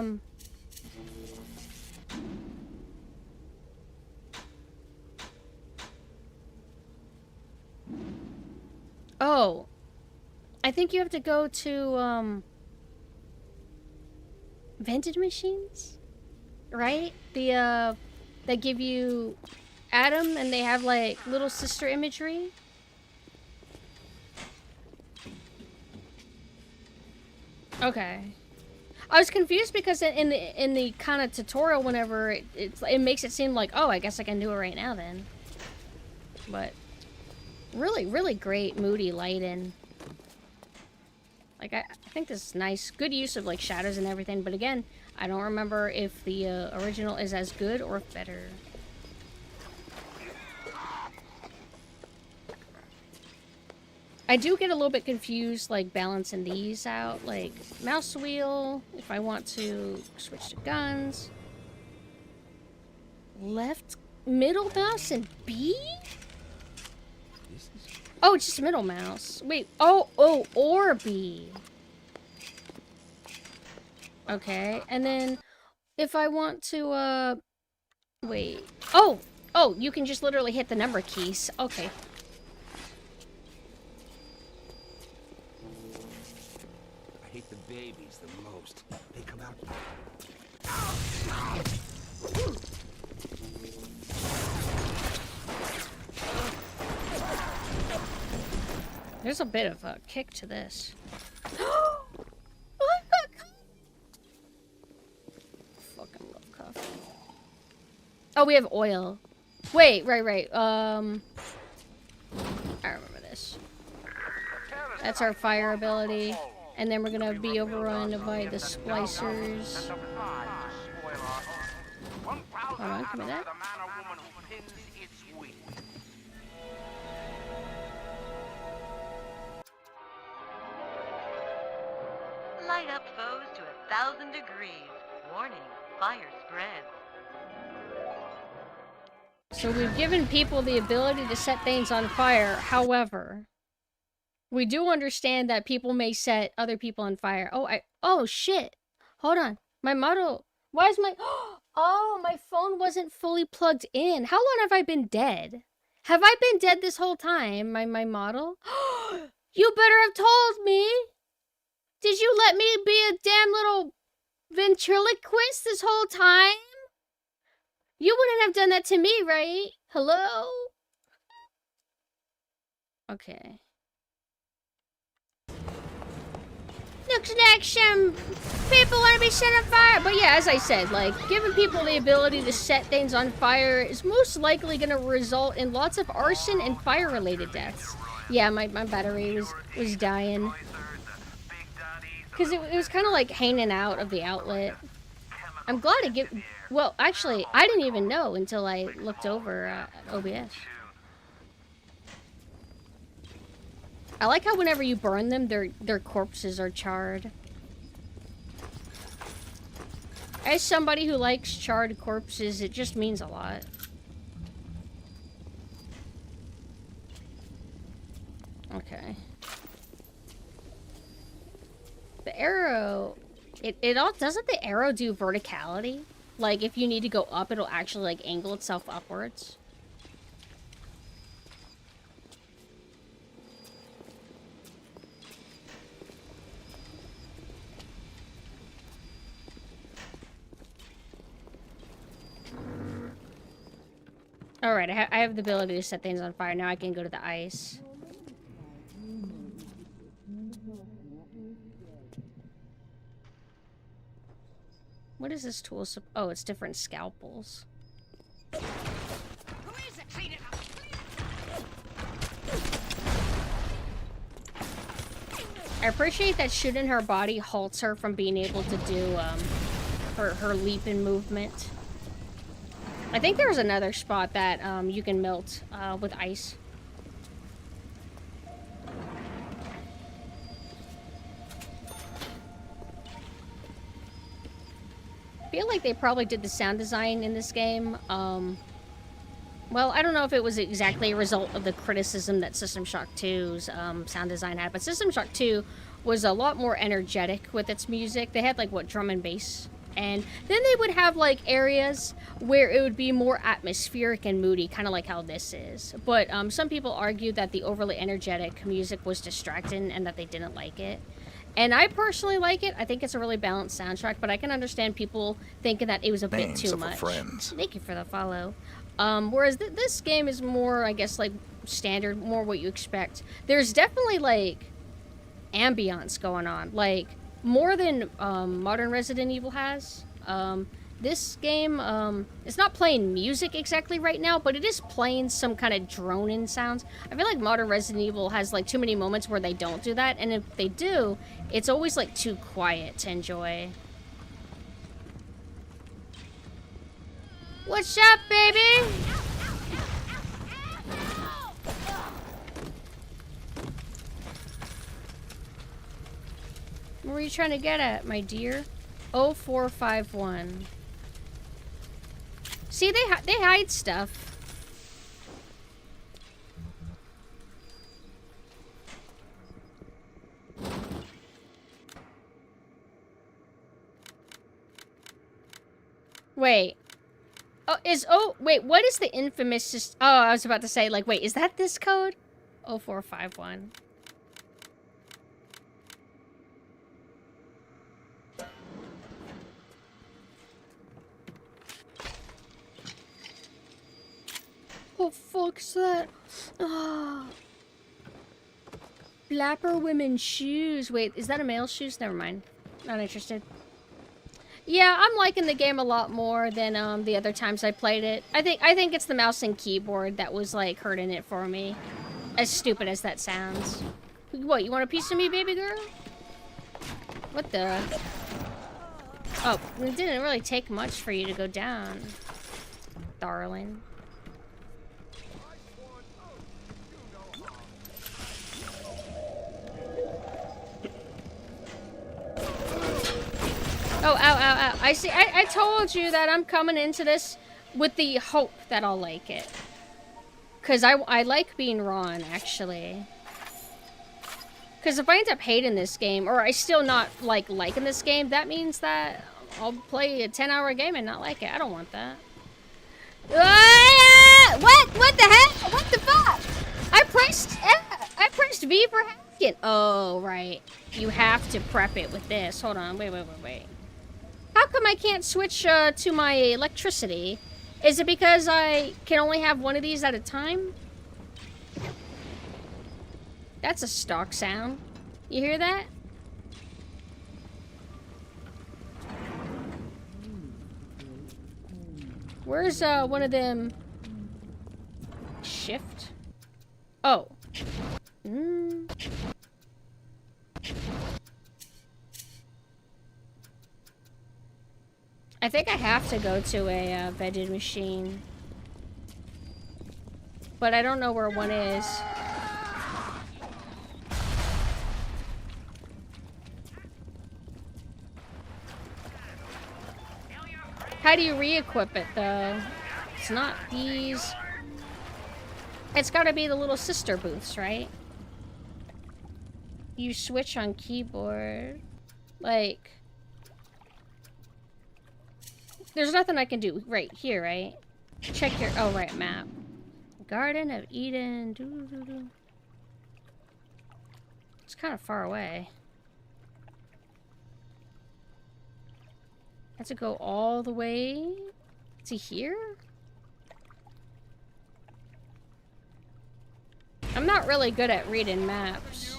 Oh. I think you have to go to vending machines? Right? The they give you Adam and they have like little sister imagery. Okay. I was confused because in the kind of tutorial, whenever it makes it seem like, oh, I guess I can do it right now then. But really, really great moody lighting. Like I think this is nice. Good use of like shadows and everything. But again, I don't remember if the original is as good or better. I do get a little bit confused, like, balancing these out. Like, mouse wheel, if I want to switch to guns. Left, middle mouse, and B? Oh, it's just middle mouse. Wait, oh, or B. Okay, and then if I want to, wait. Oh, you can just literally hit the number keys. Okay. I hate the babies the most. They come out. There's a bit of a kick to this. Fucking love coffee. Oh, we have oil. Wait, right. I remember this. That's our fire ability. And then we're gonna be overrun by the splicers. Hold on, give me that. Light up foes to 1,000 degrees. Warning, fire spreads. So we've given people the ability to set things on fire. However, we do understand that people may set other people on fire. Oh shit. Hold on. My model. Why is my... Oh, my phone wasn't fully plugged in. How long have I been dead? Have I been dead this whole time, my model? You better have told me. Did you let me be a damn little ventriloquist this whole time? You wouldn't have done that to me, right? Hello? Okay. Looks like some people want to be set on fire. But yeah, as I said, like, giving people the ability to set things on fire is most likely going to result in lots of arson and fire-related deaths. Yeah, my battery was dying. Because it was kind of like hanging out of the outlet. I'm glad it get... Well, actually, I didn't even know until I looked over at OBS. I like how whenever you burn them, their corpses are charred. As somebody who likes charred corpses, it just means a lot. Okay. The arrow... It all... Doesn't the arrow do verticality? Like, if you need to go up, it'll actually, like, angle itself upwards? Alright, I have the ability to set things on fire. Now I can go to the ice. What is this tool? Oh, it's different scalpels. I appreciate that shooting her body halts her from being able to do her leap and movement. I think there's another spot that you can melt with ice. I feel like they probably did the sound design in this game. Well, I don't know if it was exactly a result of the criticism that System Shock 2's sound design had, but System Shock 2 was a lot more energetic with its music. They had, like, what, drum and bass? And then they would have, like, areas where it would be more atmospheric and moody, kind of like how this is. But some people argue that the overly energetic music was distracting and that they didn't like it. And I personally like it. I think it's a really balanced soundtrack, but I can understand people thinking that it was a bit too much. Friends. Thank you for the follow. Whereas this game is more, I guess, like, standard, more what you expect. There's definitely, like, ambiance going on. Like, more than modern Resident Evil has. This game it's not playing music exactly right now, but it is playing some kind of droning sounds. I feel like modern Resident Evil has like too many moments where they don't do that, and if they do, it's always like too quiet to enjoy. What's up, baby? What were you trying to get at, my dear? 0451. See, they hide stuff. Wait. Wait, what is the infamous... Oh, I was about to say, like, wait, is that this code? 0451. What the fuck's that? Oh. Blapper women's shoes. Wait, is that a male shoes? Never mind. Not interested. Yeah, I'm liking the game a lot more than the other times I played it. I think it's the mouse and keyboard that was like hurting it for me. As stupid as that sounds. What, you want a piece of me, baby girl? What the? Oh, it didn't really take much for you to go down, darling. Oh, ow, ow, ow. I see. I told you that I'm coming into this with the hope that I'll like it. Because I like being Ron, actually. Because if I end up hating this game, or I still not, like, liking this game, that means that I'll play a 10-hour game and not like it. I don't want that. What? What the heck? What the fuck? I pressed V for hacking. Oh, right. You have to prep it with this. Hold on. Wait. How come I can't switch to my electricity? Is it because I can only have one of these at a time? That's a stock sound. You hear that? Where's one of them? Shift? Oh. I think I have to go to a vending machine. But I don't know where one is. How do you re-equip it, though? It's not these. It's gotta be the little sister booths, right? You switch on keyboard. Like... There's nothing I can do right here, right? Check your... Oh, right, map. Garden of Eden. Doo-doo-doo. It's kind of far away. I have to go all the way to here? I'm not really good at reading maps.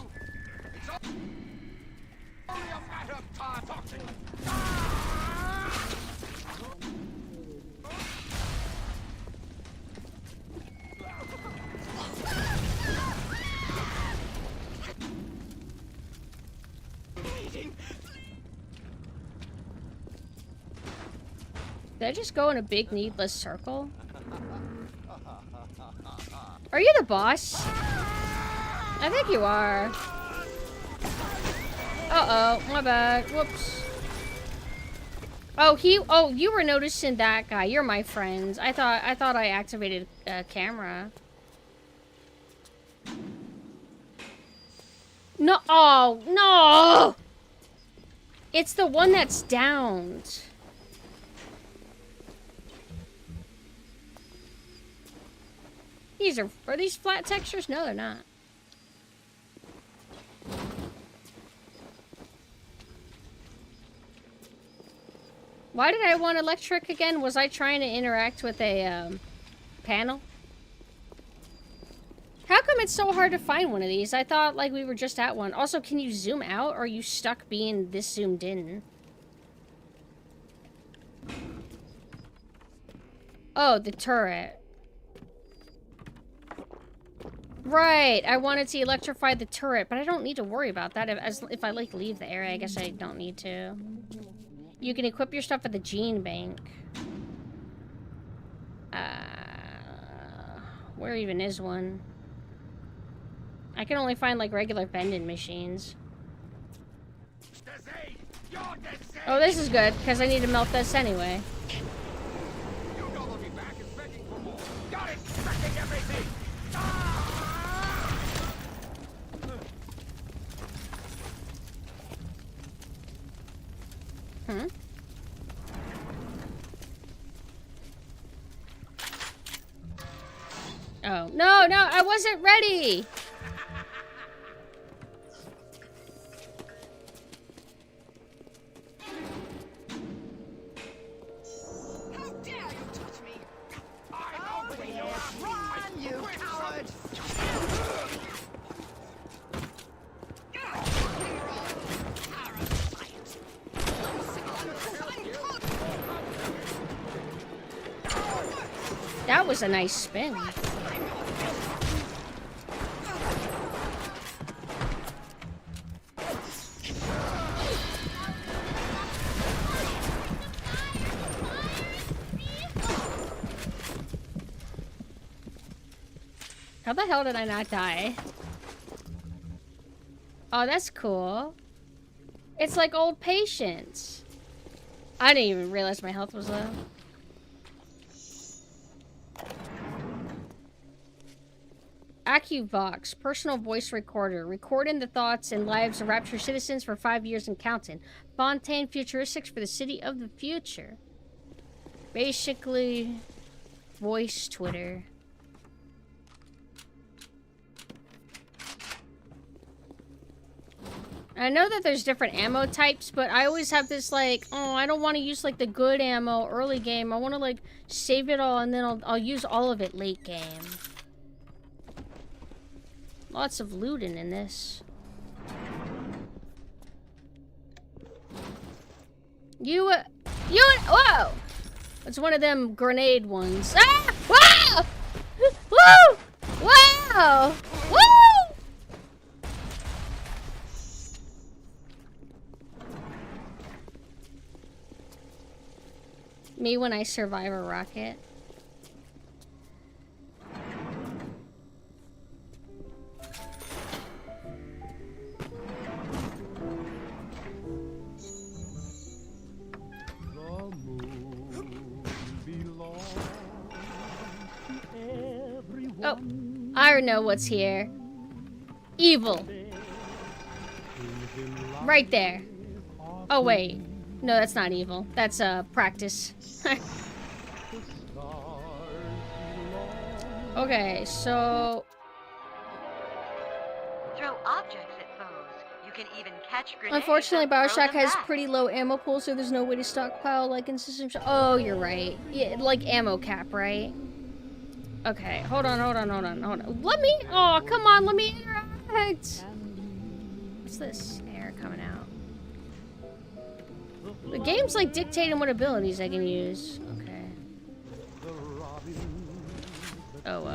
Did I just go in a big needless circle? Are you the boss? I think you are. Uh-oh, my bad. Whoops. Oh, you were noticing that guy. You're my friends. I thought I activated a camera. No, oh, no! It's the one that's downed. Are these flat textures? No, they're not. Why did I want electric again? Was I trying to interact with a panel? How come it's so hard to find one of these? I thought, like, we were just at one. Also, can you zoom out, or are you stuck being this zoomed in? Oh, the turret. Right, I wanted to electrify the turret, but I don't need to worry about that. If I, like, leave the area, I guess I don't need to. You can equip your stuff at the gene bank. Where even is one? I can only find, like, regular vending machines. Oh, this is good, because I need to melt this anyway. Hmm? Oh, no, no, I wasn't ready! How dare you touch me? Oh, yeah. Run, you coward! That was a nice spin. How the hell did I not die? Oh, that's cool. It's like old patience. I didn't even realize my health was low. AccuVox, personal voice recorder, recording the thoughts and lives of Rapture citizens for 5 years and counting. Fontaine Futuristics for the city of the future. Basically, voice Twitter. I know that there's different ammo types, but I always have this like, oh, I don't want to use like the good ammo early game. I want to like save it all and then I'll use all of it late game. Lots of looting in this. Whoa! It's one of them grenade ones. Ah! Wow! Woo! Wow! Woo! Me when I survive a rocket. Oh, I know what's here. Evil. Right there. Oh, wait. No, that's not evil. That's, practice. Okay, so... Throw objects at foes. You can even catch grenades. Unfortunately, and throw Bioshock them has back. pretty low ammo pool, so there's no way to stockpile, like, in system shot. Oh, you're right. Yeah, like ammo cap, right? Okay, hold on. Let me... Oh, come on, let me interact! What's this? Air coming out. The game's, like, dictating what abilities I can use. Okay. Oh,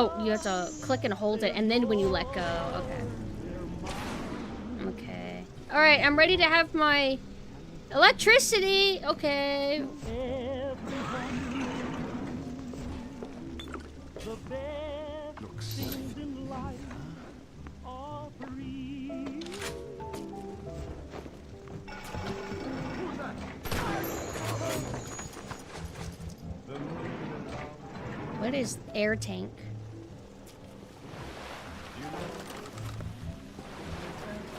Oh, you have to click and hold it, and then when you let go. Okay. Okay. Alright, I'm ready to have my electricity. Okay. Looks What is air tank?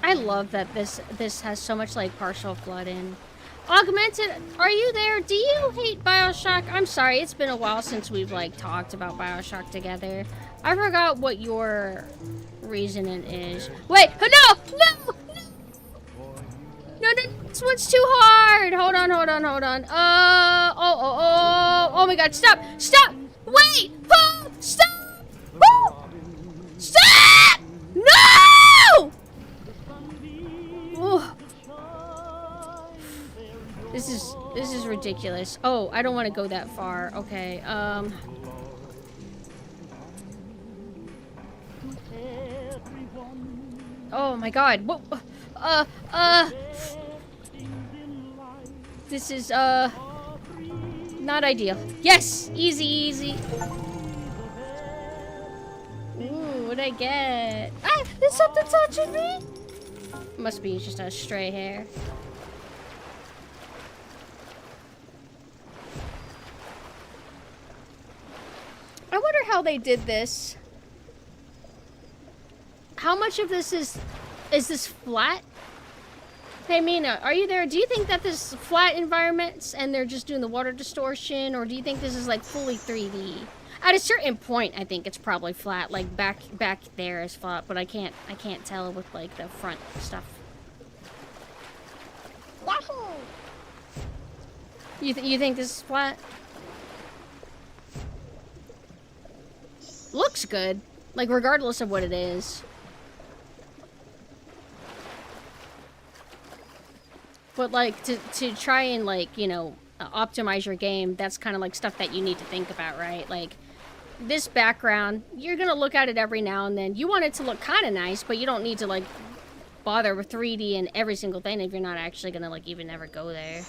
I love that this has so much like partial flooding. Augmented, are you there? Do you hate Bioshock? I'm sorry, it's been a while since we've like talked about Bioshock together. I forgot what your reasoning is. Wait, no! No, this one's too hard. Hold on. Oh my god, stop! Wait! Oh, stop! Oh! Stop! No! Oh. This is ridiculous. Oh, I don't want to go that far. Okay. Oh my God. What? This is not ideal. Yes, easy, easy. Ooh, what'd I get? Ah, there's something touching me. Must be just a stray hair. I wonder how they did this. How much of this is this flat? Hey Mina, are you there? Do you think that this is flat environments and they're just doing the water distortion, or do you think this is like fully 3D? At a certain point, I think it's probably flat. Like back there is flat, but I can't tell with like the front stuff. You think this is flat? Looks good, like regardless of what it is. But like to try and like, you know, optimize your game, that's kind of like stuff that you need to think about, right? Like this background, you're gonna look at it every now and then. You want it to look kind of nice, but you don't need to like bother with 3D and every single thing if you're not actually gonna like even ever go there.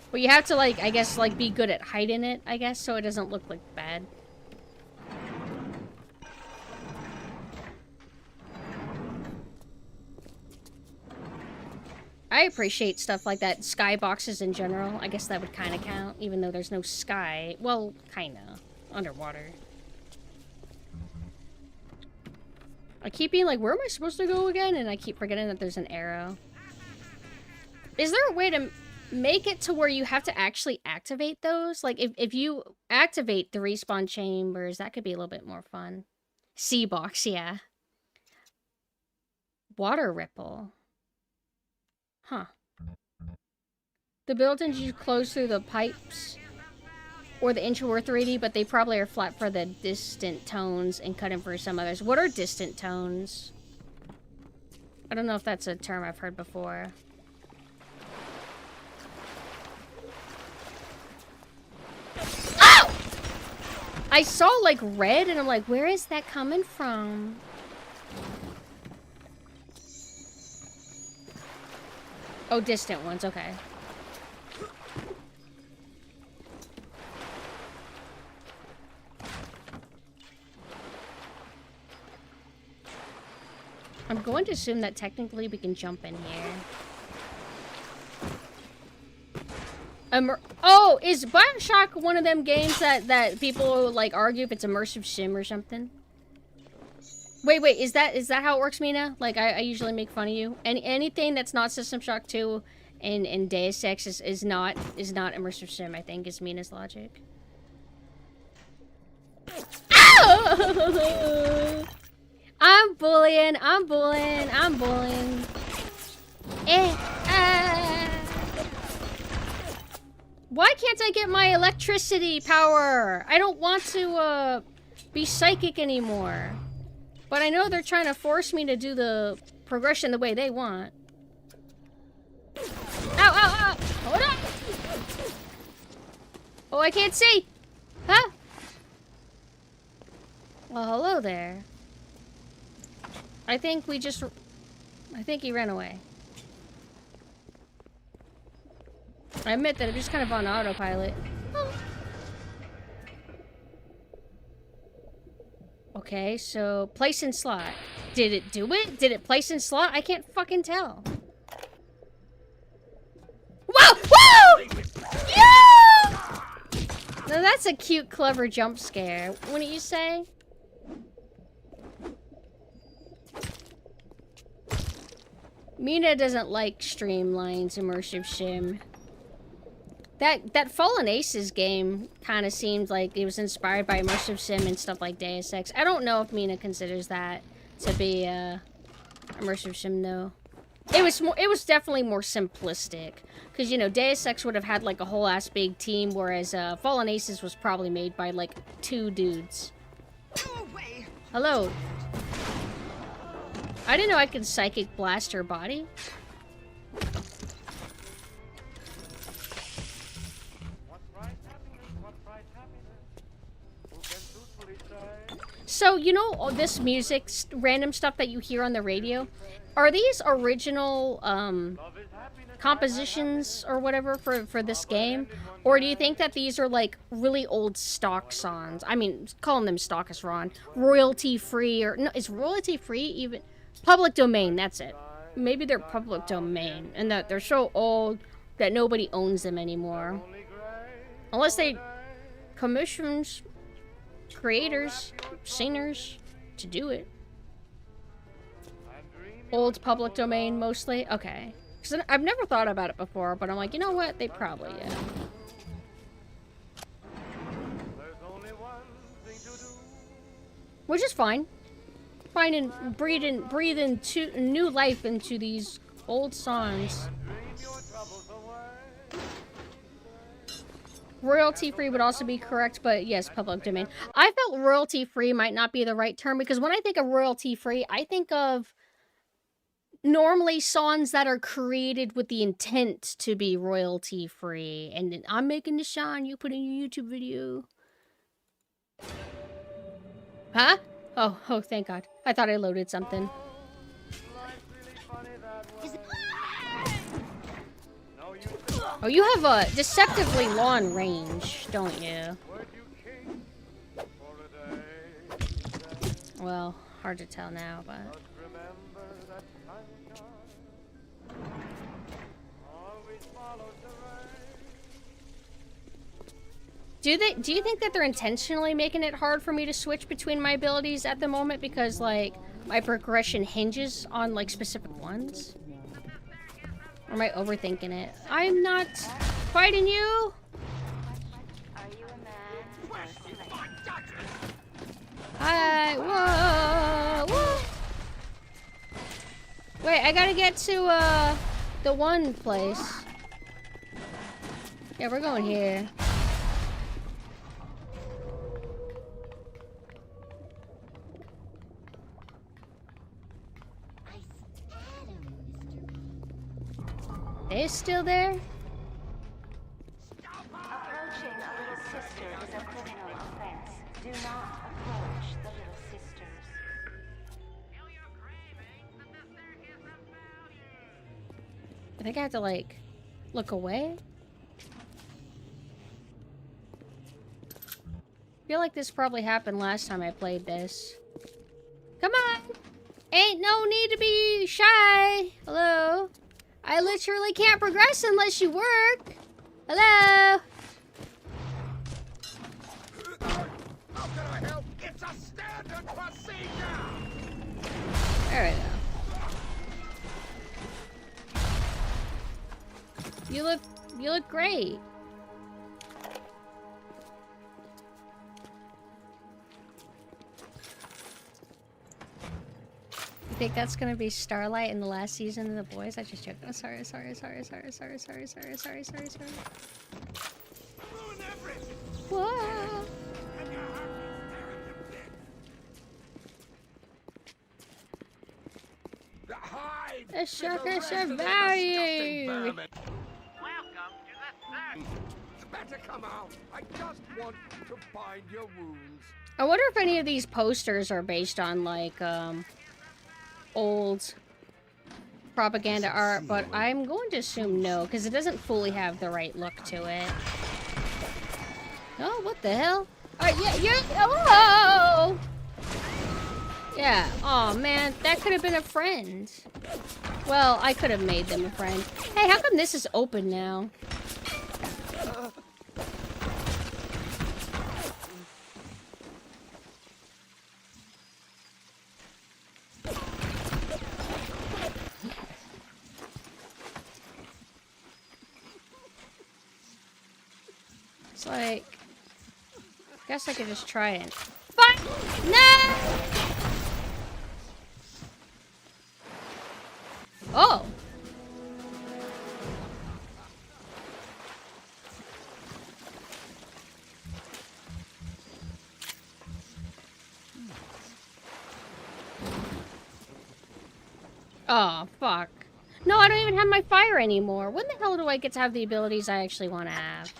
But you have to like, I guess, like be good at hiding it, I guess, so it doesn't look like bad. I appreciate stuff like that. Skyboxes in general. I guess that would kind of count, even though there's no sky. Well, kind of. Underwater. I keep being like, where am I supposed to go again? And I keep forgetting that there's an arrow. Is there a way to make it to where you have to actually activate those? Like, if you activate the respawn chambers, that could be a little bit more fun. Sea box, yeah. Water ripple. Huh. The built-ins you close through the pipes or the intro were 3D, but they probably are flat for the distant tones and cut in for some others. What are distant tones? I don't know if that's a term I've heard before. Ow! I saw like red and I'm like, where is that coming from? Oh, distant ones, okay. I'm going to assume that technically we can jump in here. Oh, is Bioshock one of them games that people like argue if it's immersive sim or something? Wait, is that how it works, Mina? Like, I usually make fun of you. Anything that's not System Shock 2 and Deus Ex is not immersive sim, I think, is Mina's logic. Ow! I'm bullying. Why can't I get my electricity power? I don't want to be psychic anymore. But I know they're trying to force me to do the progression the way they want. Ow! Hold on! Oh, I can't see! Huh? Well, hello there. I think he ran away. I admit that I'm just kind of on autopilot. Oh. Okay, so place in slot. Did it do it? Did it place in slot? I can't fucking tell. Whoa! Woo! Yeah! Now that's a cute, clever jump scare, wouldn't you say? Mina doesn't like streamlines, immersive sim. That Fallen Aces game kind of seemed like it was inspired by immersive sim and stuff like Deus Ex. I don't know if Mina considers that to be immersive sim though. It was definitely more simplistic. Because, you know, Deus Ex would have had, like, a whole-ass big team, whereas Fallen Aces was probably made by, like, 2 dudes. Hello. I didn't know I could psychic blast her body. So, you know, all this music, random stuff that you hear on the radio, are these original, compositions or whatever for this game? Or do you think that these are, like, really old stock songs? I mean, calling them stock is wrong. Royalty-free, or... No, is royalty-free even... Public domain, that's it. Maybe they're public domain, and that they're so old that nobody owns them anymore. Unless they commissions creators, singers to do it. Old public domain, mostly? Okay. Because I've never thought about it before, but I'm like, you know what? They probably, yeah. Which is fine. Fine and breathe into new life into these old songs. Royalty-free would also be correct, but yes, public domain. I felt royalty-free might not be the right term, because when I think of royalty-free, I think of normally songs that are created with the intent to be royalty-free. And then I'm making the shine, you put in your YouTube video. Huh? Oh, thank God. I thought I loaded something. Oh, you have a deceptively long range, don't you? Well, hard to tell now, but... Do you think that they're intentionally making it hard for me to switch between my abilities at the moment because, like, my progression hinges on, like, specific ones? Or am I overthinking it? I'm not fighting you! Hi, whoa! Wait, I gotta get to, the one place. Yeah, we're going here. They're still there? Approaching a little sister is a criminal offense. Do not approach the little sisters. I think I have to, like, look away? I feel like this probably happened last time I played this. Come on! Ain't no need to be shy! Hello? I literally can't progress unless you work! Hello? How can I help? It's a standard procedure! There we go. You look great. You think that's gonna be Starlight in the last season of The Boys? I just joked. Oh, sorry. Whoa. A sugar value. Welcome to the circus. Better come out. I just want to bind your wounds. I wonder if any of these posters are based on, like, old propaganda art, but I'm going to assume no, because it doesn't fully have the right look to it. Oh, what the hell? Oh! Yeah, oh man, that could have been a friend. Well, I could have made them a friend. Hey, how come this is open now? It's like... guess I could just try it. Fuck! No! Oh! Oh, fuck. No, I don't even have my fire anymore. When the hell do I get to have the abilities I actually want to have?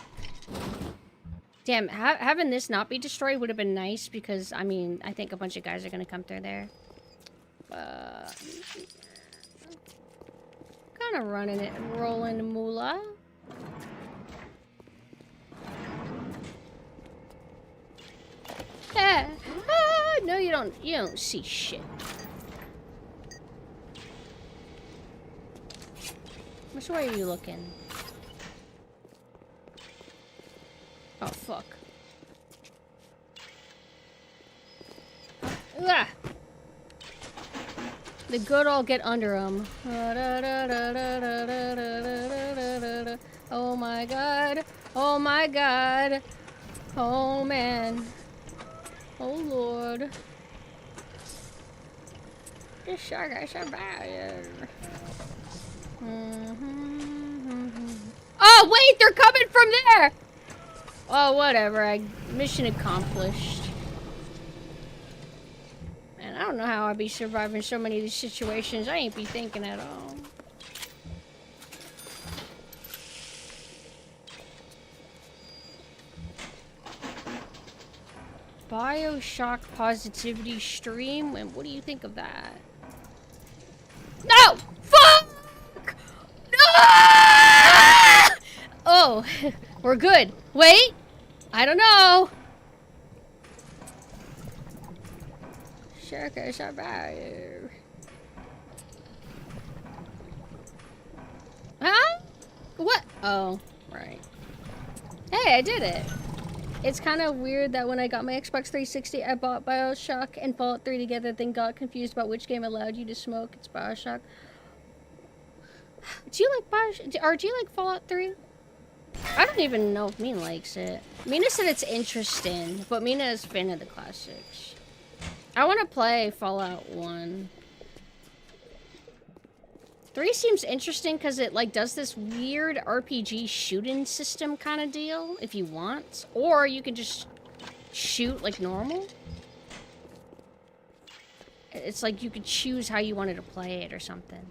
Damn, having this not be destroyed would have been nice because, I mean, I think a bunch of guys are going to come through there. Kind of running it and rolling moolah. Yeah. Ah, no, you don't see shit. Which way are you looking? Oh, fuck. Ah! The good all get under them. Oh my god. Oh my god. Oh man. Oh lord. This shark I survived. Oh wait, they're coming from there! Oh, whatever. Mission accomplished. Man, I don't know how I'd be surviving so many of these situations. I ain't be thinking at all. Bioshock positivity stream? And what do you think of that? No! Fuck! No! Oh, we're good. Wait! I don't know. Sure, cause I'm bad. Huh? What? Oh, right. Hey, I did it. It's kind of weird that when I got my Xbox 360, I bought Bioshock and Fallout 3 together, then got confused about which game allowed you to smoke. It's Bioshock. Do you like Bioshock? Or do you like Fallout 3? I don't even know if Mina likes it. Mina said it's interesting, but Mina is a fan of the classics. I want to play Fallout 1. 3 seems interesting because it like does this weird RPG shooting system kind of deal, if you want. Or you can just shoot like normal. It's like you could choose how you wanted to play it or something.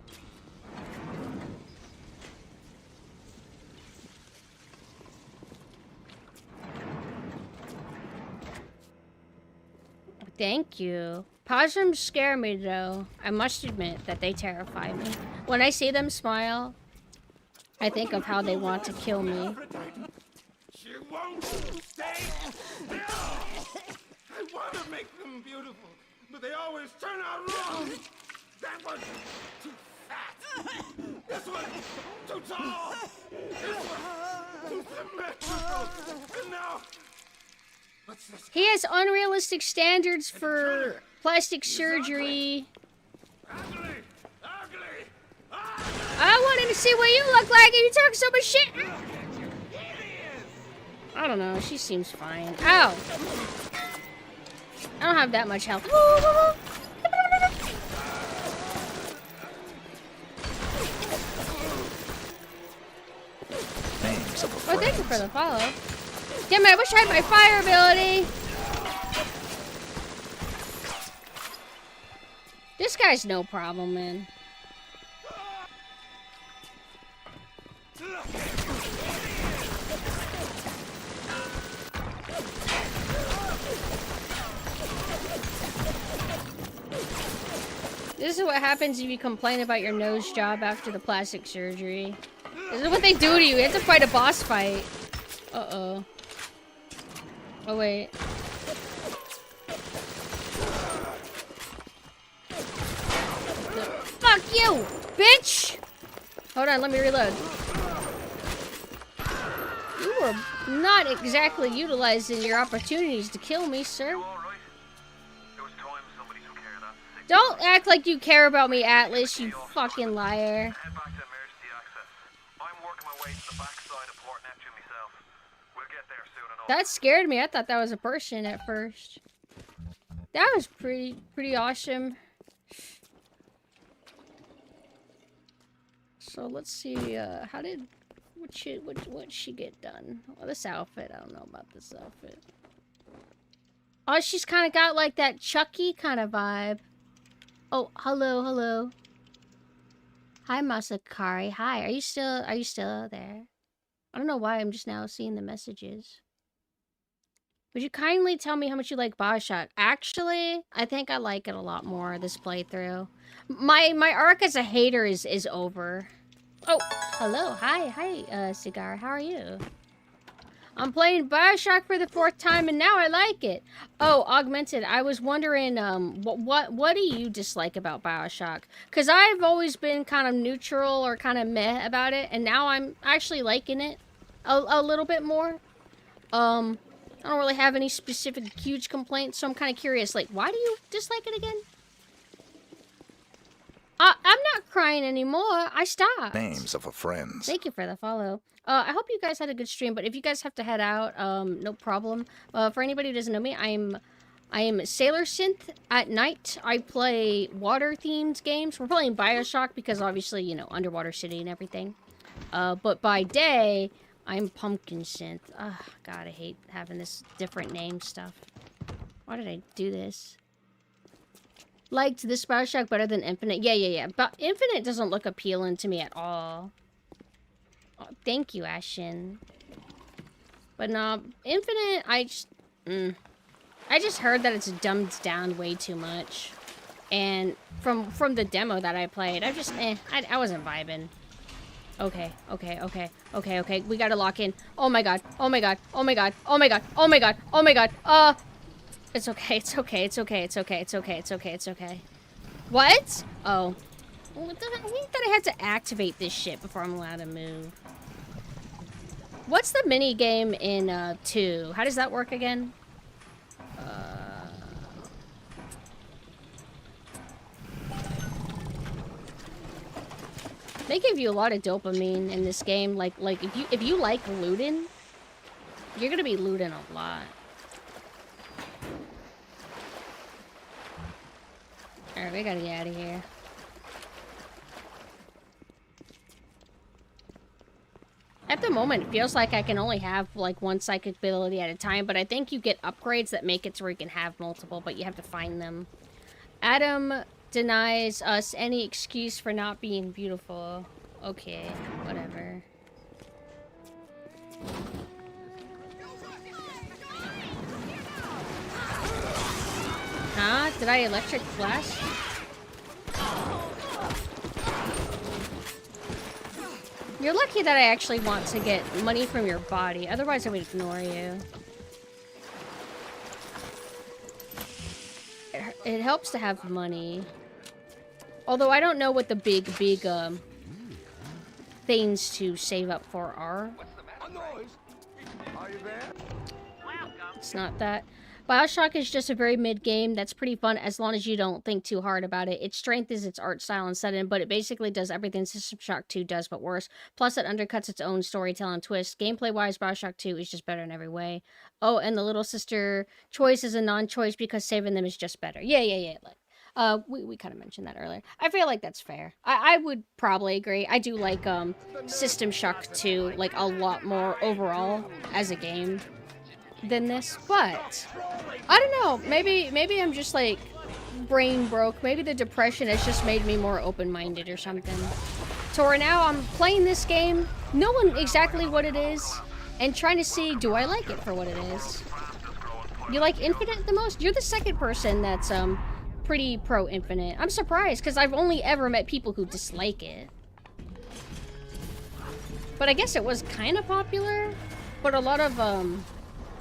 Thank you. Possums scare me, though. I must admit that they terrify me. When I see them smile, I think of how they want to kill me. She won't stay still. I want to make them beautiful, but they always turn out wrong. That one's too fat. This one's too tall. This one's too symmetrical. And now... He has unrealistic standards for plastic surgery. I wanted to see what you look like and you talk so much shit. I don't know, she seems fine. Ow! I don't have that much health. Thanks. Oh, thank you for the follow. Damn it, I wish I had my fire ability. This guy's no problem, man. This is what happens if you complain about your nose job after the plastic surgery. This is what they do to you. You have to fight a boss fight. Uh-oh. Oh, wait. Fuck you, bitch! Hold on, let me reload. You were not exactly utilizing your opportunities to kill me, sir. Don't act like you care about me, Atlas, you fucking liar. That scared me. I thought that was a person at first. That was pretty awesome. So let's see, what'd she get done? Well, this outfit, I don't know about this outfit. Oh, she's kind of got like that Chucky kind of vibe. Oh, hello. Hi, Masakari. Hi. Are you still there? I don't know why I'm just now seeing the messages. Would you kindly tell me how much you like Bioshock? Actually, I think I like it a lot more this playthrough. My arc as a hater is over. Oh, hello. Hi, Cigar. How are you? I'm playing Bioshock for the 4th time and now I like it. Oh, Augmented, I was wondering, what do you dislike about Bioshock? Because I've always been kind of neutral or kind of meh about it, and now I'm actually liking it a little bit more. I don't really have any specific huge complaints, so I'm kind of curious, like, why do you dislike it again? I'm not crying anymore. I stopped. Names of a friends. Thank you for the follow. I hope you guys had a good stream, but if you guys have to head out, no problem. For anybody who doesn't know me, I am Sailor Synth at night. I play water-themed games. We're playing Bioshock because obviously, you know, underwater city and everything. But by day, I'm PumpkinSynth. Ah, God, I hate having this different name stuff. Why did I do this? Liked this Bioshock better than Infinite. Yeah. But Infinite doesn't look appealing to me at all. Oh, thank you, Ashen. But no, Infinite, I just heard that it's dumbed down way too much. And from the demo that I played, I wasn't vibing. Okay. We gotta lock in. Oh my god. It's okay. What? Oh. I think that I had to activate this shit before I'm allowed to move. What's the mini game in 2? How does that work again? They give you a lot of dopamine in this game. Like if you like looting, you're gonna be looting a lot. Alright, we gotta get out of here. At the moment, it feels like I can only have, like, one psychic ability at a time, but I think you get upgrades that make it so where you can have multiple, but you have to find them. Adam denies us any excuse for not being beautiful. Okay, whatever. Huh? Did I electric flash? You're lucky that I actually want to get money from your body. Otherwise, I would ignore you. It helps to have money. Although I don't know what the big things to save up for are. It's not that. Bioshock is just a very mid game that's pretty fun as long as you don't think too hard about it. Its strength is its art style and setting, but it basically does everything System Shock 2 does, but worse. Plus, it undercuts its own storytelling twist. Gameplay-wise, Bioshock 2 is just better in every way. Oh, and the little sister choice is a non-choice because saving them is just better. Yeah. We kind of mentioned that earlier. I feel like that's fair. I would probably agree. I do like System Shock 2 like a lot more overall as a game than this, but I don't know. Maybe I'm just like brain broke. Maybe the depression has just made me more open-minded or something. So right now I'm playing this game, knowing exactly what it is, and trying to see, do I like it for what it is? You like Infinite the most? You're the second person that's pretty pro Infinite. I'm surprised because I've only ever met people who dislike it. But I guess it was kind of popular, but a lot of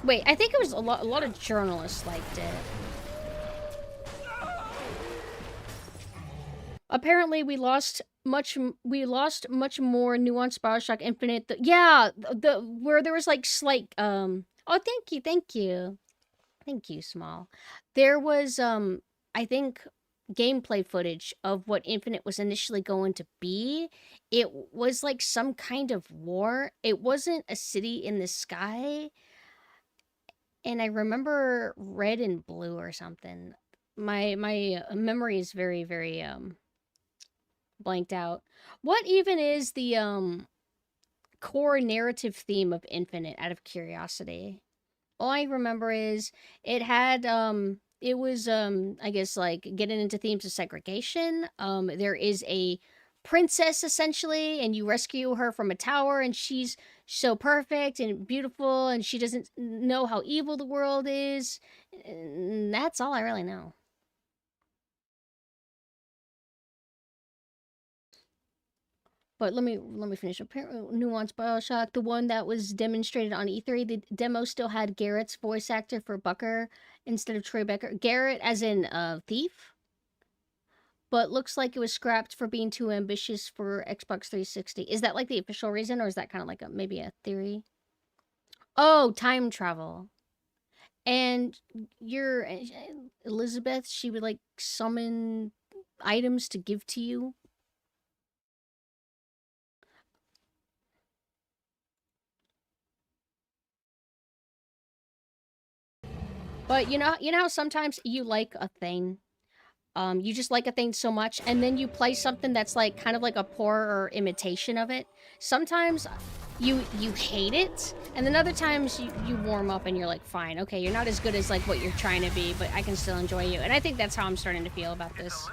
wait, I think it was a lot of journalists liked it. Apparently, we lost much more nuanced Bioshock Infinite. Where there was like slight oh, thank you, Small. There was I think gameplay footage of what Infinite was initially going to be. It was like some kind of war. It wasn't a city in the sky. And I remember red and blue or something. My memory is very, very blanked out. What even is the core narrative theme of Infinite, out of curiosity? All I remember is it had it was I guess like getting into themes of segregation. There is a princess essentially, and you rescue her from a tower, and she's so perfect and beautiful, and she doesn't know how evil the world is. And that's all I really know. But let me finish. Apparently, Nuance Bioshock, the one that was demonstrated on E3, the demo still had Garrett's voice actor for Bucker instead of Troy Becker. Garrett, as in Thief, but looks like it was scrapped for being too ambitious for Xbox 360. Is that like the official reason, or is that kind of like maybe a theory? Oh, time travel. And your Elizabeth, she would like summon items to give to you. But you know how sometimes you like a thing. You just like a thing so much, and then you play something that's like kind of like a poorer imitation of it. Sometimes you hate it, and then other times you warm up and you're like, fine, okay, you're not as good as like what you're trying to be, but I can still enjoy you. And I think that's how I'm starting to feel about this.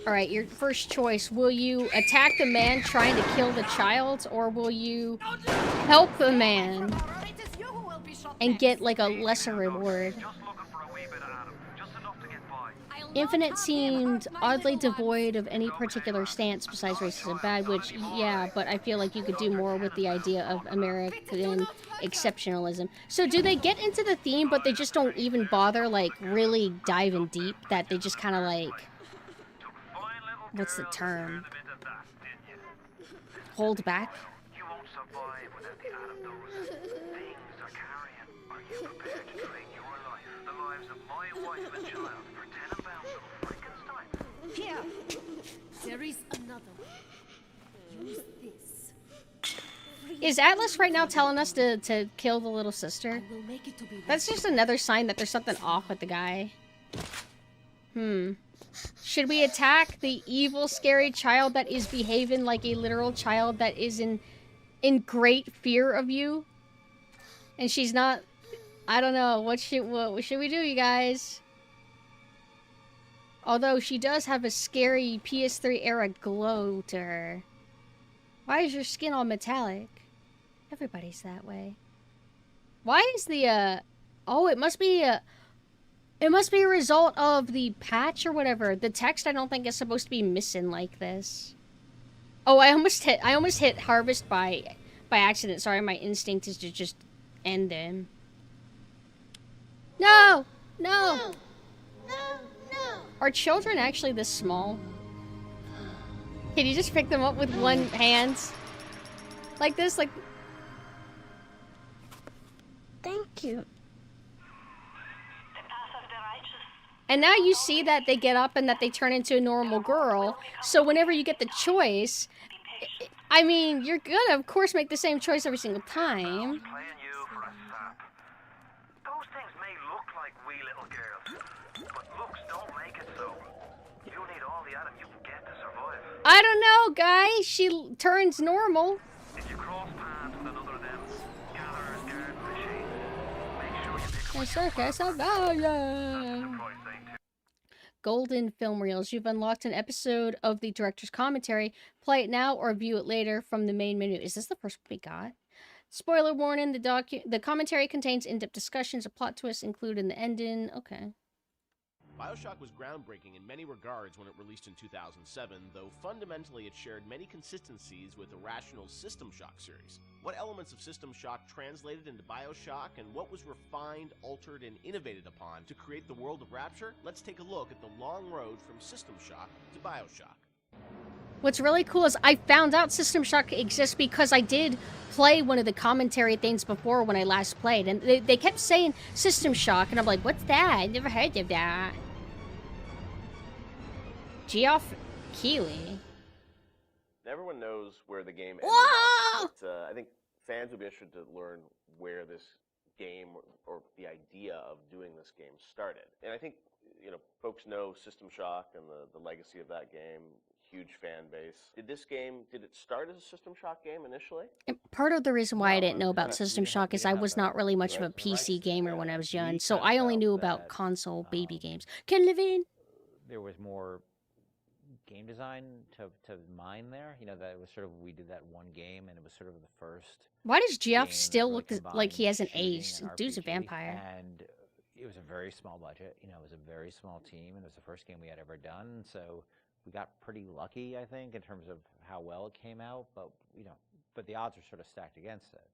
Alright, your first choice. Will you attack the man trying to kill the child, or will you help the man and get like a lesser reward? Infinite seemed oddly devoid of any particular stance besides racism bad, which, yeah, but I feel like you could do more with the idea of American exceptionalism. So do they get into the theme, but they just don't even bother, like, really diving deep? That they just kind of, like... What's the term? Hold back? You won't survive without the antidote. Things are carrion. Are you prepared to trade your life, the lives of my wife and child, for 10 pounds of Frankenstein? Here! There is another one. Use this. Is Atlas right now telling us to kill the little sister? I will make it to be That's just another sign that there's something off with the guy. Should we attack the evil, scary child that is behaving like a literal child that is in great fear of you? And she's not... I don't know. What should we do, you guys? Although she does have a scary PS3 era glow to her. Why is your skin all metallic? Everybody's that way. Why is the, oh, it must be a result of the patch or whatever. The text I don't think is supposed to be missing like this. Oh, I almost hit harvest by accident. Sorry, my instinct is to just end them. No! No! Are children actually this small? Can you just pick them up with one hand? Like this? Like... Thank you. And now you see that they get up and that they turn into a normal girl. So whenever you get the choice... I mean, you're gonna, of course, make the same choice every single time. I don't know, guys. She turns normal. If you cross paths with another of them, gatherers, guard, machines, make sure you Golden film reels. You've unlocked an episode of the director's commentary. Play it now or view it later from the main menu. Is this the first we got? Spoiler warning, the commentary contains in-depth discussions of plot twists included in the ending. Okay. Bioshock was groundbreaking in many regards when it released in 2007, though fundamentally it shared many consistencies with Irrational's System Shock series. What elements of System Shock translated into Bioshock, and what was refined, altered, and innovated upon to create the world of Rapture? Let's take a look at the long road from System Shock to Bioshock. What's really cool is I found out System Shock exists because I did play one of the commentary things before when I last played, and they kept saying System Shock, and I'm like, what's that? I never heard of that. Geoff Keighley. Everyone knows where the game ended Whoa! up, but I think fans would be interested to learn where this game or the idea of doing this game started. And I think, you know, folks know System Shock and the legacy of that game. huge fan base. Did it start as a System Shock game initially? And part of the reason why I didn't know about System Shock is I was not really much of a PC gamer when I was young, so I only knew about console baby games. Ken Levine! There was more game design to mine there. You know, that it was sort of, we did that one game, and it was sort of the first. Why does Geoff game still that really look like he has an combined age? shooting and Dude's a RPG, vampire. And it was a very small budget. You know, it was a very small team, and it was the first game we had ever done. So we got pretty lucky, I think, in terms of how well it came out. But but the odds were sort of stacked against it.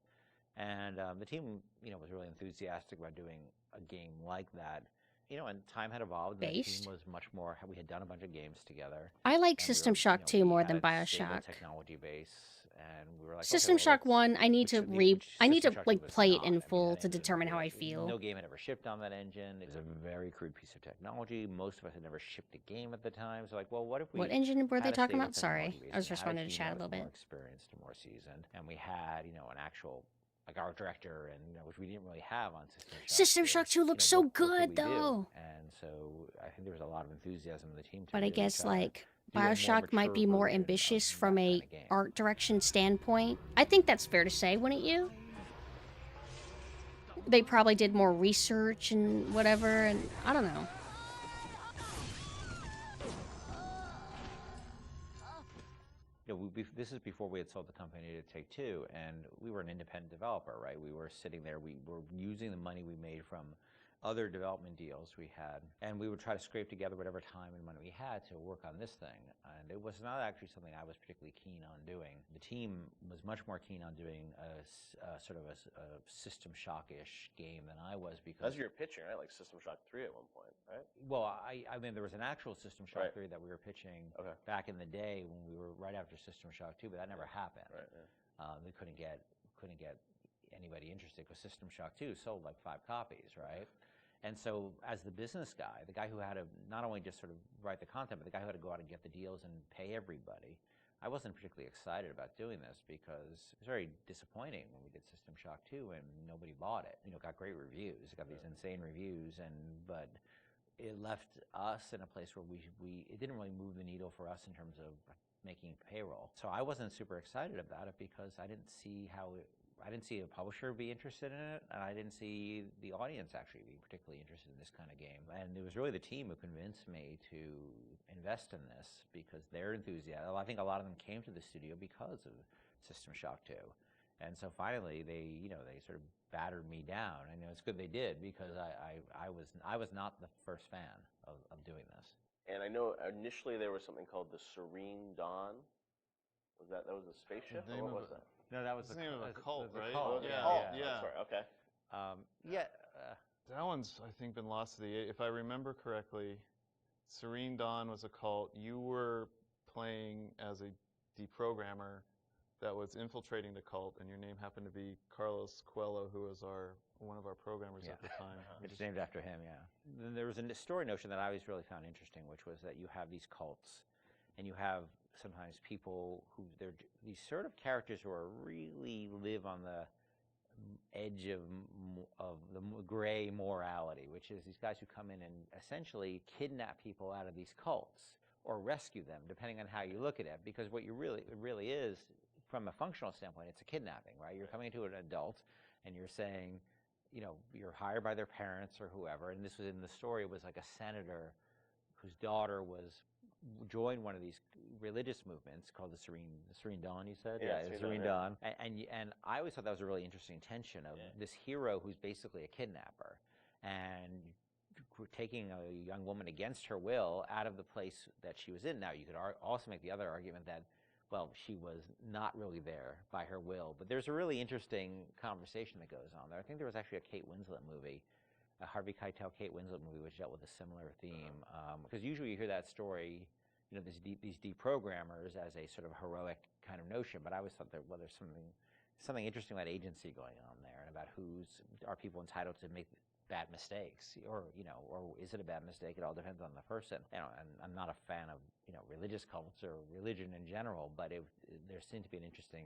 And the team, was really enthusiastic about doing a game like that. And time had evolved. And the team was much more. We had done a bunch of games together. I like System Shock 2 more than We had a stable Bioshock. technology base, and we were like, System okay, Shock 1, I need to System Shock 2 was play it not. in I mean, full that to engine was determine how I really- feel. No game had ever shipped on that engine. It was a very crude piece of technology. Most of us had never shipped a game at the time. So like, well, what if we? What engine were they had a talking stable about? Sorry, technology base I was and just had a wanting to team chat a that was little bit. more experienced and more seasoned, and we had an actual like art director, and which we didn't really have on System Shock. System Shock 2 looks so what could good we do? though. And so I think there was a lot of enthusiasm in the team. But I really guess try to like do a more Bioshock might be mature more version of ambitious that from kind a of game. art direction standpoint. I think that's fair to say, wouldn't you? They probably did more research and whatever, and I don't know. This is before we had sold the company to Take-Two, and we were an independent developer, right? We were sitting there, we were using the money we made from other development deals we had, and we would try to scrape together whatever time and money we had to work on this thing. And it was not actually something I was particularly keen on doing. The team was much more keen on doing a sort of a System Shock-ish game than I was, because... That's your pitching, right? Like System Shock 3 at one point, right? Well, I mean, there was an actual System Shock Right. 3 that we were pitching back in the day when we were right after System Shock 2, but that never happened. Right, We couldn't get anybody interested because System Shock 2 sold like 5 copies, right? And so as the business guy, the guy who had to not only just sort of write the content, but the guy who had to go out and get the deals and pay everybody, I wasn't particularly excited about doing this because it was very disappointing when we did System Shock 2 and nobody bought it. It got great reviews. It got these insane reviews, but it left us in a place where it didn't really move the needle for us in terms of making payroll. So I wasn't super excited about it because I didn't see I didn't see a publisher be interested in it, and I didn't see the audience actually be particularly interested in this kind of game. And it was really the team who convinced me to invest in this because they're enthusiastic. I think a lot of them came to the studio because of System Shock 2. And so finally, they sort of battered me down. And it's good they did because I was not the first fan of doing this. And I know initially there was something called the Serene Dawn. That was a spaceship, or what was that? No, that was the name of a cult, right? Oh, Yeah. That's right. Okay. That one's, I think, been lost to the... If I remember correctly, Serene Dawn was a cult. You were playing as a deprogrammer that was infiltrating the cult, and your name happened to be Carlos Coelho, who was one of our programmers at the time. It's named after him, yeah. Then there was a story notion that I always really found interesting, which was that you have these cults, and you have sometimes people who they're these sort of characters who are really live on the edge of the gray morality, which is these guys who come in and essentially kidnap people out of these cults or rescue them, depending on how you look at it. Because what it really is, from a functional standpoint, it's a kidnapping, right? You're coming to an adult and you're saying, you're hired by their parents or whoever. And this was in the story, it was like a senator whose daughter joined one of these religious movements called the Serene Dawn, you said? Yeah, Serene Dawn. And I always thought that was a really interesting tension of this hero who's basically a kidnapper and taking a young woman against her will out of the place that she was in. Now, you could also make the other argument that, well, she was not really there by her will. But there's a really interesting conversation that goes on there. I think there was actually a Kate Winslet movie, a Harvey Keitel, Kate Winslet movie, which dealt with a similar theme. Because usually you hear that story, these deprogrammers as a sort of heroic kind of notion. But I always thought that, well, there's something interesting about agency going on there, and about are people entitled to make bad mistakes, or is it a bad mistake? It all depends on the person. And I'm not a fan of religious cults or religion in general, but there seemed to be an interesting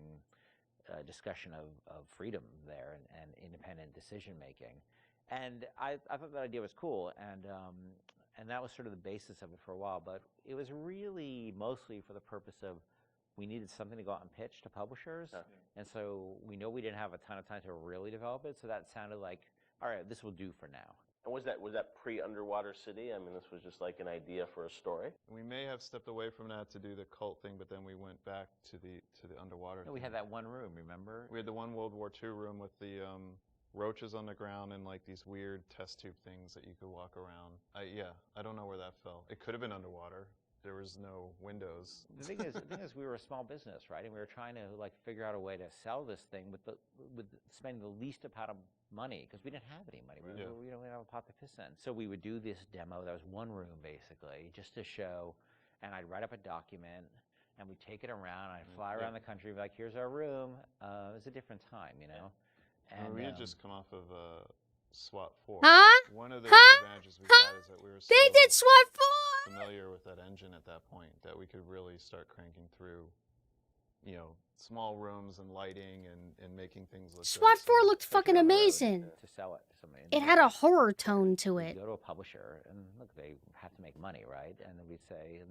discussion of freedom there and independent decision making. And I thought that idea was cool, and and that was sort of the basis of it for a while. But it was really mostly for the purpose of we needed something to go out and pitch to publishers, and so we know we didn't have a ton of time to really develop it. So that sounded like, all right, this will do for now. And was that pre-Underwater City? I mean, this was just like an idea for a story. We may have stepped away from that to do the cult thing, but then we went back to the underwater. No, we had that one room, remember? We had the one World War II room with the roaches on the ground and like these weird test tube things that you could walk around. I don't know where that fell. It could have been underwater. There was no windows. The thing is, we were a small business, right? And we were trying to like figure out a way to sell this thing with spending the least amount of money, because we didn't have any money. We didn't have a pot to piss in. So we would do this demo. That was one room basically, just to show. And I'd write up a document, and we'd take it around. I'd fly around the country, and be like, "Here's our room." It was a different time, you know. And we had just come off of SWAT 4. Huh? One of the advantages we had is that we were so They did SWAT 4! familiar with that engine at that point that we could really start cranking through, you know, small rooms and lighting and making things look SWAT good. 4 looked fucking amazing. To sell it to somebody. It had a horror tone to We'd it. go to a publisher, and look, they have to make money, right? And then we'd say,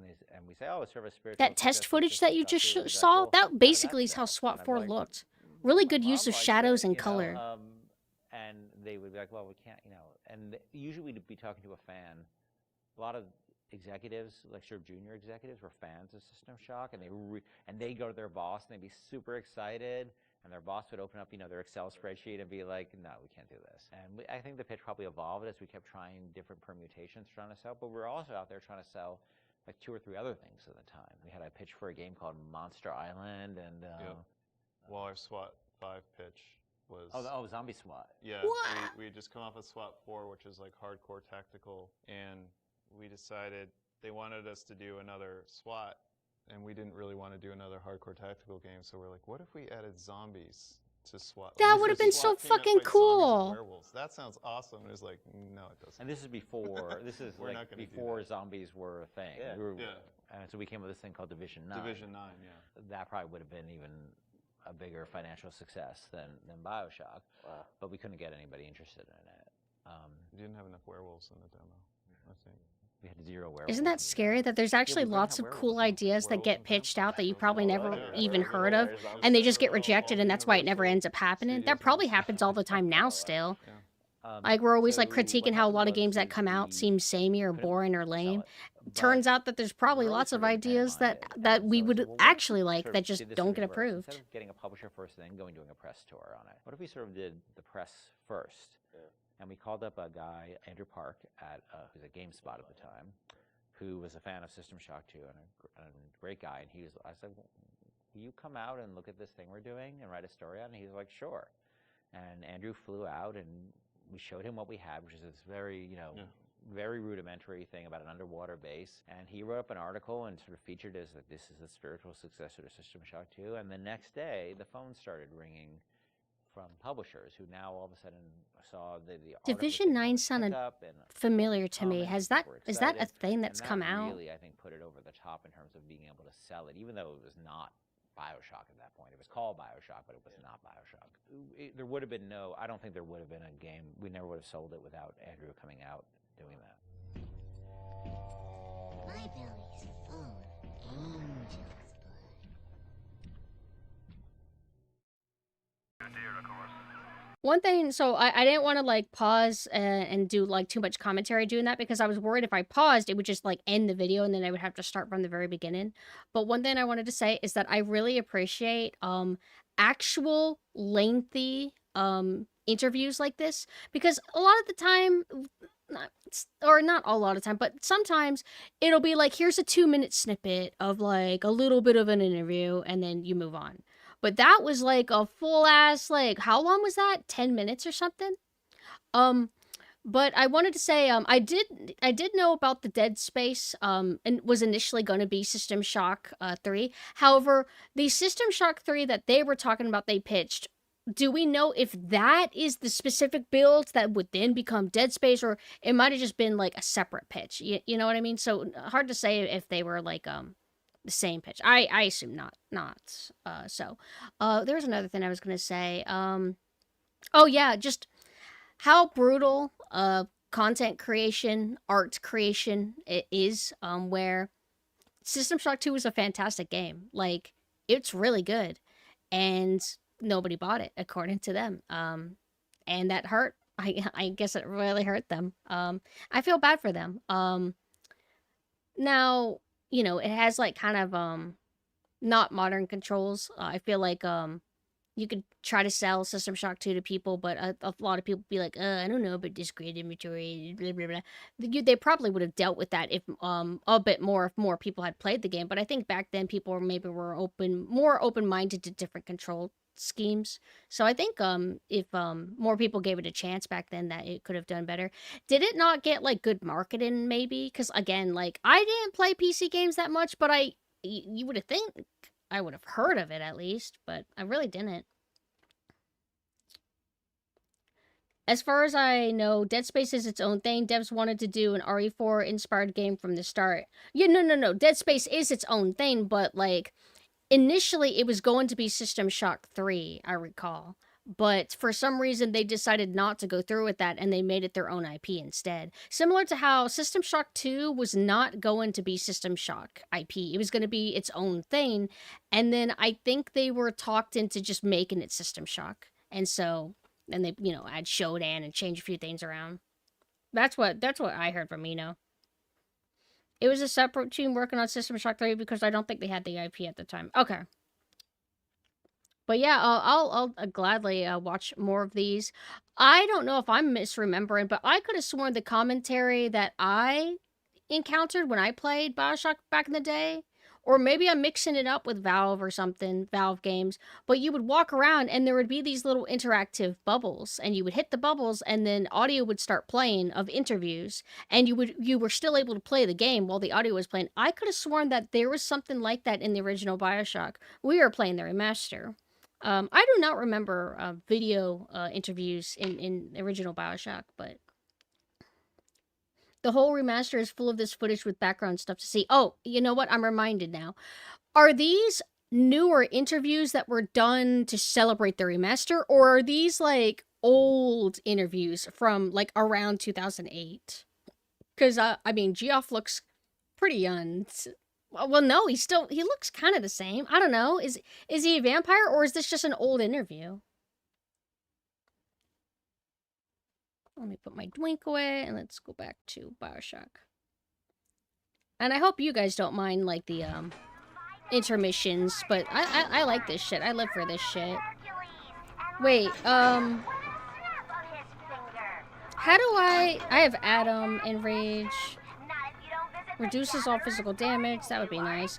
we say, oh, it's sort of a spiritual. That test footage that you just saw, that basically is how SWAT 4 looked. Really good use of shadows and color. And they would be like, well, we can't, you know. And usually we'd be talking to a fan. A lot of executives, like sort of junior executives, were fans of System Shock, and they'd go to their boss and they'd be super excited, and their boss would open up, you know, their Excel spreadsheet and be like, no, we can't do this. And I think the pitch probably evolved as we kept trying different permutations trying to sell, but we're also out there trying to sell like 2 or 3 other things at the time. We had a pitch for a game called Monster Island, and well, our SWAT 5 pitch was Zombie SWAT. Yeah, we had just come off of SWAT 4, which is like hardcore tactical, and we decided they wanted us to do another SWAT, and we didn't really want to do another hardcore tactical game, so we're like, what if we added zombies to SWAT? That would have been so fucking cool. That sounds awesome. And it was like, no, it doesn't. And this is before before zombies were a thing. And so we came up with this thing called Division 9. Division 9, yeah. That probably would have been even a bigger financial success than Bioshock. Wow. But we couldn't get anybody interested in it. We didn't have enough werewolves in the demo, I think. We had 0 werewolves. Isn't that scary that there's actually lots of cool ideas that get pitched out that you probably never even heard of, and they just get rejected, and that's why it never ends up happening? That probably happens all the time now still. Like, we're always like critiquing how a lot of games that come out seem samey or boring or lame. Turns out that there's probably lots of ideas that we would actually like that just don't get approved. Instead of getting a publisher first and then doing a press tour on it, what if we sort of did the press first? And we called up a guy, Andrew Park, who's at GameSpot at the time, who was a fan of System Shock 2 and a great guy. And I said, well, will you come out and look at this thing we're doing and write a story on it? And he's like, sure. And Andrew flew out, and we showed him what we had, which is this very, very rudimentary thing about an underwater base. And he wrote up an article and sort of featured as that this is a spiritual successor to System Shock 2. And the next day, the phone started ringing from publishers who now all of a sudden saw the Division 9 sounded familiar to me. Is that a thing that's come out? Really, I think, put it over the top in terms of being able to sell it, even though it was not Bioshock at that point. It was called Bioshock, but it was not Bioshock. There would have been I don't think there would have been a game. We never would have sold it without Andrew coming out doing that. My belly's full of angel's blood. One thing, so I didn't want to like pause and do like too much commentary doing that, because I was worried if I paused, it would just like end the video and then I would have to start from the very beginning. But one thing I wanted to say is that I really appreciate actual lengthy interviews like this, because a lot of the time, not a lot of time, but sometimes it'll be like, here's a 2-minute snippet of like a little bit of an interview and then you move on. But that was like a full ass, like, how long was that? 10 minutes or something? But I wanted to say, I did know about the Dead Space, and was initially going to be System Shock 3. However, the System Shock 3 that they were talking about, they pitched, do we know if that is the specific build that would then become Dead Space, or it might have just been like a separate pitch? You know what I mean? So hard to say if they were like, the same pitch. I assume not. There was another thing I was going to say. Oh yeah, just how brutal content creation, art creation it is, where System Shock 2 is a fantastic game. Like, it's really good. And nobody bought it, according to them. And that hurt. I guess it really hurt them. I feel bad for them. Now, you know, it has like kind of not modern controls. I feel like you could try to sell System Shock 2 to people, but a lot of people be like, I don't know about this great inventory, blah, blah, blah. They probably would have dealt with that if a bit more if more people had played the game. But I think back then people were more open-minded to different control schemes. So I think if more people gave it a chance back then, that it could have done better. Did it not get like good marketing maybe? Because again, like I didn't play PC games that much, but you would have think I would have heard of it at least, but I really didn't. As far as I know, Dead Space is its own thing. Devs wanted to do an RE4 inspired game from the start. Yeah, no. Dead Space is its own thing, but like initially it was going to be System Shock 3, I recall. But for some reason they decided not to go through with that and they made it their own IP instead. Similar to how System Shock 2 was not going to be System Shock IP. It was going to be its own thing. And then I think they were talked into just making it System Shock. And so, and they, you know, add Shodan and change a few things around. That's what I heard from Eno. It was a separate team working on System Shock 3 because I don't think they had the IP at the time. Okay. But yeah, I'll gladly watch more of these. I don't know if I'm misremembering, but I could have sworn the commentary that I encountered when I played Bioshock back in the day, or maybe I'm mixing it up with Valve or something, Valve games, but you would walk around and there would be these little interactive bubbles, and you would hit the bubbles and then audio would start playing of interviews, and you were still able to play the game while the audio was playing. I could have sworn that there was something like that in the original Bioshock. We were playing the remaster. I do not remember video interviews in the original Bioshock, but the whole remaster is full of this footage with background stuff to see. Oh, you know what? I'm reminded now. Are these newer interviews that were done to celebrate the remaster, or are these like old interviews from like around 2008? Because I mean, Geoff looks pretty young. Well, no, he looks kind of the same. I don't know. Is he a vampire, or is this just an old interview? Let me put my drink away, and let's go back to Bioshock. And I hope you guys don't mind, like, the, intermissions, but I like this shit. I live for this shit. Wait, how do I have Adam, Enrage... Reduces all physical damage. That would be nice.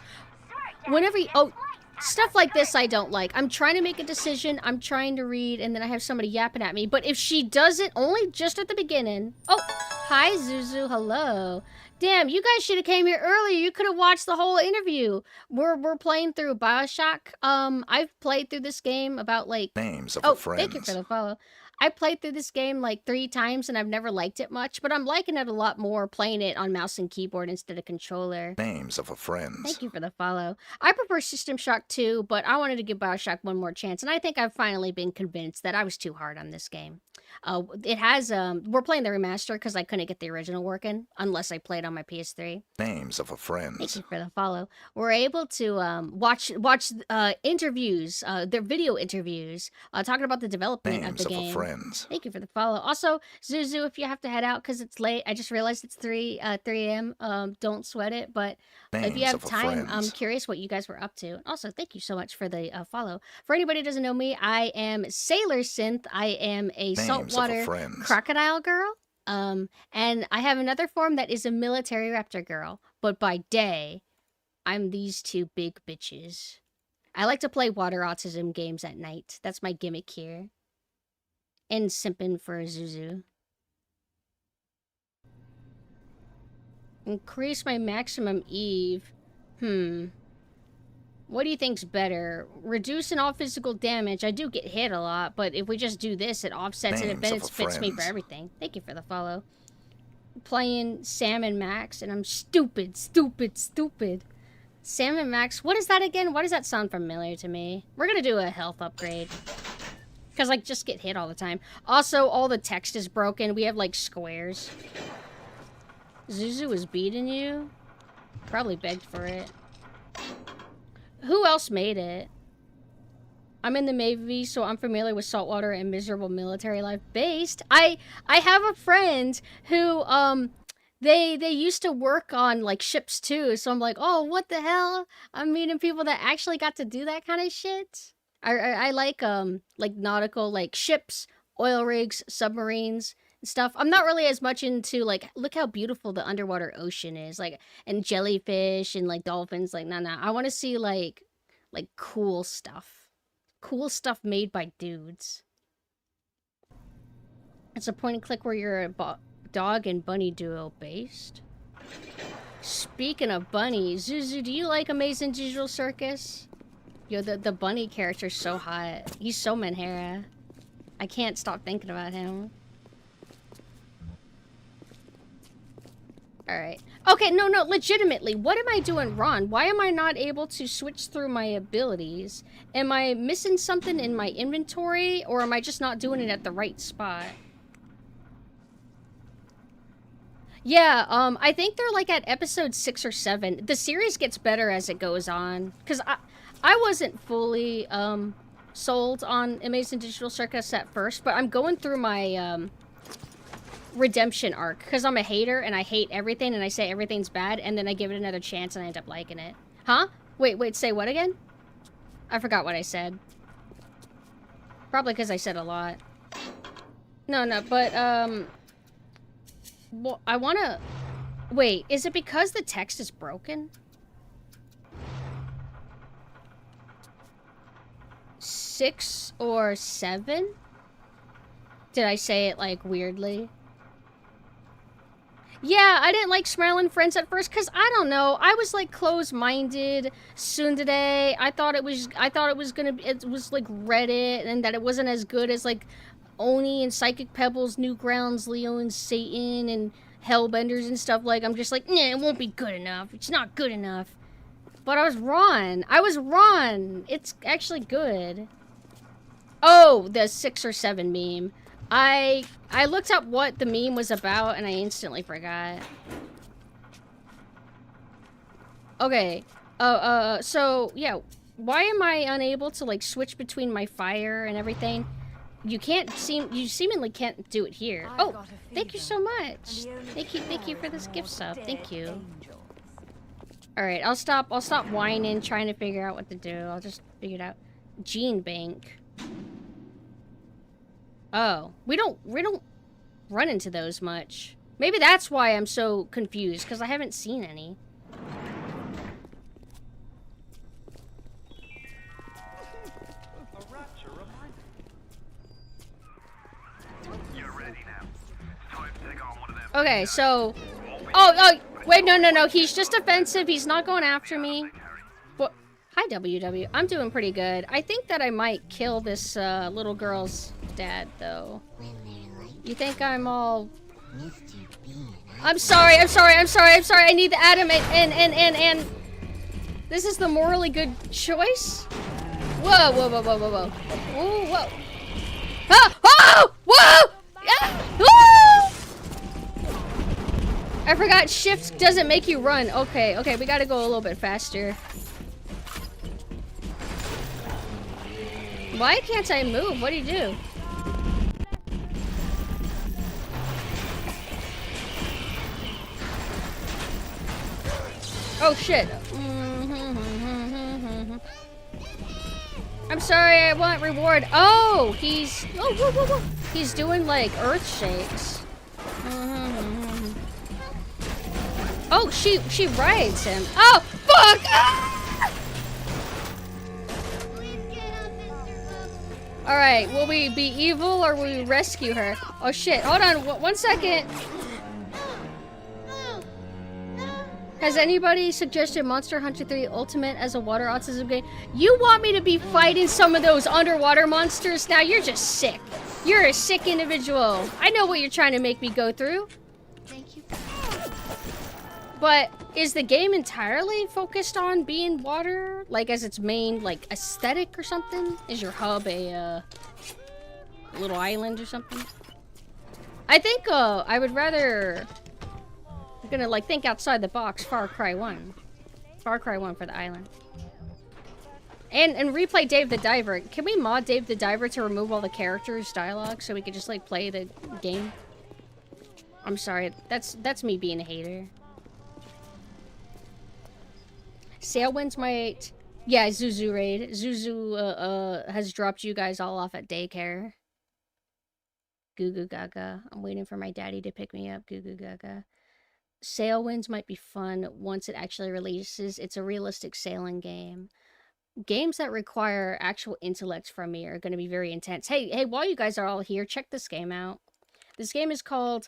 Whenever you... Oh, stuff like this I don't like. I'm trying to make a decision. I'm trying to read, and then I have somebody yapping at me. But if she does it only just at the beginning... Oh, hi, Zuzu. Hello. Damn, you guys should have came here earlier. You could have watched the whole interview. We're playing through Bioshock. I've played through this game about, like... Names of friends. Thank you for the follow. I played through this game like 3 times and I've never liked it much, but I'm liking it a lot more playing it on mouse and keyboard instead of controller. Names of friends. Thank you for the follow. I prefer System Shock 2, but I wanted to give Bioshock one more chance, and I think I've finally been convinced that I was too hard on this game. It has, we're playing the remaster because I couldn't get the original working unless I played on my PS3. Names of friends. Thank you for the follow. We're able to watch interviews, their video interviews, talking about the development of the game. Names of friends. Thank you for the follow. Also, Zuzu, if you have to head out because it's late, I just realized it's 3 a.m. Don't sweat it, but if you have time, I'm curious what you guys were up to. Also, thank you so much for the follow. For anybody who doesn't know me, I am Sailor Synth. I am a saltwater crocodile girl. And I have another form that is a military raptor girl. But by day, I'm these two big bitches. I like to play water autism games at night. That's my gimmick here. And simping for Zuzu. Increase my maximum Eve. What do you think's better? Reducing all physical damage. I do get hit a lot, but if we just do this, it offsets it and it fits me for everything. Thank you for the follow. Playing Sam and Max, and I'm stupid. Sam and Max, what is that again? Why does that sound familiar to me? We're gonna do a health upgrade. Because I just get hit all the time. Also, all the text is broken. We have, like, squares. Zuzu is beating you? Probably begged for it. Who else made it? I'm in the Navy, so I'm familiar with saltwater and miserable military life. Based? I have a friend who, they used to work on, like, ships, too. So I'm like, oh, what the hell? I'm meeting people that actually got to do that kind of shit. I like nautical, like, ships, oil rigs, submarines, and stuff. I'm not really as much into, like, look how beautiful the underwater ocean is. Like, and jellyfish and, like, dolphins. Like, nah. I want to see, like, cool stuff. Cool stuff made by dudes. It's a point and click where you're a dog and bunny duo based. Speaking of bunnies, Zuzu, do you like Amazing Digital Circus? Yo, the bunny character's so hot. He's so Manhera. I can't stop thinking about him. Alright. Okay, no, legitimately, what am I doing wrong? Why am I not able to switch through my abilities? Am I missing something in my inventory, or am I just not doing it at the right spot? Yeah, I think they're like at episode 6 or 7. The series gets better as it goes on. Because I wasn't fully, sold on Amazing Digital Circus at first, but I'm going through my, redemption arc. Because I'm a hater, and I hate everything, and I say everything's bad, and then I give it another chance, and I end up liking it. Huh? Wait, say what again? I forgot what I said. Probably because I said a lot. No, but, well, I wanna... Wait, is it because the text is broken? 6 or 7? Did I say it, like, weirdly? Yeah, I didn't like Smiling Friends at first, because, I don't know, I was, like, closed-minded Tsundere. I thought it was gonna be, it was, like, Reddit, and that it wasn't as good as, like, Oni and Psychic Pebbles, Newgrounds, Leo and Satan, and Hellbenders and stuff. Like, I'm just like, nah, it won't be good enough. It's not good enough. But I was wrong. It's actually good. Oh, the 6 or 7 meme. I looked up what the meme was about, and I instantly forgot. Okay. So, yeah. Why am I unable to, like, switch between my fire and everything? You seemingly can't do it here. Oh, thank you so much. Thank you for this gift sub. Thank you. Alright, I'll stop whining, trying to figure out what to do. I'll just figure it out. Gene Bank. Oh, we don't run into those much. Maybe that's why I'm so confused, because I haven't seen any. Okay, so... Oh, wait, no, he's just offensive. He's not going after me. What? Hi, WW. I'm doing pretty good. I think that I might kill this little girl's dad, though. You think I'm all... I'm sorry. I need the Adam and... This is the morally good choice? Whoa. Whoa. Ah! Oh! Whoa! Ah! Whoa! I forgot shift doesn't make you run. Okay, we gotta go a little bit faster. Why can't I move? What do you do? Oh shit. I'm sorry, I want reward. Oh, he's... whoa. He's doing like earth shakes. Oh, she rides him. Oh, fuck! Ah! Alright, will we be evil or will we rescue her? Oh shit, hold on, 1 second. Has anybody suggested Monster Hunter 3 Ultimate as a water autism game? You want me to be fighting some of those underwater monsters? Now you're just sick. You're a sick individual. I know what you're trying to make me go through. Thank you. But is the game entirely focused on being water? Like as its main, like, aesthetic or something? Is your hub a, little island or something. I think I would rather. I'm gonna like think outside the box. Far Cry 1. Far Cry 1 for the island. And replay Dave the Diver. Can we mod Dave the Diver to remove all the characters' dialogue so we could just like play the game? I'm sorry, that's me being a hater. Sailwinds might... Yeah, Zuzu raid. Zuzu has dropped you guys all off at daycare. Goo goo gaga. I'm waiting for my daddy to pick me up. Goo goo gaga. Sailwinds might be fun once it actually releases. It's a realistic sailing game. Games that require actual intellect from me are going to be very intense. Hey, while you guys are all here, check this game out. This game is called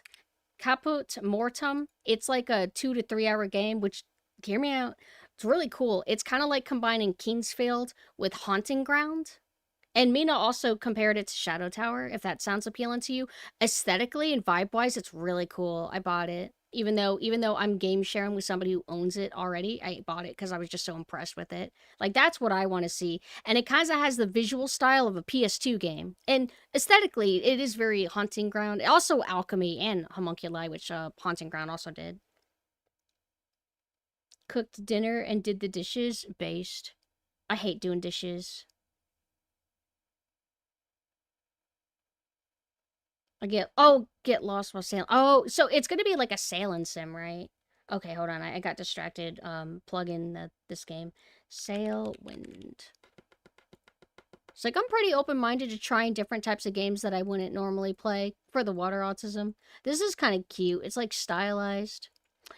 Caput Mortem. It's like a 2 to 3 hour game, which, hear me out, it's really cool. It's kind of like combining Kingsfield with Haunting Ground. And Mina also compared it to Shadow Tower, if that sounds appealing to you. Aesthetically and vibe-wise, it's really cool. I bought it. Even though I'm game sharing with somebody who owns it already, I bought it because I was just so impressed with it. Like, that's what I want to see. And it kind of has the visual style of a PS2 game. And aesthetically, it is very Haunting Ground. Also Alchemy and Homunculi, which Haunting Ground also did. Cooked dinner and did the dishes. Based. I hate doing dishes. Get lost while sailing. Oh, so it's gonna be like a sailing sim, right? Okay, hold on. I got distracted. Plug in this game. Sailwind. It's like I'm pretty open-minded to trying different types of games that I wouldn't normally play for the water autism. This is kind of cute. It's like stylized.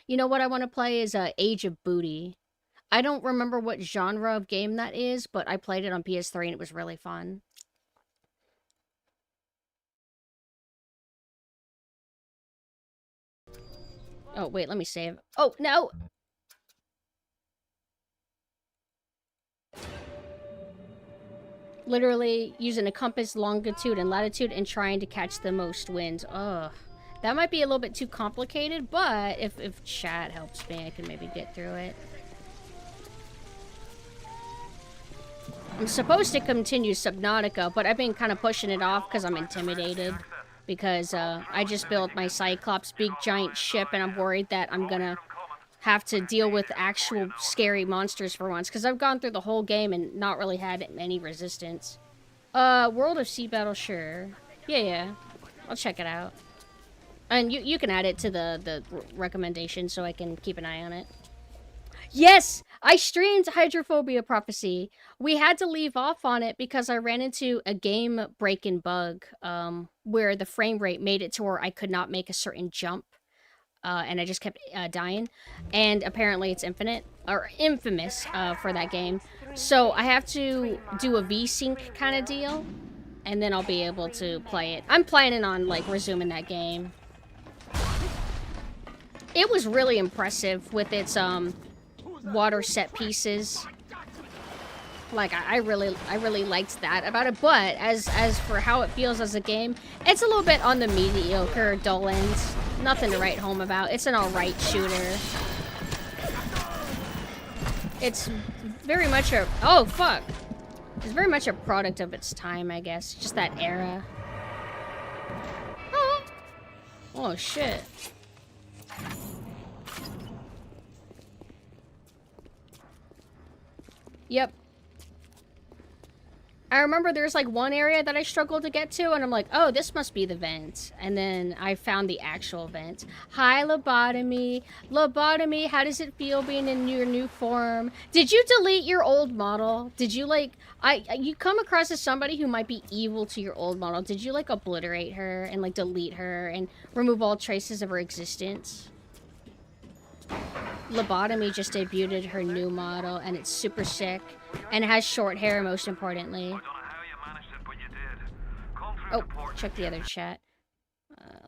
You know what I want to play is Age of Booty. I don't remember what genre of game that is, but I played it on PS3 and it was really fun. Oh, wait, let me save. Oh, no! Literally using a compass, longitude, and latitude and trying to catch the most wind. Ugh. That might be a little bit too complicated, but if chat helps me, I can maybe get through it. I'm supposed to continue Subnautica, but I've been kind of pushing it off because I'm intimidated. Because I just built my Cyclops big giant ship and I'm worried that I'm gonna have to deal with actual scary monsters for once. Because I've gone through the whole game and not really had any resistance. World of Sea Battle, sure. Yeah. I'll check it out. And you can add it to the recommendation so I can keep an eye on it. Yes! I streamed Hydrophobia Prophecy. We had to leave off on it because I ran into a game-breaking bug where the frame rate made it to where I could not make a certain jump. And I just kept dying. And apparently it's infamous for that game. So I have to do a V-Sync kind of deal. And then I'll be able to play it. I'm planning on, like, resuming that game. It was really impressive with its, water set pieces. Like, I really liked that about it, but as for how it feels as a game, it's a little bit on the mediocre, dull end. Nothing to write home about. It's an alright shooter. It's very much a... Oh, fuck! It's very much a product of its time, I guess. Just that era. Oh, shit. Yep. I remember there's like one area that I struggled to get to, and I'm like, oh, this must be the vent. And then I found the actual vent. Hi, Lobotomy. Lobotomy, how does it feel being in your new form? Did you delete your old model? Did you like... you come across as somebody who might be evil to your old model. Did you like obliterate her and like delete her and remove all traces of her existence? Lobotomy just debuted her new model, and it's super sick, and it has short hair, most importantly. Oh, check the other chat.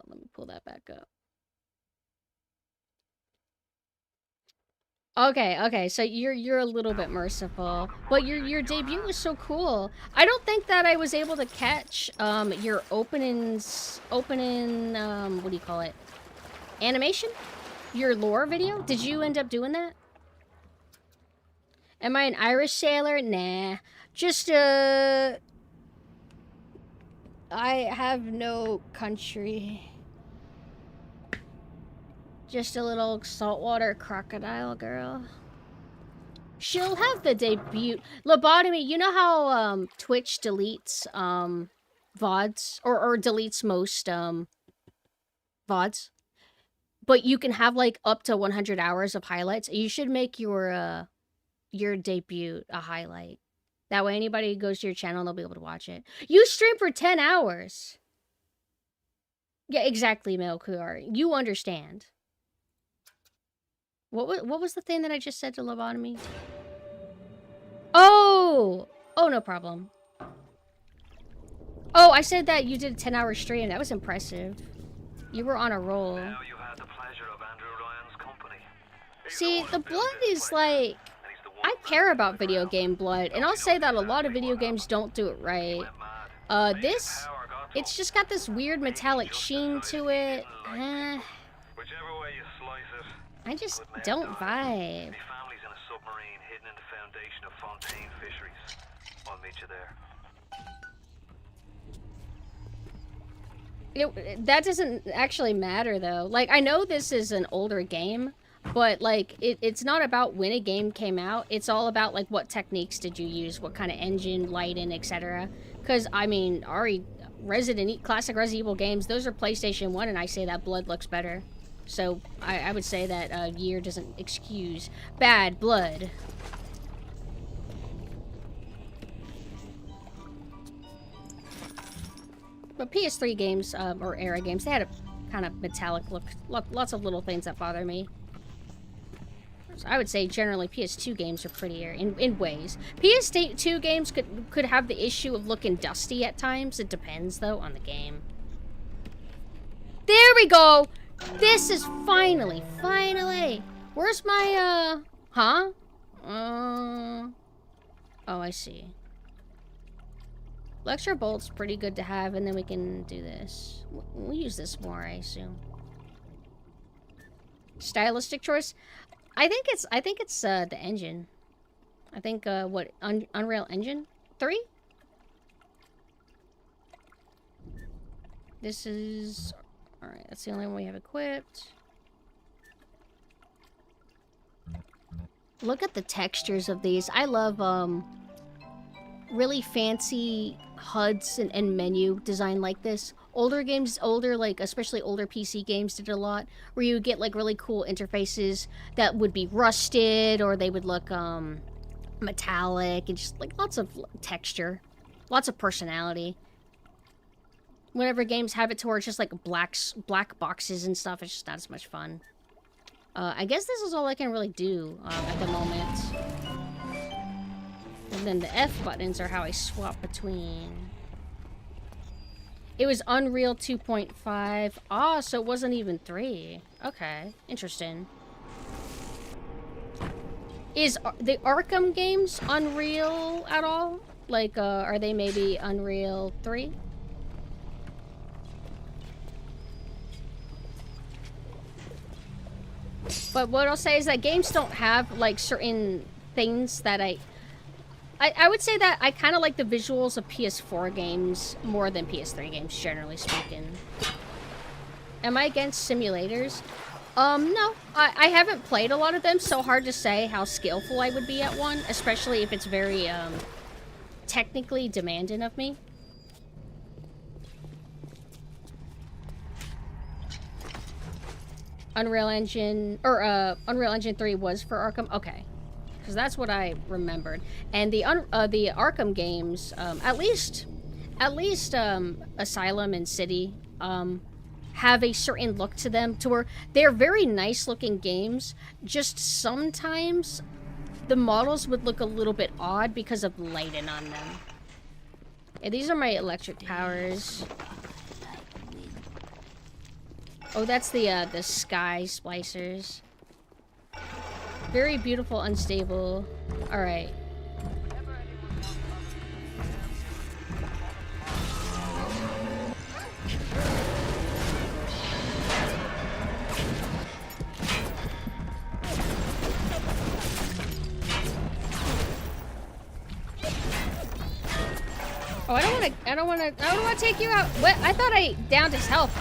Let me pull that back up. Okay, so you're a little bit merciful, but your debut was so cool. I don't think that I was able to catch your opening what do you call it? Animation? Your lore video? Did you end up doing that? Am I an Irish sailor? Nah. Just, I have no country. Just a little saltwater crocodile girl. She'll have the debut. Lobotomy, you know how Twitch deletes VODs? Or deletes most VODs? But you can have like up to 100 hours of highlights. You should make your debut a highlight. That way anybody who goes to your channel, they'll be able to watch it. You stream for 10 hours. Yeah, exactly, Melchior. You understand. What was the thing that I just said to Lobotomy? Oh! Oh, no problem. Oh, I said that you did a 10-hour stream. That was impressive. You were on a roll. Now you had the pleasure of Andrew Ryan's company. See, the blood is like... I care about video game blood, and I'll say that a lot of video games don't do it right. This... It's just got this weird metallic sheen to it. Whichever way you slice it. I just don't vibe. My family's in a submarine hidden in the foundation of Fontaine Fisheries. I'll meet you there. That doesn't actually matter, though. Like, I know this is an older game, but, like, it's not about when a game came out. It's all about, like, what techniques did you use, what kind of engine, lighting, etc. Because, I mean, classic Resident Evil games, those are PlayStation 1, and I say that blood looks better. So, I would say that year doesn't excuse bad blood. But PS3 games, or era games, they had a kind of metallic look. Lots of little things that bother me. So I would say generally PS2 games are prettier in ways. PS2 games could have the issue of looking dusty at times. It depends, though, on the game. There we go! This is finally! Where's my, huh? Oh, I see. Lecture bolt's pretty good to have, and then we can do this. We'll use this more, I assume. Stylistic choice? I think it's the engine. I think what Unreal Engine 3? This is all right. That's the only one we have equipped. Look at the textures of these. I love really fancy HUDs and menu design like this. Older games, like especially older PC games did it a lot, where you would get like really cool interfaces that would be rusted, or they would look metallic, and just like lots of texture, lots of personality. Whenever games have it to where it's just like black boxes and stuff, it's just not as much fun. I guess this is all I can really do at the moment. And then the F buttons are how I swap between. It was Unreal 2.5. Ah, so it wasn't even 3. Okay, interesting. Is the Arkham games Unreal at all? Like, are they maybe Unreal 3? But what I'll say is that games don't have, like, certain things that I would say that I kind of like the visuals of PS4 games more than PS3 games, generally speaking. Am I against simulators? No. I haven't played a lot of them, so hard to say how skillful I would be at one, especially if it's very, technically demanding of me. Unreal Engine 3 was for Arkham? Okay. Because that's what I remembered. And the Arkham games, at least Asylum and City, have a certain look to them, to where they're very nice looking games, just sometimes the models would look a little bit odd because of lighting on them. Yeah, these are my electric powers. Oh, that's the sky splicers. Very beautiful, unstable. Alright. Oh, I don't wanna take you out. What? I thought I downed his health.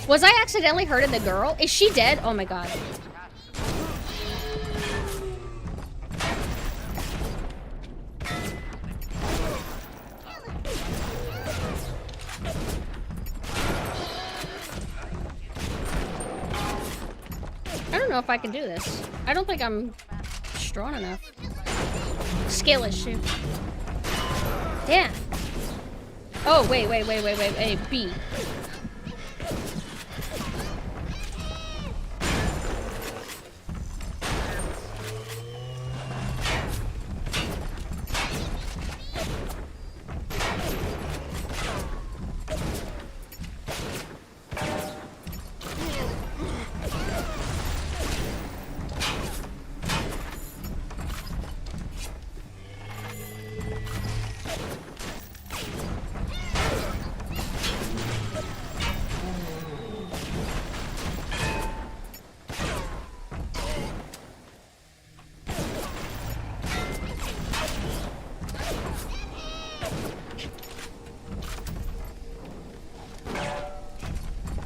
Was I accidentally hurting the girl? Is she dead? Oh my god. I don't know if I can do this. I don't think I'm strong enough. Skill issue. Damn. Oh, wait, B.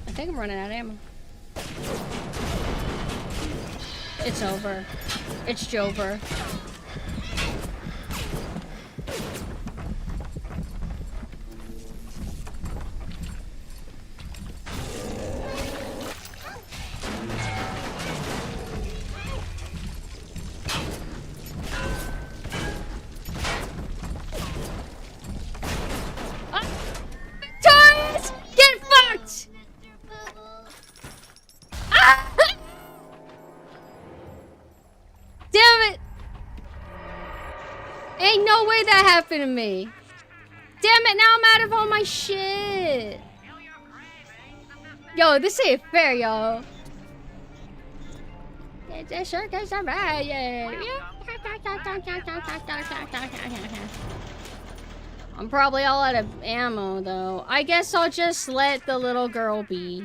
I think I'm running out of ammo. It's over. It's Jover. Victorious! Get fucked! Damn it! Ain't no way that happened to me. Damn it, now I'm out of all my shit. Yo, this ain't fair, yo. This sure gets so bad, yeah. I'm probably all out of ammo, though. I guess I'll just let the little girl be.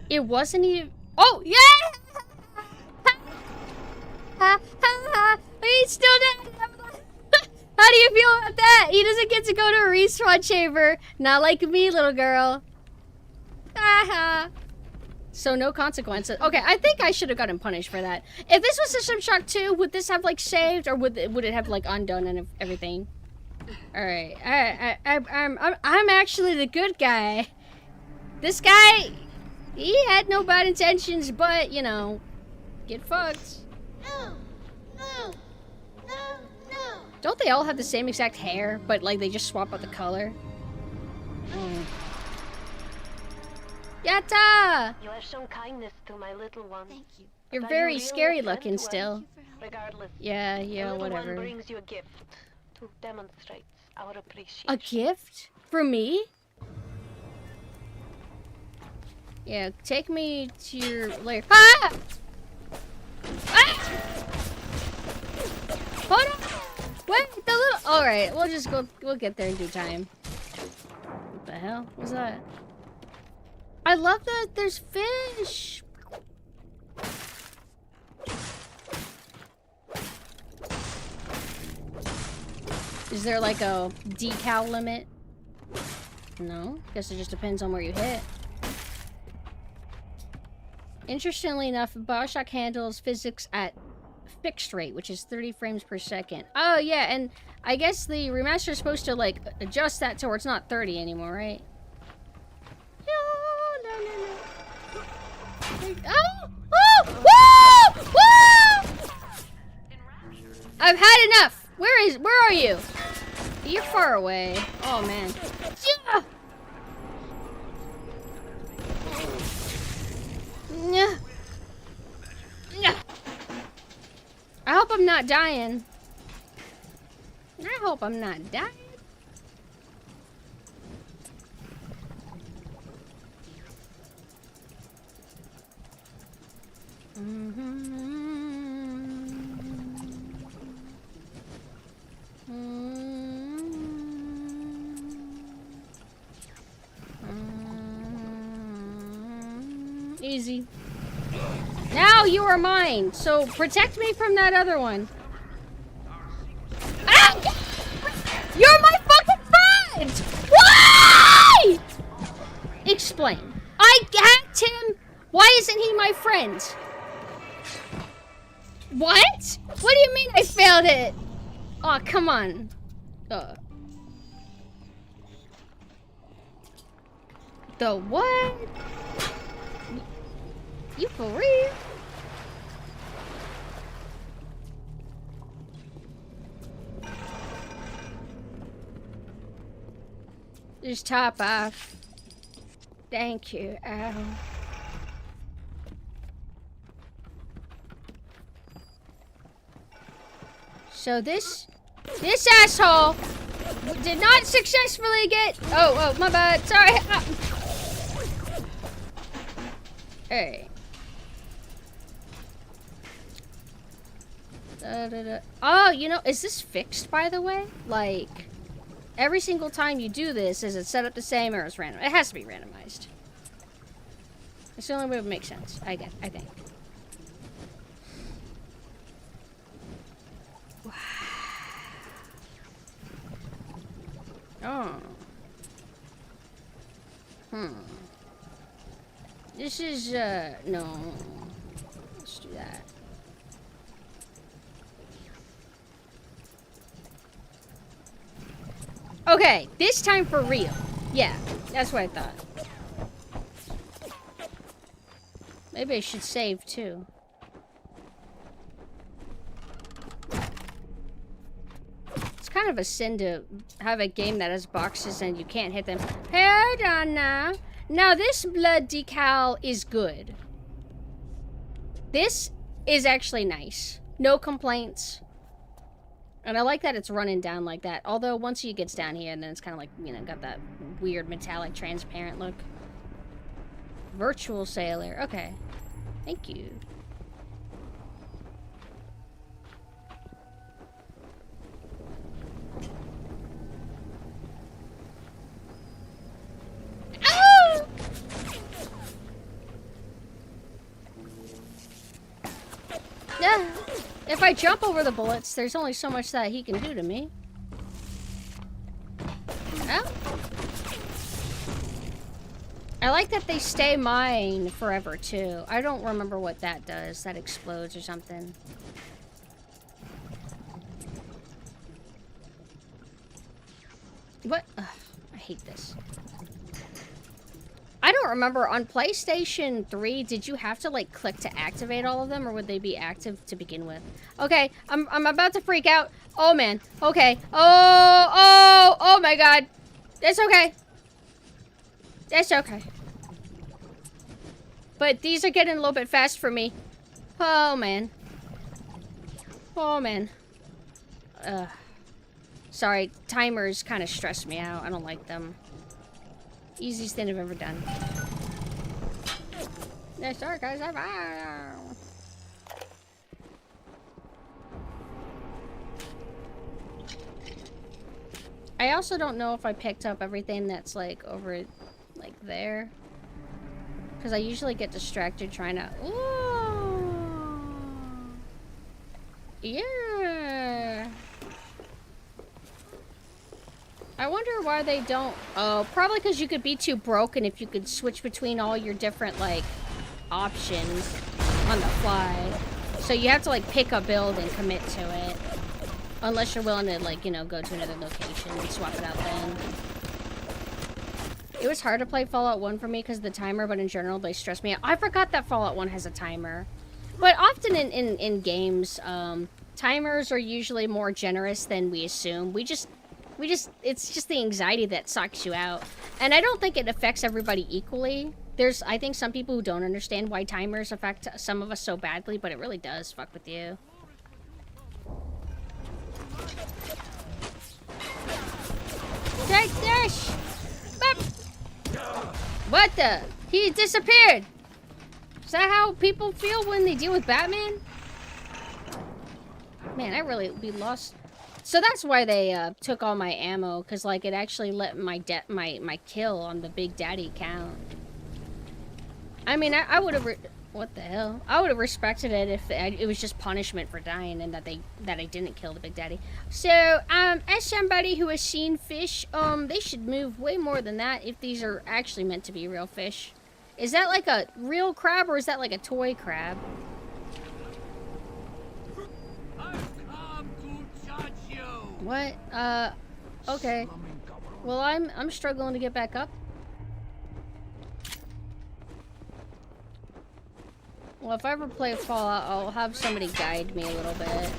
It wasn't even. Oh, yeah! He's still dead! How do you feel about that? He doesn't get to go to a respawn chamber. Not like me, little girl. So no consequences. Okay, I think I should have gotten punished for that. If this was System Shock 2, would this have like saved, or would it have like undone and everything? All right, I'm actually the good guy. This guy, he had no bad intentions, but you know, get fucked. No. Don't they all have the same exact hair, but like they just swap out the color? Yatta! You have shown kindness to my little one. Thank you. You're very scary looking still. Regardless. Yeah, the little whatever. one brings you a gift to demonstrate our appreciation. A gift? For me? Yeah, take me to your lair. Ah! Ah! Hold on! Wait, the little. Alright, we'll get there in due time. What the hell was that? I love that there's fish! Is there like a decal limit? No, guess it just depends on where you hit. Interestingly enough, Bioshock handles physics at fixed rate, which is 30 frames per second. Oh yeah, and I guess the remaster is supposed to like adjust that to where it's not 30 anymore, right? No. Oh! Woo! Woo! I've had enough. Where are you? You're far away. Oh man. I hope I'm not dying. I hope I'm not dying. Easy. Now you are mine, so protect me from that other one. Ah! You're my fucking friend! Why? Explain. I hacked him. Why isn't he my friend? What? What do you mean I failed it? Oh, come on. The what? You for real? Just top off. Thank you, Al. So this asshole did not successfully get. Oh, my bad. Sorry. Hey. Oh, you know, is this fixed, by the way? Like, every single time you do this, is it set up the same or is random? It has to be randomized. It's the only way it would make sense, I think. Oh. This is, no. Let's do that. Okay, this time for real. Yeah, that's what I thought. Maybe I should save too. It's kind of a sin to have a game that has boxes and you can't hit them. Hold on now. Now this blood decal is good. This is actually nice. No complaints. And I like that it's running down like that. Although once it gets down here, and then it's kind of like, you know, got that weird metallic transparent look. Virtual Sailor. Okay. Thank you. Oh! Yeah. If I jump over the bullets, there's only so much that he can do to me. Oh. I like that they stay mine forever, too. I don't remember what that does. That explodes or something. What? Ugh, I hate this. I don't remember. On PlayStation 3, did you have to, like, click to activate all of them, or would they be active to begin with? Okay, I'm about to freak out. Oh, man. Okay. Oh my God. It's okay. It's okay. But these are getting a little bit fast for me. Oh, man. Oh, man. Sorry, timers kind of stress me out. I don't like them. Easiest thing I've ever done. No, sorry, guys. I also don't know if I picked up everything that's, like, over, like, there. Because I usually get distracted trying to... Ooh! Yeah! I wonder why they don't... Oh, probably because you could be too broken if you could switch between all your different, like, options on the fly. So you have to, like, pick a build and commit to it. Unless you're willing to, like, you know, go to another location and swap it out then. It was hard to play Fallout 1 for me because of the timer, but in general, they stress me out. I forgot that Fallout 1 has a timer. But often in games, timers are usually more generous than we assume. It's just the anxiety that sucks you out. And I don't think it affects everybody equally. I think some people who don't understand why timers affect some of us so badly, but it really does fuck with you. Take this! What the? He disappeared! Is that how people feel when they deal with Batman? Man, I really be lost. So that's why they took all my ammo, because like it actually let my kill on the Big Daddy count. I mean, I would have what the hell? I would have respected it if it was just punishment for dying and that I didn't kill the Big Daddy. So, as somebody who has seen fish, they should move way more than that if these are actually meant to be real fish. Is that like a real crab or is that like a toy crab? What? Okay. Well, I'm struggling to get back up. Well, if I ever play Fallout, I'll have somebody guide me a little bit.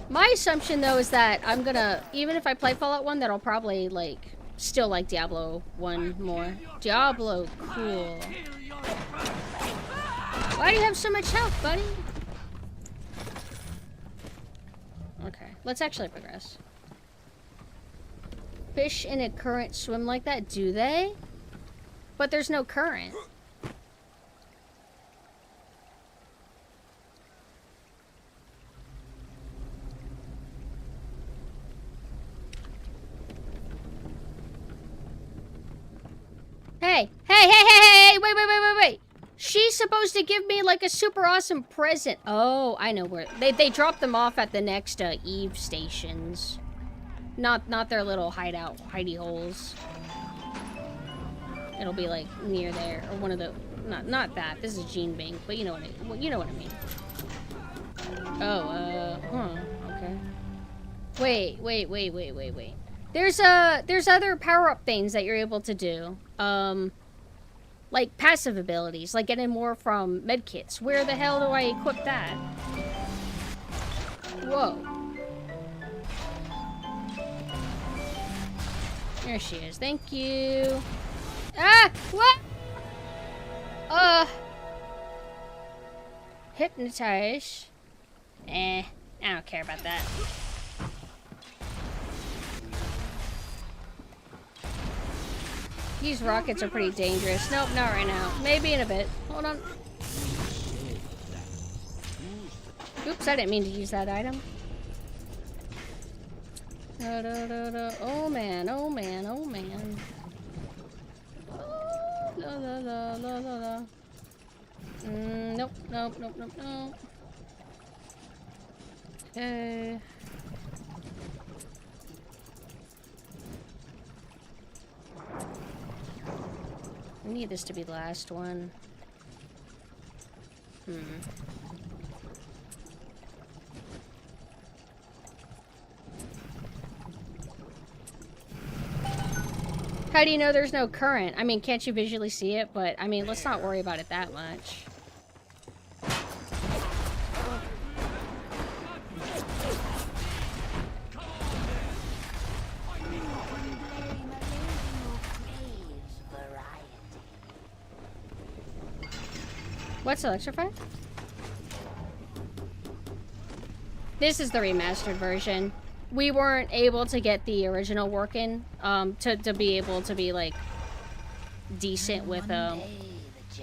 My assumption, though, is that I'm gonna, even if I play Fallout 1, that I'll probably, like, still like Diablo 1 more. Diablo, cool. Why do you have so much health, buddy? Okay, let's actually progress. Fish in a current swim like that, do they? But there's no current. Hey, wait. She's supposed to give me like a super awesome present. Oh, I know where they drop them off at the next Eve stations. Not their little hidey holes. It'll be like near there or one of the not that. This is Gene Bank, but you know what I mean. Oh, okay. Wait. There's other power-up things that you're able to do. Like passive abilities, like getting more from medkits. Where the hell do I equip that? Whoa. There she is. Thank you. Ah! What? Hypnotize. I don't care about that. These rockets are pretty dangerous. Nope, not right now. Maybe in a bit. Hold on. Oops, I didn't mean to use that item. Oh man. Nope. Okay. I need this to be the last one. How do you know there's no current? I mean, can't you visually see it? But, I mean, let's not worry about it that much. What's Electrify? This is the remastered version. We weren't able to get the original working to be able to be like decent with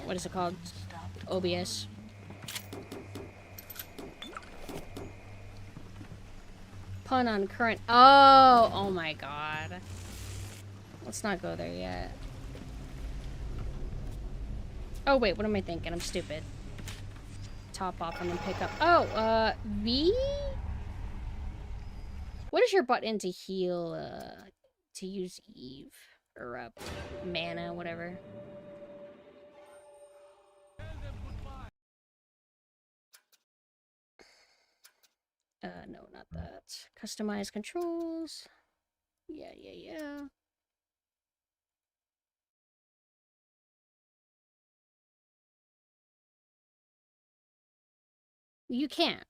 what is it called? OBS. Pun on current. Oh my god. Let's not go there yet. Oh wait, what am I thinking? I'm stupid. Top off and then pick up. Oh, V? What is your button to heal, to use Eve? Or, mana, whatever. No, not that. Customize controls. Yeah. You can't.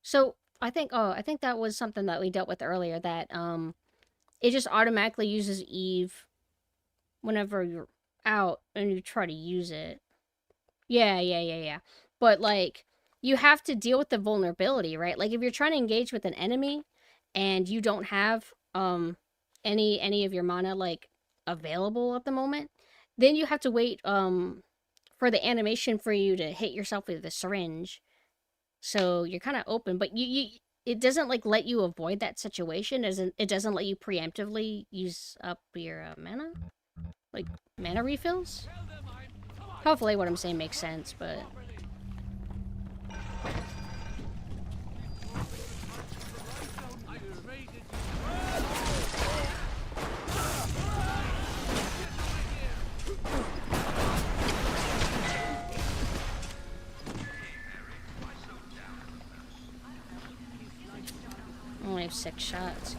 So, I think that was something that we dealt with earlier, that, it just automatically uses Eve whenever you're out and you try to use it. Yeah. But, like, you have to deal with the vulnerability, right? Like, if you're trying to engage with an enemy and you don't have, any of your mana, like, available at the moment, then you have to wait for the animation for you to hit yourself with the syringe. So you're kind of open, but it doesn't like let you avoid that situation. It doesn't let you preemptively use up your mana, like mana refills. Hopefully, what I'm saying makes sense, but. I only have 6 shots.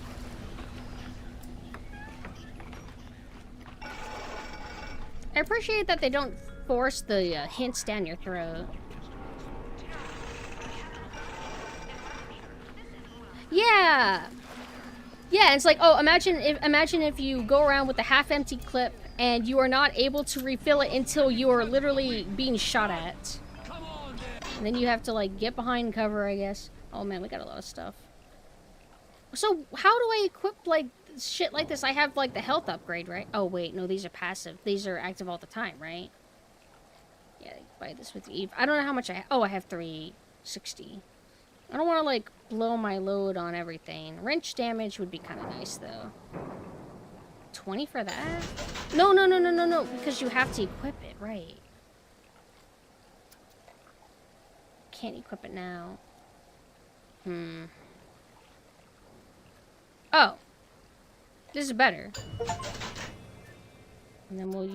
I appreciate that they don't force the hints down your throat. Yeah! Yeah, it's like, oh, imagine if you go around with a half-empty clip and you are not able to refill it until you are literally being shot at. And then you have to, like, get behind cover, I guess. Oh man, we got a lot of stuff. So, how do I equip, like, shit like this? I have, like, the health upgrade, right? Oh, wait, no, these are passive. These are active all the time, right? Yeah, buy this with Eve. I don't know how much I have. Oh, I have 360. I don't want to, like, blow my load on everything. Wrench damage would be kind of nice, though. 20 for that? No, because you have to equip it, right? Can't equip it now. Oh. This is better. And then we'll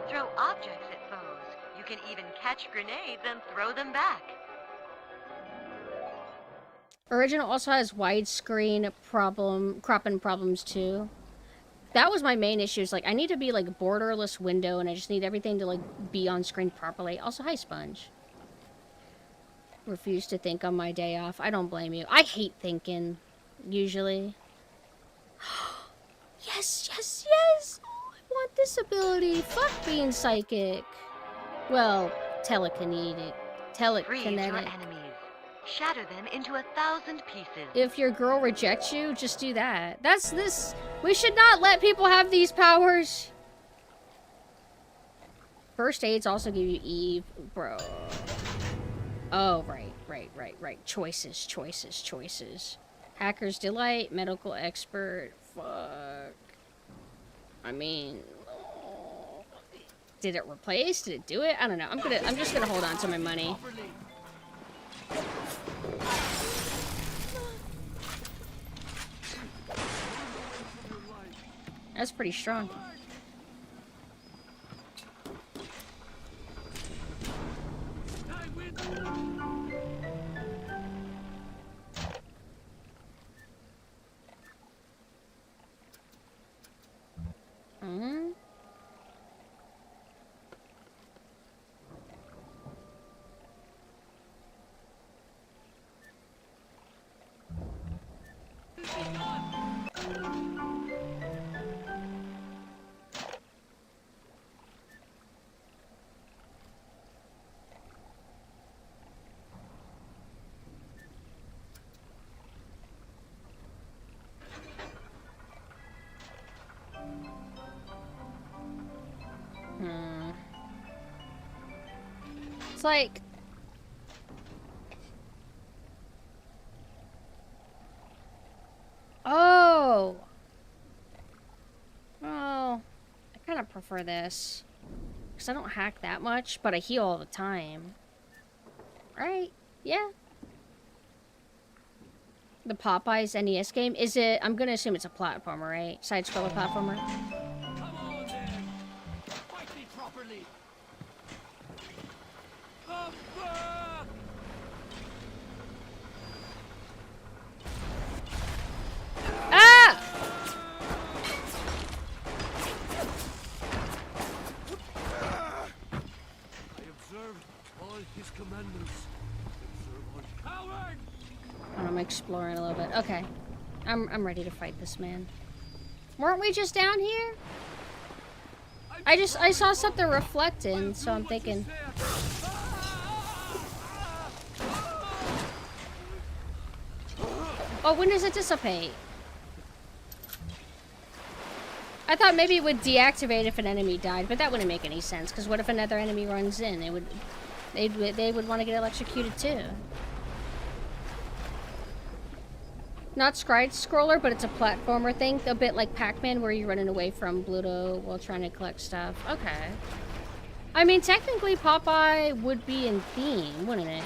Throw objects at foes. You can even catch grenades and throw them back. Original also has widescreen cropping problems too. That was my main issue. Is like I need to be like borderless window, and I just need everything to like be on screen properly. Also, hi Sponge. Refuse to think on my day off. I don't blame you. I hate thinking, usually. Yes! Oh, I want this ability. Fuck being psychic. Well, telekinetic. Freeze your enemies. Shatter them into 1,000 pieces. If your girl rejects you, just do that. That's this. We should not let people have these powers. First aids also give you Eve, bro. Oh, right. Choices. Hacker's Delight, Medical Expert. Fuck. I mean, did it replace? Did it do it? I don't know. I'm just gonna hold on to my money. That's pretty strong. It's like... Oh! Well, I kind of prefer this. Because I don't hack that much, but I heal all the time. Right? Yeah. The Popeyes NES game? Is it... I'm gonna assume it's a platformer, right? Side-scroller platformer? Come on, then. Fight me properly. Ah! I observed all his commandments. Coward! I'm exploring a little bit. Okay. I'm ready to fight this man. Weren't we just down here? I saw something reflecting, so I'm thinking... Oh, when does it dissipate? I thought maybe it would deactivate if an enemy died, but that wouldn't make any sense. Because what if another enemy runs in? They would want to get electrocuted too. Not side scroller, but it's a platformer thing, a bit like Pac-Man, where you're running away from Bluto while trying to collect stuff. Okay. I mean, technically Popeye would be in theme, wouldn't it?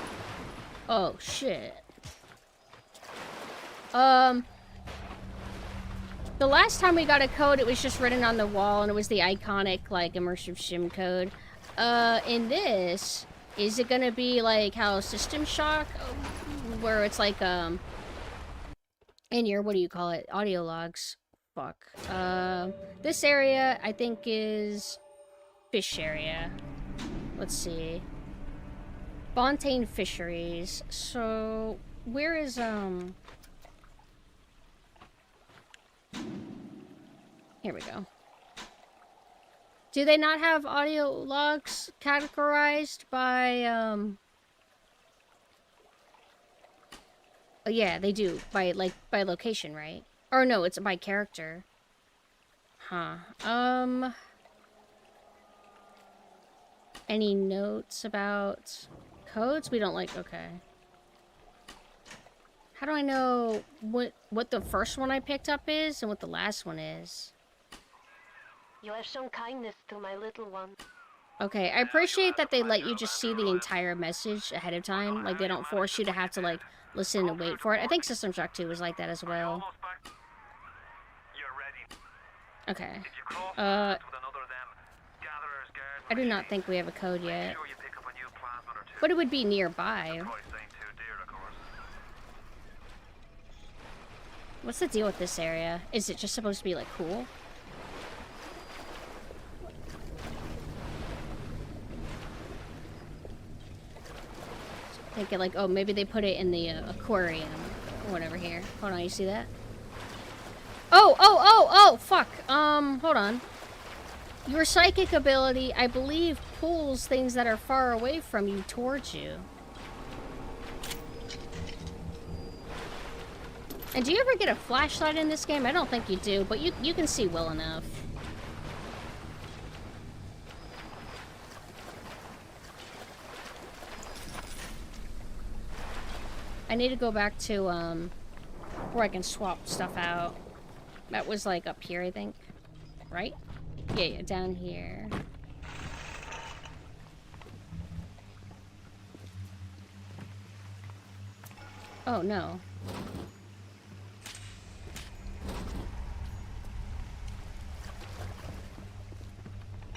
Oh shit. The last time we got a code, it was just written on the wall, and it was the iconic, like, immersive shim code. In this, is it gonna be like how System Shock, where it's like, in your, what do you call it? Audio logs. Fuck. This area, I think, is fish area. Let's see. Fontaine Fisheries. So, where is, here we go. Do they not have audio logs categorized by, oh, yeah, they do. By location, right? Or no, it's by character. Huh. Any notes about codes? We don't like, okay. How do I know what the first one I picked up is and what the last one is? You have shown kindness to my little one. Okay, I appreciate that they let you just see the entire message ahead of time. Like, they don't force you to have to, like, listen and wait for it. I think System Shock 2 was like that as well. Okay. I do not think we have a code yet. But it would be nearby. What's the deal with this area? Is it just supposed to be, like, cool? Thinking like, oh, maybe they put it in the aquarium or whatever here. Hold on, you see that? Oh, fuck. Hold on. Your psychic ability, I believe, pulls things that are far away from you towards you. And do you ever get a flashlight in this game? I don't think you do, but you can see well enough. I need to go back to, where I can swap stuff out. That was, like, up here, I think. Right? Yeah, down here. Oh, no.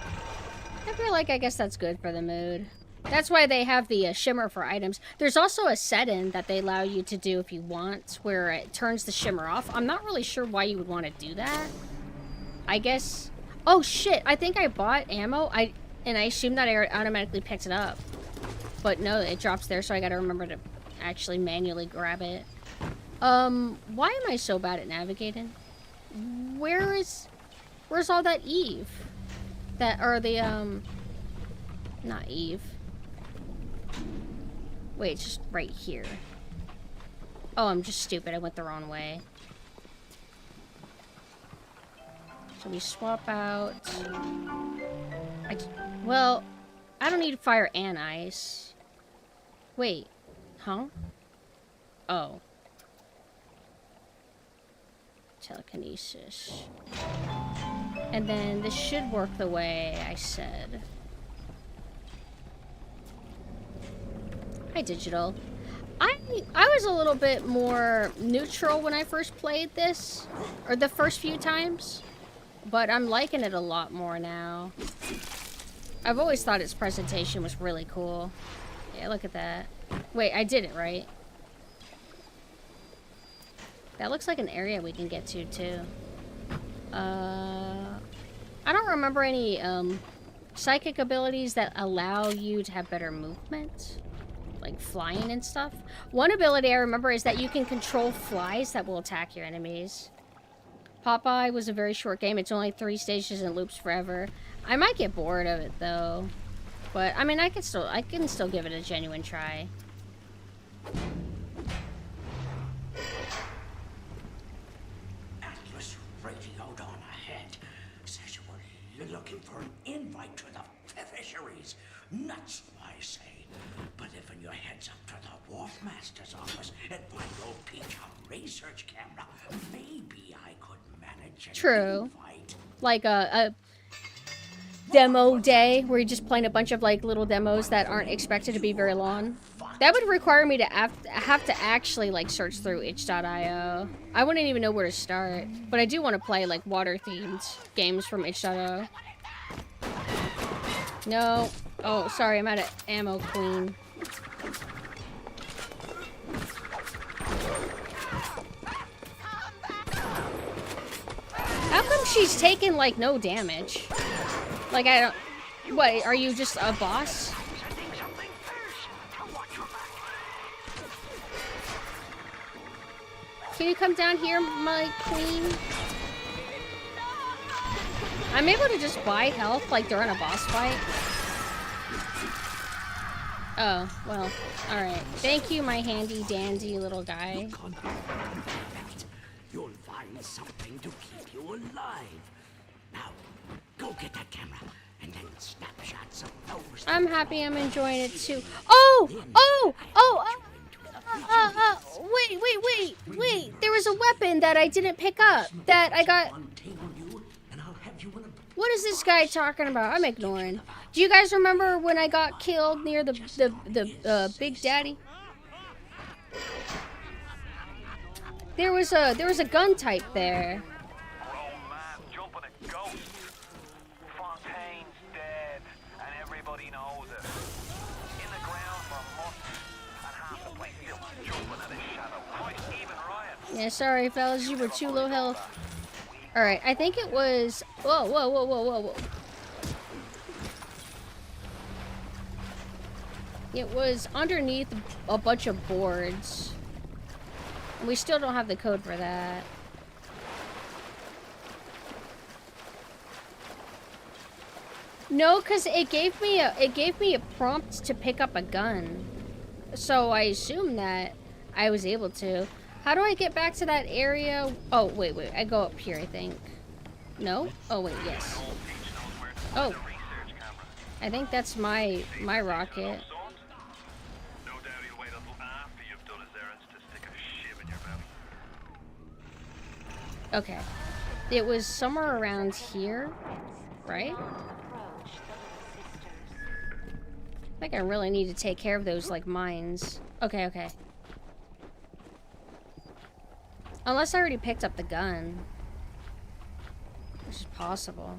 I feel like I guess that's good for the mood. That's why they have the shimmer for items. There's also a set-in that they allow you to do if you want, where it turns the shimmer off. I'm not really sure why you would want to do that. I guess... Oh, shit! I think I bought ammo, and I assumed that I automatically picked it up. But no, it drops there, so I gotta remember to actually manually grab it. Why am I so bad at navigating? Where's all that Eve? Or the, not Eve. Wait, it's just right here. Oh, I'm just stupid. I went the wrong way. So we swap out... Well, I don't need fire and ice. Wait. Huh? Oh. Telekinesis. And then this should work the way I said. Hi, Digital. I was a little bit more neutral when I first played this, or the first few times, but I'm liking it a lot more now. I've always thought its presentation was really cool. Yeah, look at that. Wait, I did it right. That looks like an area we can get to, too. I don't remember any, psychic abilities that allow you to have better movement. Like flying and stuff. One ability I remember is that you can control flies that will attack your enemies. Popeye was a very short game. It's only 3 stages and loops forever. I might get bored of it, though. But, I mean, I can still give it a genuine try. Atlas radioed on ahead. invite to the fisheries. Nuts, I say. But if your heads up to the Wharf Master's office and find old Peach on research camera, maybe I could manage an True. invite. Like a demo day where you're just playing a bunch of like little demos that aren't expected to be very long. That would require me to have to actually like search through itch.io. I wouldn't even know where to start. But I do want to play like water themed games from itch.io. No. Oh, sorry, I'm out of ammo, queen. How come she's taking like no damage? Like I don't. What, are you just a boss? Can you come down here, my queen? I'm able to just buy health like during a boss fight. Oh, well, alright. Thank you, my handy dandy little guy. You'll find something to keep you alive. Now, go get that camera and then snapshots of those. I'm happy I'm enjoying it too. Oh! Wait. There was a weapon that I didn't pick up. That I got. What is this guy talking about? I'm ignoring. Do you guys remember when I got killed near the Big Daddy? There was a gun type there. Yeah, sorry, fellas, you were too low health. Alright, I think it was... Whoa. It was underneath a bunch of boards. And we still don't have the code for that. No, because it gave me a prompt to pick up a gun. So I assume that I was able to. How do I get back to that area? Oh, wait. I go up here, I think. No? Oh, wait, yes. Oh. I think that's my rocket. Okay. It was somewhere around here, right? I think I really need to take care of those, like, mines. Okay. Unless I already picked up the gun. Which is possible.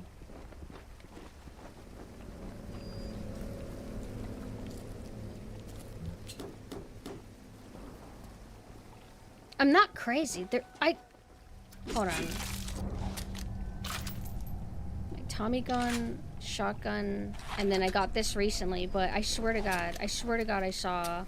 I'm not crazy. Hold on. My Tommy gun, shotgun, and then I got this recently, but I swear to God I saw...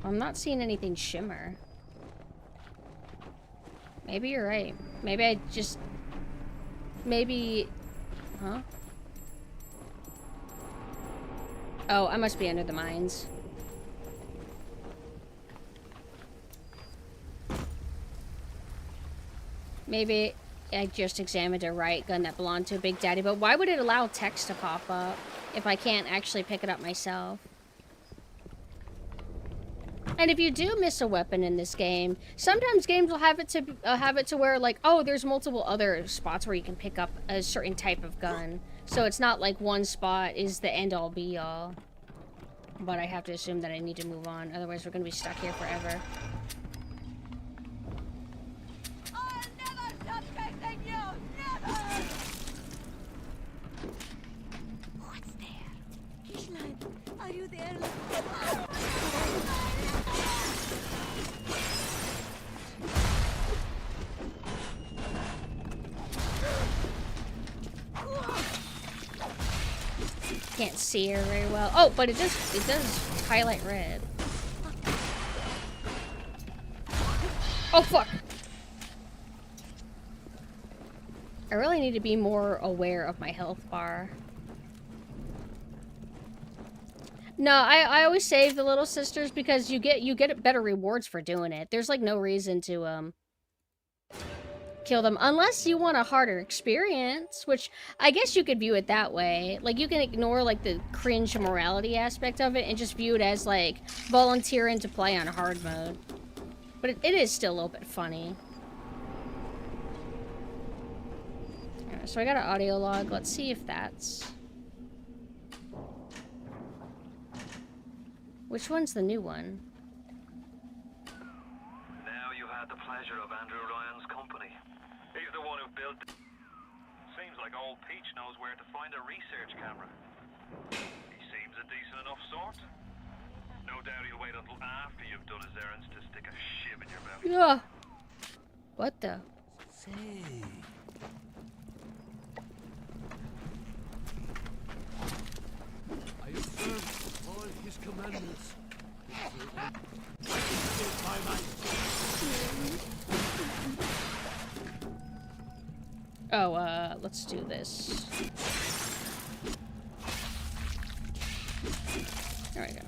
I'm not seeing anything shimmer. Maybe you're right. Maybe I just... Maybe... Huh? Oh, I must be under the mines. Maybe I just examined a riot gun that belonged to a Big Daddy, but why would it allow text to pop up if I can't actually pick it up myself? And if you do miss a weapon in this game, sometimes games will have it to where, like, oh, there's multiple other spots where you can pick up a certain type of gun. So it's not like one spot is the end-all be-all. But I have to assume that I need to move on, otherwise we're gonna be stuck here forever. I'll never stop chasing you! Never! What's there? Kishlan, are you there? Can't see her very well. Oh, but it does highlight red. Oh, fuck! I really need to be more aware of my health bar. No, I always save the little sisters because you get better rewards for doing it. There's like no reason to kill them unless you want a harder experience, which I guess you could view it that way. Like you can ignore like the cringe morality aspect of it and just view it as like volunteering to play on hard mode. But it is still a little bit funny. Alright, so I got an audio log. Let's see if that's... Which one's the new one? Now you had the pleasure of Andrew Ryan's company. He's the one who built... Seems like old Peach knows where to find a research camera. He seems a decent enough sort. No doubt he'll wait until after you've done his errands to stick a shiv in your belly. Yeah. What the? Say... I observe all his commandments. Oh, let's do this. There we go.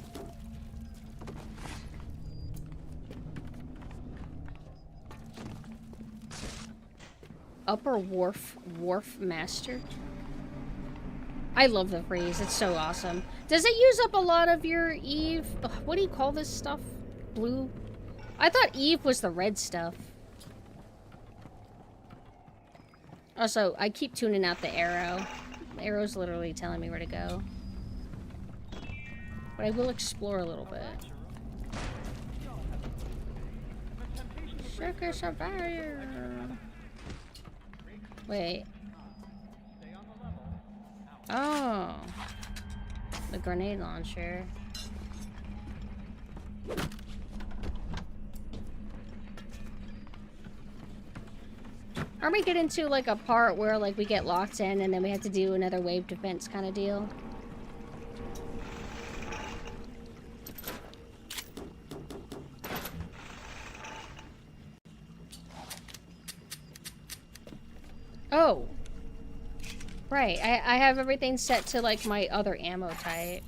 Upper Wharf Master? I love the phrase. It's so awesome. Does it use up a lot of your Eve? Ugh, what do you call this stuff? Blue? I thought Eve was the red stuff. Also, I keep tuning out the arrow. The arrow's literally telling me where to go. But I will explore a little bit. Sugar Survivor. Wait. Oh. The grenade launcher. Or we get into like a part where like we get locked in and then we have to do another wave defense kind of deal. Oh. Right, I have everything set to like my other ammo type.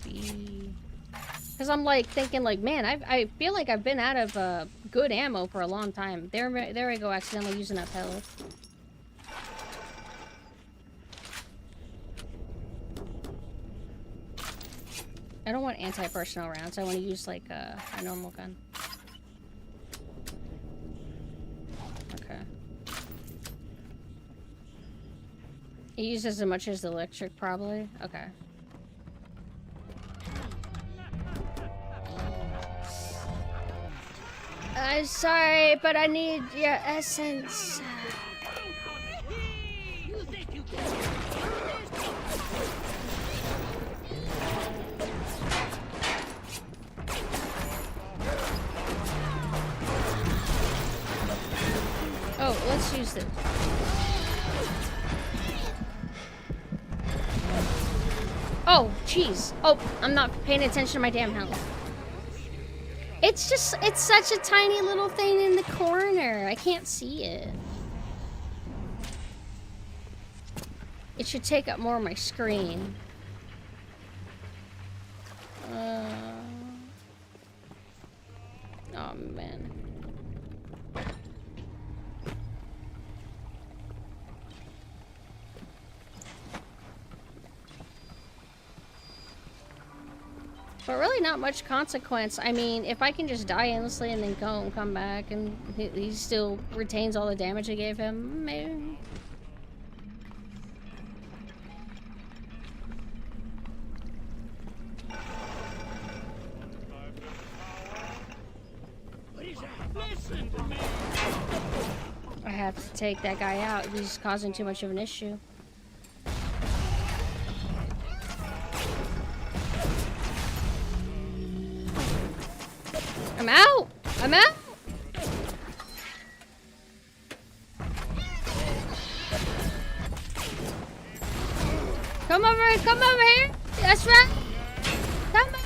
Because I'm like thinking like, man, I feel like I've been out of good ammo for a long time. There I go, accidentally using up health. I don't want anti-personnel rounds. I want to use like a normal gun. Okay. It uses as much as the electric, probably. Okay. I'm sorry, but I need your essence. Oh, let's use this. Oh, jeez. Oh, I'm not paying attention to my damn health. It's just, it's such a tiny little thing in the corner. I can't see it. It should take up more of my screen. Oh, man. But really not much consequence. I mean, if I can just die endlessly and then go and come back and he still retains all the damage I gave him, maybe. Listen to me. I have to take that guy out. He's causing too much of an issue. I'm out! I'm out! Come over here! That's right! Come on!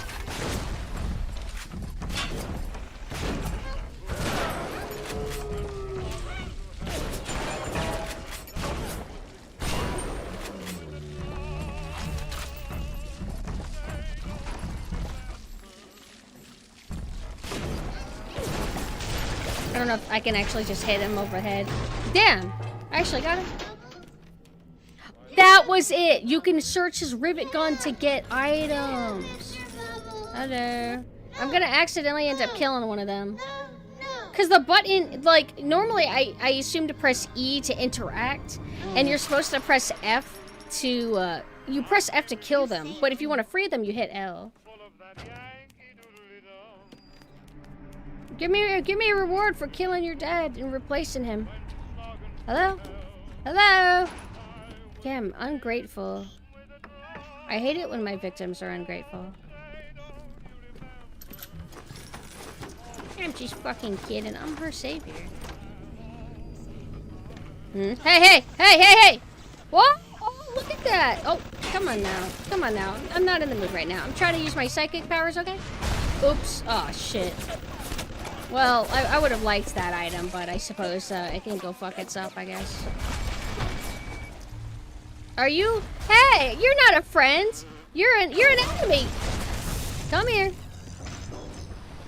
don't know if I can actually just hit him over the head. Damn! I actually got him. That was it! You can search his rivet gun to get items. Hello. I'm gonna accidentally end up killing one of them. Because the button, like, normally I assume to press E to interact, and you're supposed to press F to, you press F to kill them, but if you want to free them, you hit L. Give me a reward for killing your dad and replacing him. Hello? Hello? Damn, ungrateful. I hate it when my victims are ungrateful. I'm just fucking kidding. I'm her savior. Hey, hey! Hey, hey, hey! What? Oh, look at that! Oh, come on now. Come on now. I'm not in the mood right now. I'm trying to use my psychic powers, okay? Oops. Oh, shit. Well, I would have liked that item, but I suppose it can go fuck itself, I guess. Are you? Hey! You're not a friend! You're an enemy! Come here.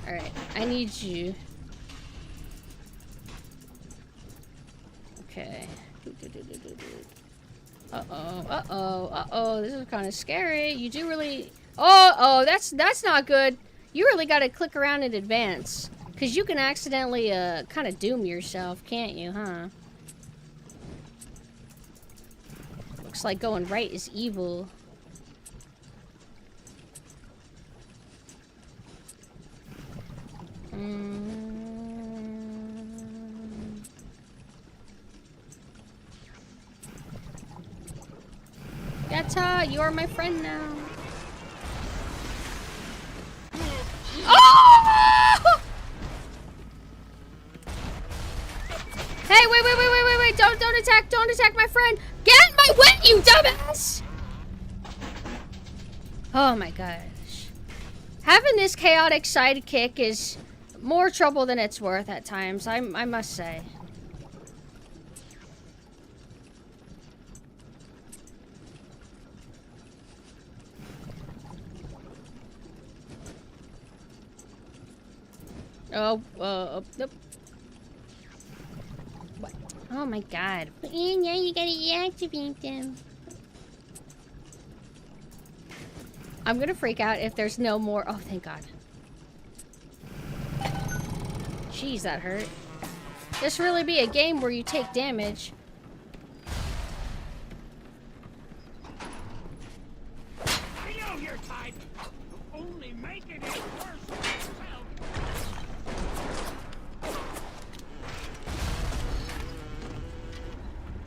Alright, I need you. Okay. Uh-oh, uh-oh, uh-oh. This is kind of scary. You do really... Oh, that's not good. You really got to click around in advance. Because you can accidentally, kind of doom yourself, can't you, huh? Looks like going right is evil. Yatta, you are my friend now. Oh! Hey, wait, don't attack my friend. Get in my way, you dumbass! Oh my gosh. Having this chaotic sidekick is more trouble than it's worth at times, I must say. Oh, nope. What? Oh my god. And now you gotta deactivate them. I'm gonna freak out if there's no more. Oh, thank god. Jeez, that hurt. This really be a game where you take damage. You know your type. Only making it worse for yourself.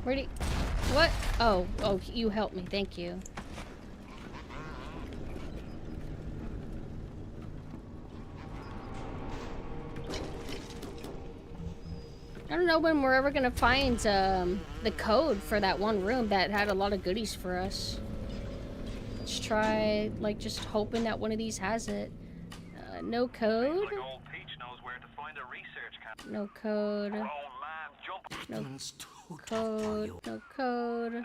Where'd he... What? Oh, you helped me. Thank you. I don't know when we're ever gonna find the code for that one room that had a lot of goodies for us. Let's try, like, just hoping that one of these has it. No code? No code. No code. No code.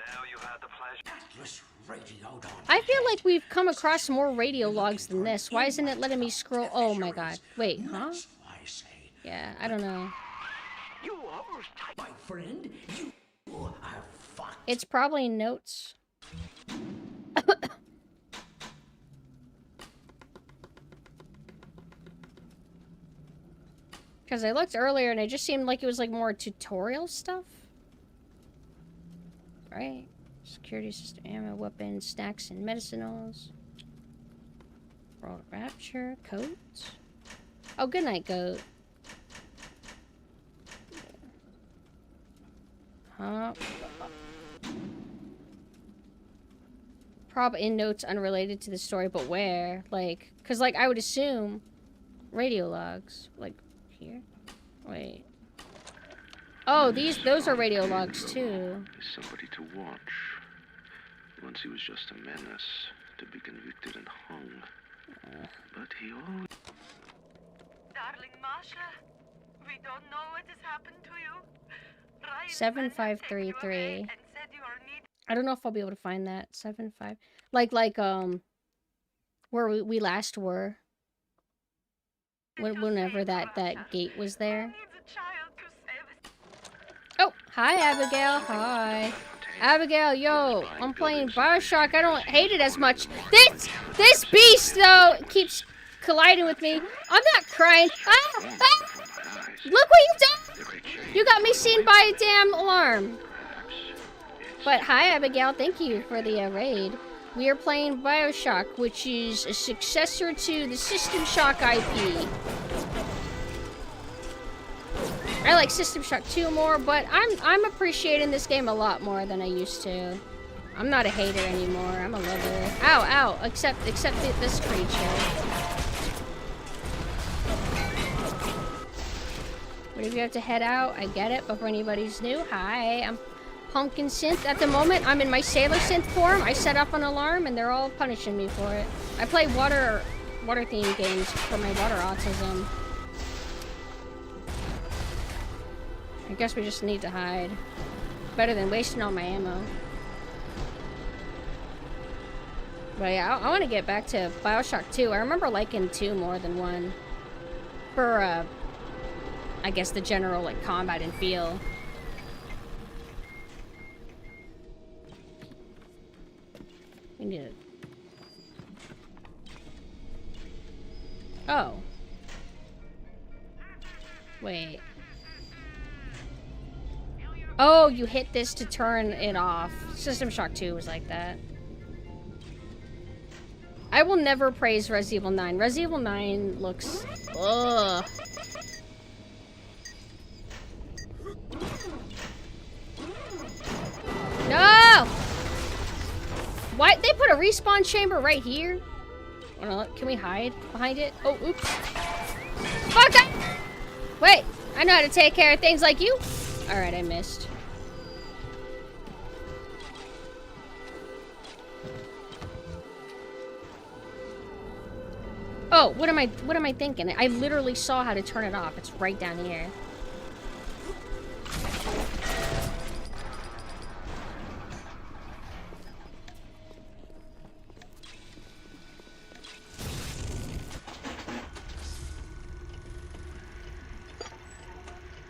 I feel like we've come across more radio logs than this. Why isn't it letting me scroll? Oh my god. Wait, huh? Yeah, I don't know. You almost my friend. You are fucked. It's probably notes. Because I looked earlier and it just seemed like it was like more tutorial stuff. Right? Security system, ammo, weapons, snacks, and medicinals. World Rapture, coats. Oh, good night, goat. Huh? Prob in notes unrelated to the story, but where? Like, because, like, I would assume radio logs. Like, here? Wait. Oh, those are radio logs, too. Somebody to watch. Once he was just a menace, to be convicted and hung. But he always... Darling Masha, we don't know what has happened to you. 7533. I don't know if I'll be able to find that. 75. Like, where we last were. Whenever that gate was there. child to save us. Oh, hi, Abigail. Hi. Abigail, yo, I'm playing Bioshock. I don't hate it as much. This beast, though, keeps colliding with me. I'm not crying. Ah! Look what you've done! You got me seen by a damn alarm. But hi, Abigail. Thank you for the raid. We are playing Bioshock, which is a successor to the System Shock IP. I like System Shock 2 more, but I'm appreciating this game a lot more than I used to. I'm not a hater anymore. I'm a lover. Ow, ow. Except this creature. But if you have to head out, I get it. But for anybody who's new, hi, I'm PumpkinSynth. At the moment, I'm in my Sailor Synth form. I set up an alarm, and they're all punishing me for it. I play water-themed games for my water autism. I guess we just need to hide. Better than wasting all my ammo. But yeah, I want to get back to Bioshock 2. I remember liking 2 more than 1. For, I guess the general, like, combat and feel. We need it. Oh. Wait. Oh, you hit this to turn it off. System Shock 2 was like that. I will never praise Resident Evil 9. Resident Evil 9 looks... Ugh. No! Why? They put a respawn chamber right here? Can we hide behind it? Oh, oops. Fuck! Wait, I know how to take care of things like you. Alright, I missed. Oh, what am I thinking? I literally saw how to turn it off. It's right down here.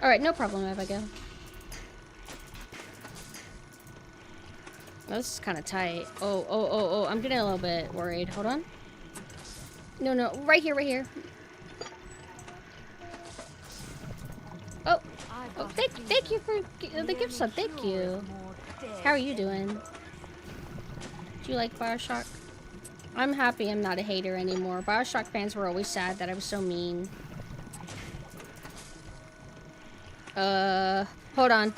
Alright, no problem, Abigail. Oh, this is kind of tight. Oh, I'm getting a little bit worried. Hold on. No, right here. Oh, thank you for the gift sub. Thank you. How are you doing? Do you like Bioshock? I'm happy I'm not a hater anymore. Bioshock fans were always sad that I was so mean. Hold on.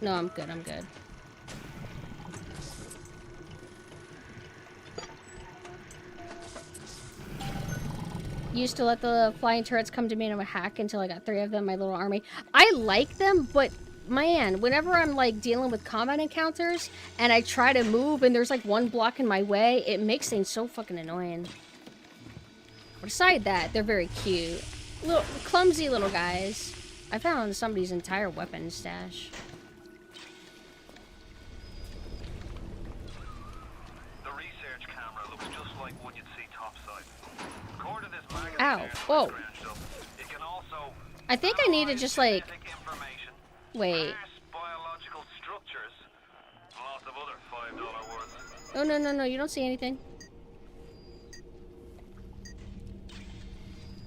No, I'm good. Used to let the flying turrets come to me and I would hack until I got 3 of them, my little army. I like them, but man, whenever I'm like dealing with combat encounters and I try to move and there's like one block in my way, it makes things so fucking annoying. But aside that, they're very cute. Little clumsy little guys. I found somebody's entire weapon stash. The research camera looks just like one you'd see topside. According to this magazine, ow. Whoa. It can also I think I need to just like... Wait. biological structures. Lots of other $5 words. Oh, no, you don't see anything.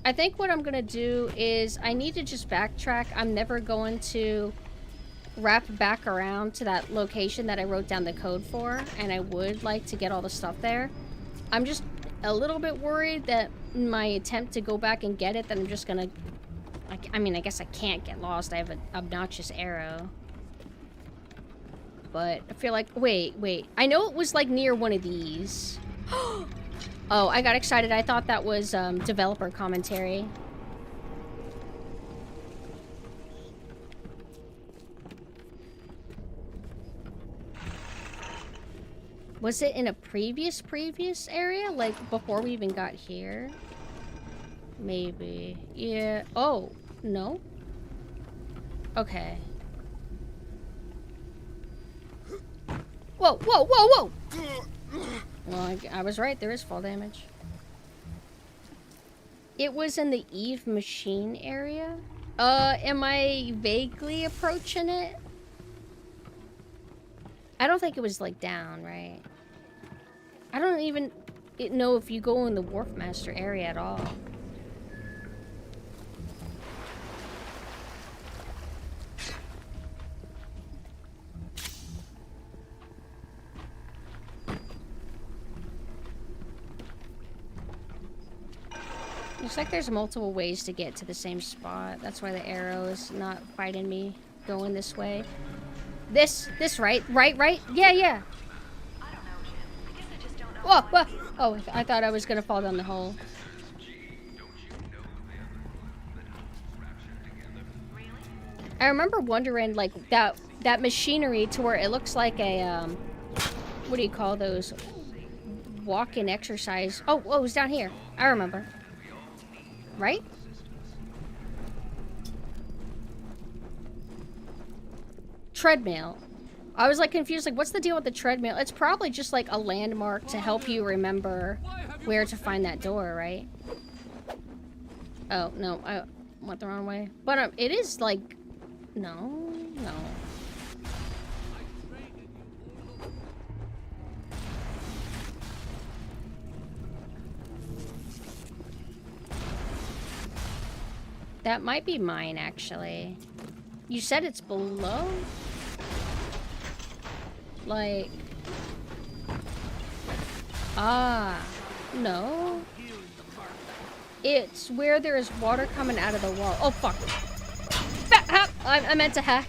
I think what I'm gonna do is I need to just backtrack. I'm never going to wrap back around to that location that I wrote down the code for, and I would like to get all the stuff there. I'm just a little bit worried that my attempt to go back and get it, that I'm just gonna... I mean, I guess I can't get lost. I have an obnoxious arrow. But I feel like... Wait. I know it was, like, near one of these. Oh, I got excited. I thought that was developer commentary. Was it in a previous area? Like, before we even got here? Maybe. Yeah. Oh, no? Okay. Whoa! Well, I was right. There is fall damage. It was in the Eve machine area. Am I vaguely approaching it? I don't think it was, like, down, right? I don't even know if you go in the Wharfmaster area at all. Looks like there's multiple ways to get to the same spot. That's why the arrow is not fighting me going this way. This, right? Right? Yeah. Whoa, whoa. Oh, I thought I was gonna fall down the hole. I remember wondering, like, that machinery to where it looks like a, what do you call those? Walk-in exercise. Oh, it was down here. I remember. Right? Treadmill. I was like confused, like what's the deal with the treadmill? It's probably just like a landmark to help you remember where to find that door, right? Oh, no, I went the wrong way. But it is like, no. That might be mine, actually. You said it's below? Like... Ah. No. It's where there is water coming out of the wall. Oh, fuck. I meant to hack.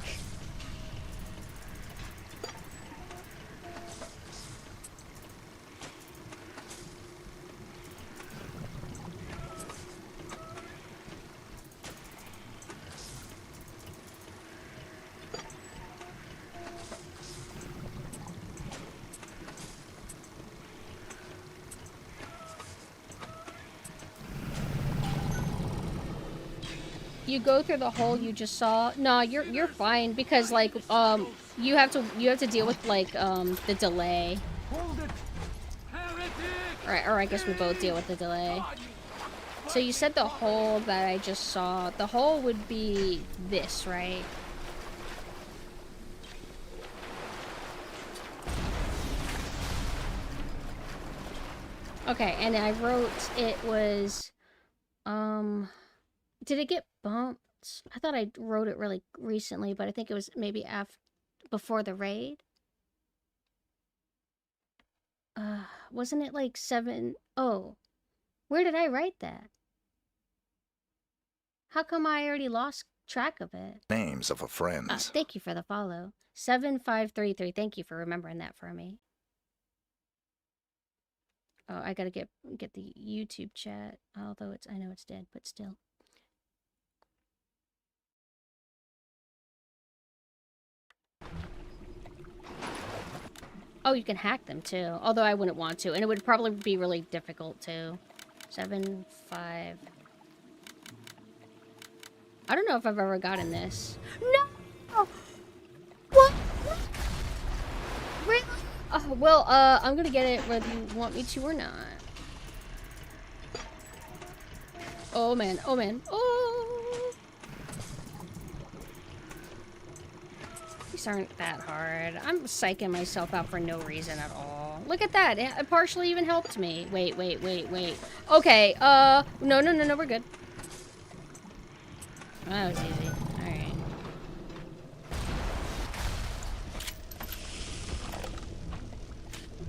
You go through the hole you just saw. No, you're fine because like you have to deal with like the delay. Or I guess we both deal with the delay. So you said the hole that I just saw. The hole would be this, right? Okay, and I wrote it was did it get bumped? I thought I wrote it really recently, but I think it was maybe before the raid. Wasn't it like 7? Oh, where did I write that? How come I already lost track of it? Names of a friends. Thank you for the follow. 7533. Thank you for remembering that for me. Oh, I gotta get the YouTube chat. Although I know it's dead, but still. Oh, you can hack them too. Although I wouldn't want to, and it would probably be really difficult too. 7, 5. I don't know if I've ever gotten this. No! What? Really? Well, I'm gonna get it whether you want me to or not. Oh man, oh man, oh! These aren't that hard. I'm psyching myself out for no reason at all. Look at that, it partially even helped me. Wait. Okay, no, we're good. That was easy. Alright.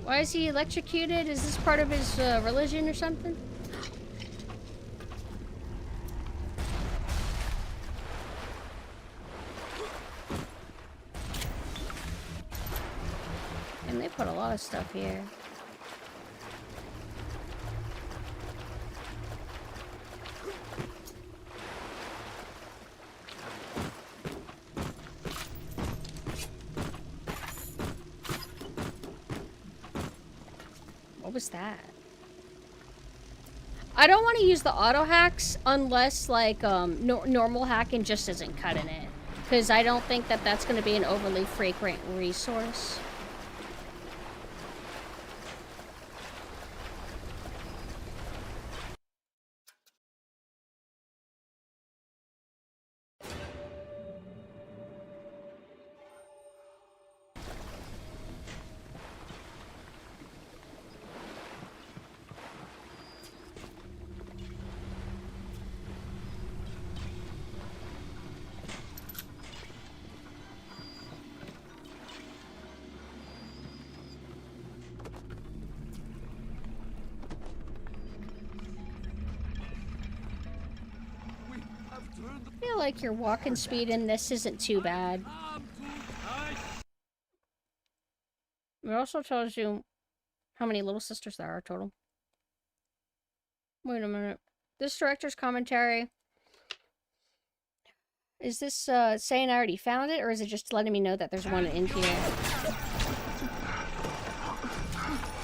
Why is he electrocuted? Is this part of his religion or something? And they put a lot of stuff here. What was that? I don't want to use the auto hacks unless like normal hacking just isn't cutting it, because I don't think that that's going to be an overly frequent resource. like your walking speed in this isn't too bad. It also tells you how many little sisters there are total. Wait a minute. This director's commentary. Is this saying I already found it, or is it just letting me know that there's one in here?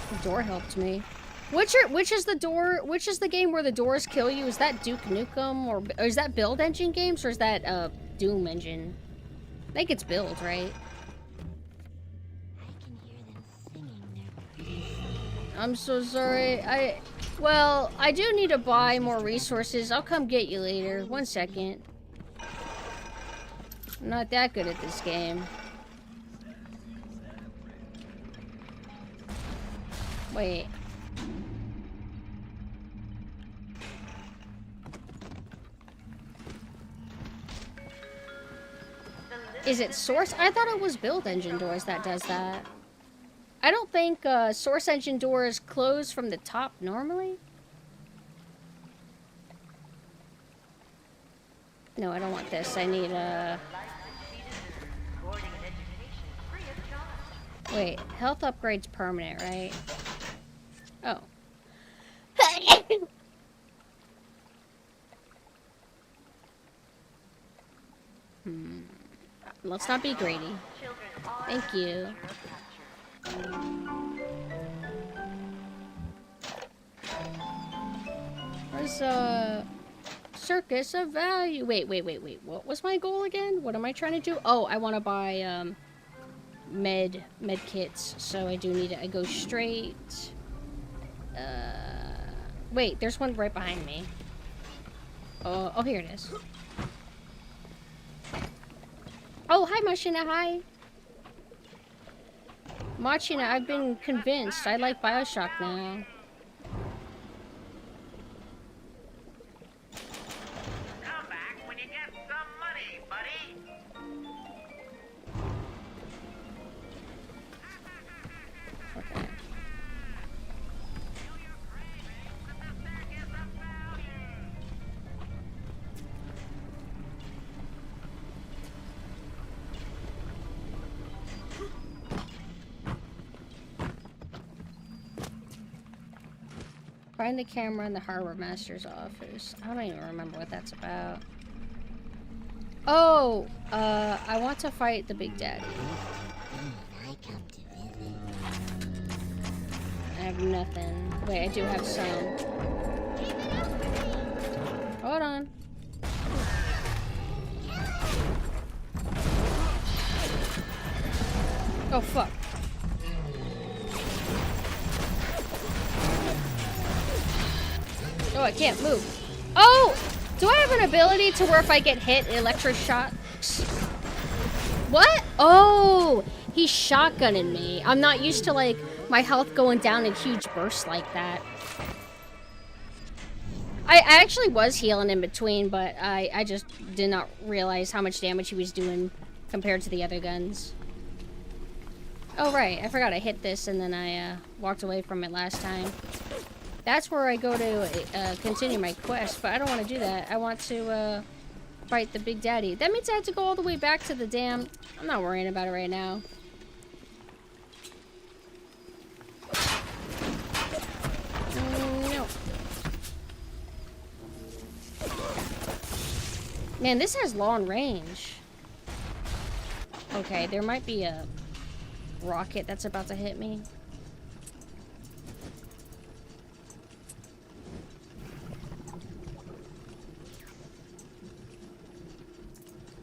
The door helped me. Which is the door? Which is the game where the doors kill you? Is that Duke Nukem, or is that Build Engine games, or is that Doom Engine? I think it's Build, right? I'm so sorry. Well, I do need to buy more resources. I'll come get you later. 1 second. I'm not that good at this game. Wait. Is it Source? I thought it was Build Engine Doors that does that. I don't think Source Engine doors close from the top normally. No, I don't want this. I need Wait, health upgrade's permanent, right? Oh. Let's not be greedy. Thank you. Where's Circus of Value? Wait. What was my goal again? What am I trying to do? Oh, I want to buy med kits. So I do need to go straight. Wait, there's one right behind me. Oh, here it is. Oh, hi, Machina, hi. Machina, I've been convinced. I like Bioshock now. Come back when you get some money, buddy. Okay. Find the camera in the Harbor Master's office. I don't even remember what that's about. Oh, I want to fight the Big Daddy. I have nothing. Wait, I do have some. Hold on. Oh, fuck. Oh, I can't move. Oh! Do I have an ability to where if I get hit, electric shocks? What? Oh! He's shotgunning me. I'm not used to, like, my health going down in huge bursts like that. I actually was healing in between, but I just did not realize how much damage he was doing compared to the other guns. Oh, right. I forgot I hit this and then I walked away from it last time. That's where I go to continue my quest, but I don't want to do that. I want to fight the Big Daddy. That means I have to go all the way back to the damn... I'm not worrying about it right now. No. Man, this has long range. Okay, there might be a rocket that's about to hit me.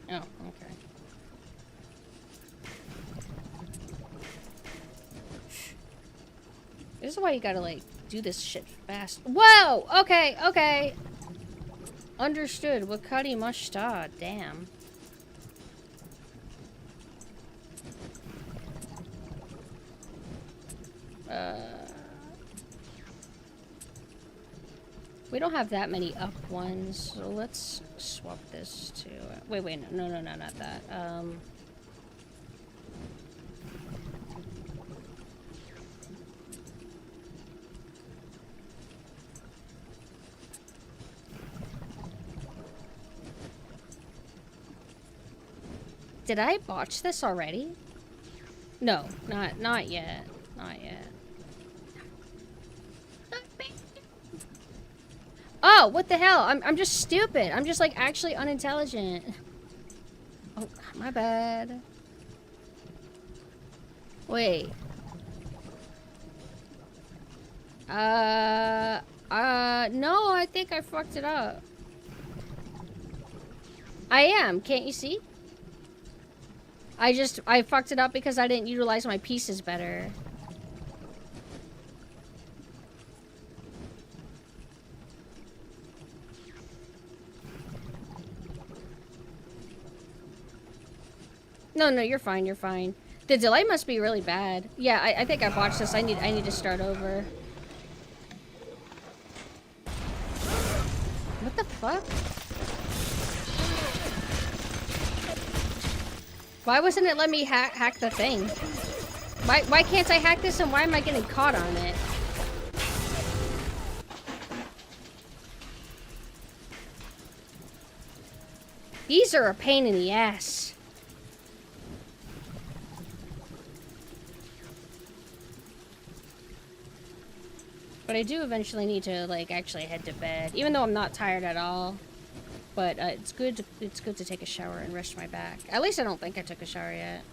Oh, okay. This is why you gotta, like, do this shit fast. Whoa! Okay, okay. Understood. Wakati Mashta. Damn. We don't have that many up ones, so let's swap this to... Wait, no, not that. Did I botch this already? No, not yet. Not yet. Oh, what the hell? I'm just stupid. I'm just like actually unintelligent. Oh, my bad. Wait. No, I think I fucked it up. I am, can't you see? I fucked it up because I didn't utilize my pieces better. No, you're fine, you're fine. The delay must be really bad. Yeah, I think I botched this. I need to start over. What the fuck? Why wasn't it let me hack the thing? Why can't I hack this and why am I getting caught on it? These are a pain in the ass. But I do eventually need to, like, actually head to bed. Even though I'm not tired at all. But it's good to take a shower and rest my back. At least I don't think I took a shower yet.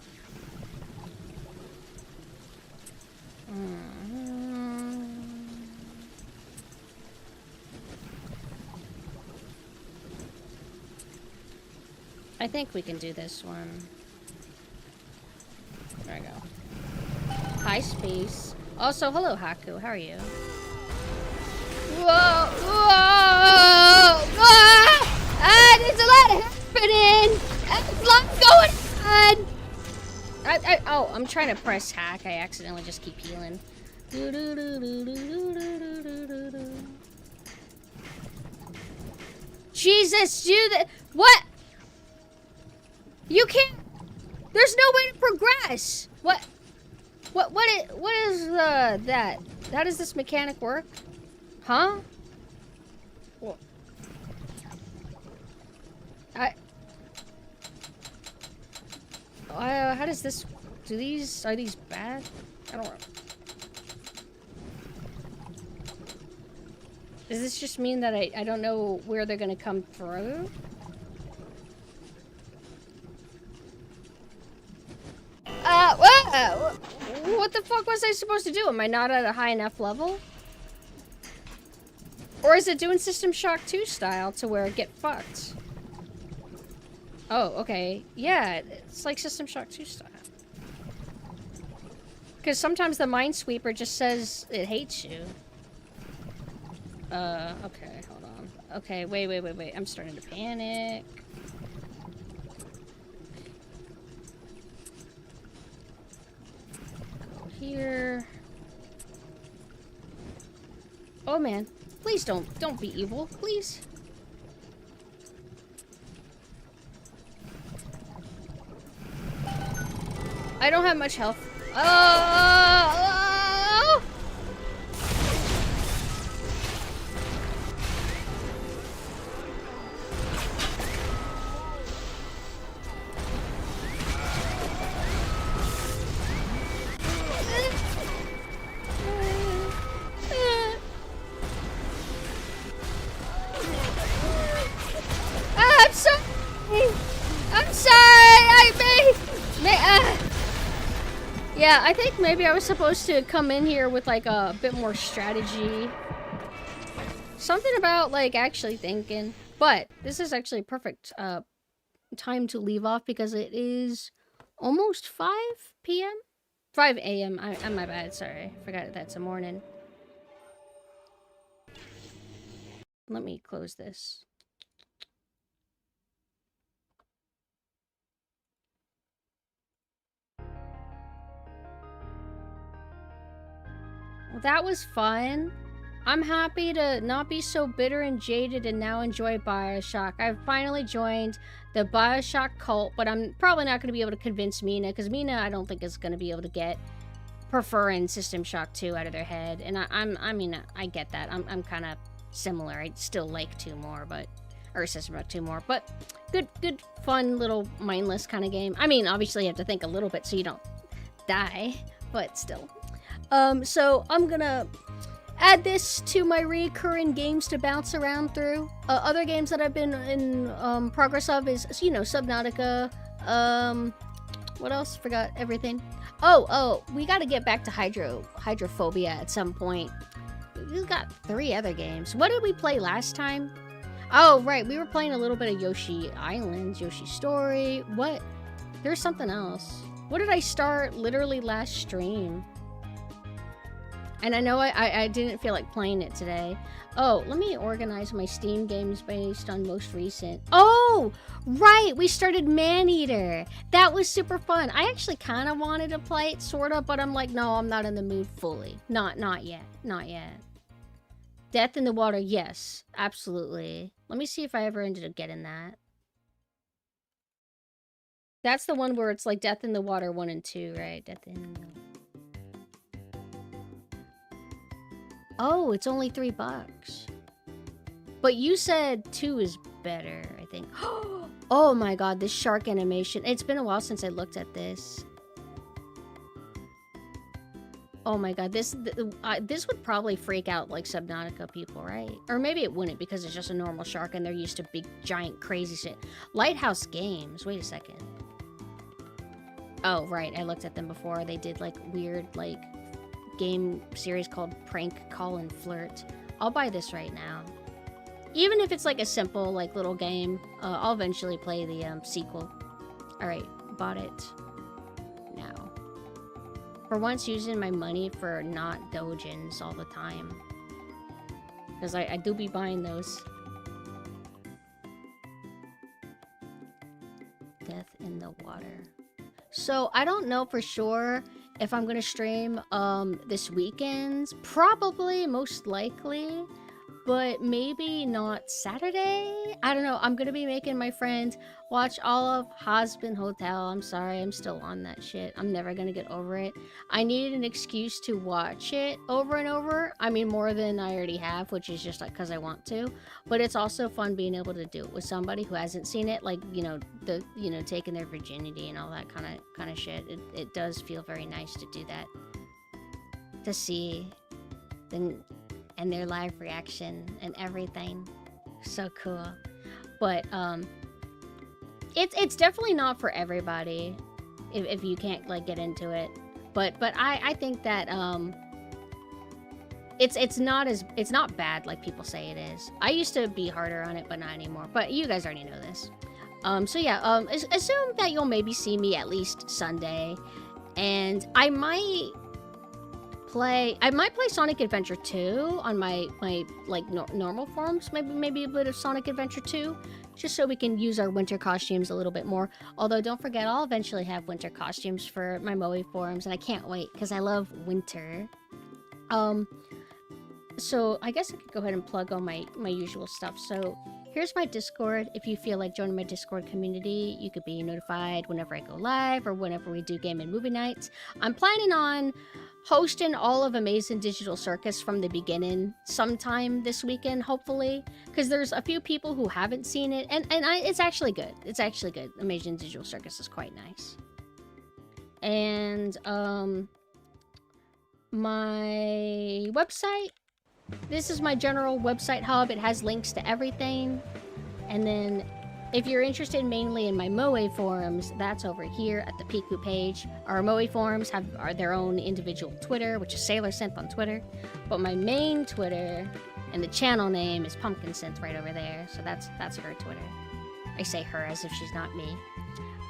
I think we can do this one. There we go. Hi, Space. Also, hello, Haku. How are you? Whoa! Whoa! Ah! Ah! There's a lot happening! There's a lot going on! Oh, I'm trying to press hack. I accidentally just keep healing. Jesus, what? You can't. There's no way to progress. What is that? How does this mechanic work? Huh? Well, how does this? Are these bad? I don't know. Does this just mean that I don't know where they're gonna come through? What the fuck was I supposed to do? Am I not at a high enough level? Or is it doing System Shock 2 style to where it get fucked? Oh, okay. Yeah, it's like System Shock 2 style. Because sometimes the Minesweeper just says it hates you. Okay, hold on. Okay, wait. I'm starting to panic. Go here. Oh man, please don't be evil, please. I don't have much health. Oh! I'm sorry. Yeah, I think maybe I was supposed to come in here with like a bit more strategy. Something about like actually thinking. But this is actually a perfect time to leave off because it is almost 5 p.m. 5 a.m. I'm my bad, sorry. Forgot that's a morning. Let me close this. Well, that was fun. I'm happy to not be so bitter and jaded and now enjoy Bioshock. I've finally joined the Bioshock cult, but I'm probably not going to be able to convince Mina, because Mina I don't think is going to be able to get preferring System Shock 2 out of their head. And I mean, I get that. I'm kind of similar. I still like 2 more, but or System Shock 2 more. But good, fun, little mindless kind of game. I mean, obviously you have to think a little bit so you don't die, but still. So I'm gonna add this to my recurring games to bounce around through. Other games that I've been in progress of is, you know, Subnautica. What else? Forgot everything. Oh, we gotta get back to Hydrophobia at some point. We've got 3 other games. What did we play last time? Oh, right, we were playing a little bit of Yoshi Islands, Yoshi Story. What? There's something else. What did I start literally last stream? And I know I didn't feel like playing it today. Oh, let me organize my Steam games based on most recent. Oh, right, we started Maneater. That was super fun. I actually kind of wanted to play it, sort of, but I'm like, no, I'm not in the mood fully. Not yet. Death in the Water, yes, absolutely. Let me see if I ever ended up getting that. That's the one where it's like Death in the Water 1 and 2, right? Death in the... Oh, it's only $3. But you said 2 is better, I think. Oh my god, this shark animation. It's been a while since I looked at this. Oh my god, this would probably freak out like Subnautica people, right? Or maybe it wouldn't because it's just a normal shark and they're used to big, giant, crazy shit. Lighthouse Games. Wait a second. Oh, right. I looked at them before. They did like weird, like, game series called Prank, Call, and Flirt. I'll buy this right now. Even if it's like a simple, like, little game, I'll eventually play the sequel. Alright, bought it. Now. For once, using my money for not dojins all the time. Because I do be buying those. Death in the Water. So, I don't know for sure if I'm gonna stream this weekend. Probably, most likely. But maybe not Saturday? I don't know. I'm gonna be making my friend watch all of Hazbin Hotel. I'm sorry, I'm still on that shit. I'm never gonna get over it. I need an excuse to watch it over and over. I mean, more than I already have, which is just like because I want to. But it's also fun being able to do it with somebody who hasn't seen it, like, you know, taking their virginity and all that kind of shit. It does feel very nice to do that. To see and their live reaction and everything. So cool. But it's definitely not for everybody if you can't like get into it. But I think that it's not bad like people say it is. I used to be harder on it, but not anymore. But you guys already know this. So yeah, assume that you'll maybe see me at least Sunday, and I might play Sonic Adventure 2 on my like normal forums. Maybe a bit of Sonic Adventure 2, just so we can use our winter costumes a little bit more. Although don't forget, I'll eventually have winter costumes for my Moe forums, and I can't wait because I love winter. So I guess I could go ahead and plug all my usual stuff. So here's my Discord. If you feel like joining my Discord community, you could be notified whenever I go live or whenever we do game and movie nights. I'm planning on hosting all of Amazing Digital Circus from the beginning sometime this weekend, hopefully, because there's a few people who haven't seen it, and it's actually good. It's actually good. Amazing Digital Circus is quite nice. And my website, this is my general website hub. It has links to everything. And then if you're interested mainly in my Moe forums, that's over here at the Piku page. Our Moe forums are their own individual Twitter, which is SailorSynth on Twitter. But my main Twitter and the channel name is PumpkinSynth right over there. So that's her Twitter. I say her as if she's not me.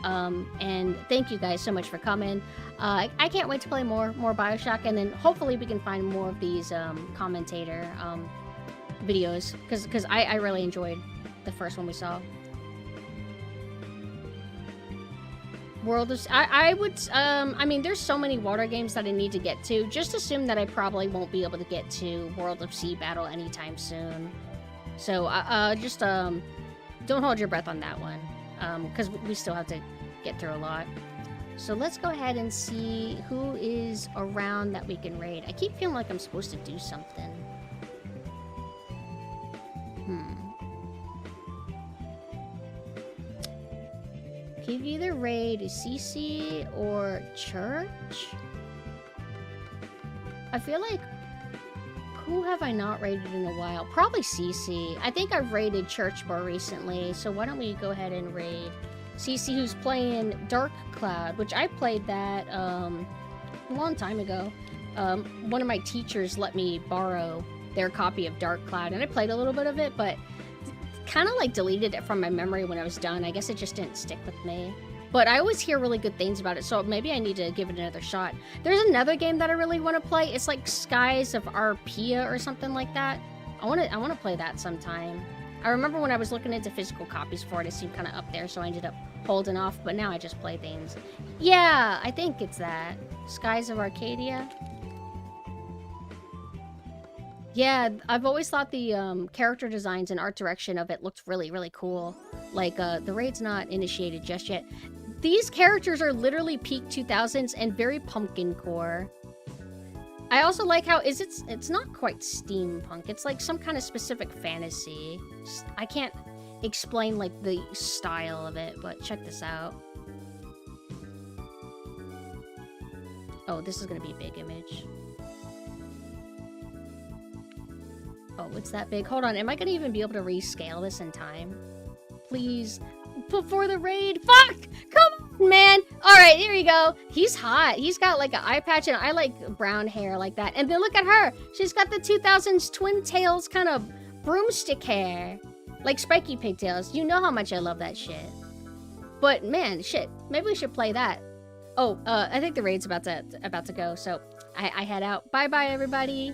And thank you guys so much for coming. I can't wait to play more Bioshock, and then hopefully we can find more of these commentator videos, because I really enjoyed the first one we saw. World of... I mean, there's so many water games that I need to get to. Just assume that I probably won't be able to get to World of Sea Battle anytime soon. So, just, don't hold your breath on that one. Because we still have to get through a lot. So let's go ahead and see who is around that we can raid. I keep feeling like I'm supposed to do something. Could either raid CC or Church? I feel like... Who have I not raided in a while? Probably CC. I think I've raided Church more recently, so why don't we go ahead and raid CC, who's playing Dark Cloud, which I played that a long time ago. One of my teachers let me borrow their copy of Dark Cloud, and I played a little bit of it, but kind of like deleted it from my memory when I was done. I guess it just didn't stick with me. But I always hear really good things about it, so maybe I need to give it another shot. There's another game that I really want to play. It's like Skies of Arpia or something like that. I want to play that sometime. I remember when I was looking into physical copies for it, it seemed kind of up there, so I ended up holding off, but now I just play things. Yeah, I think it's that. Skies of Arcadia. Yeah, I've always thought the character designs and art direction of it looked really, really cool. Like, the raid's not initiated just yet. These characters are literally peak 2000s and very pumpkin core. I also like how it's not quite steampunk. It's like some kind of specific fantasy. I can't explain like the style of it, but check this out. Oh, this is gonna be a big image. Oh, it's that big. Hold on, am I gonna even be able to rescale this in time? Please, before the raid. Fuck! Come on, man! Alright, here you go. He's hot. He's got like an eye patch, and I like brown hair like that. And then look at her! She's got the 2000s Twin Tails kind of broomstick hair. Like spiky pigtails. You know how much I love that shit. But man, shit. Maybe we should play that. Oh, I think the raid's about to go, so I head out. Bye-bye, everybody.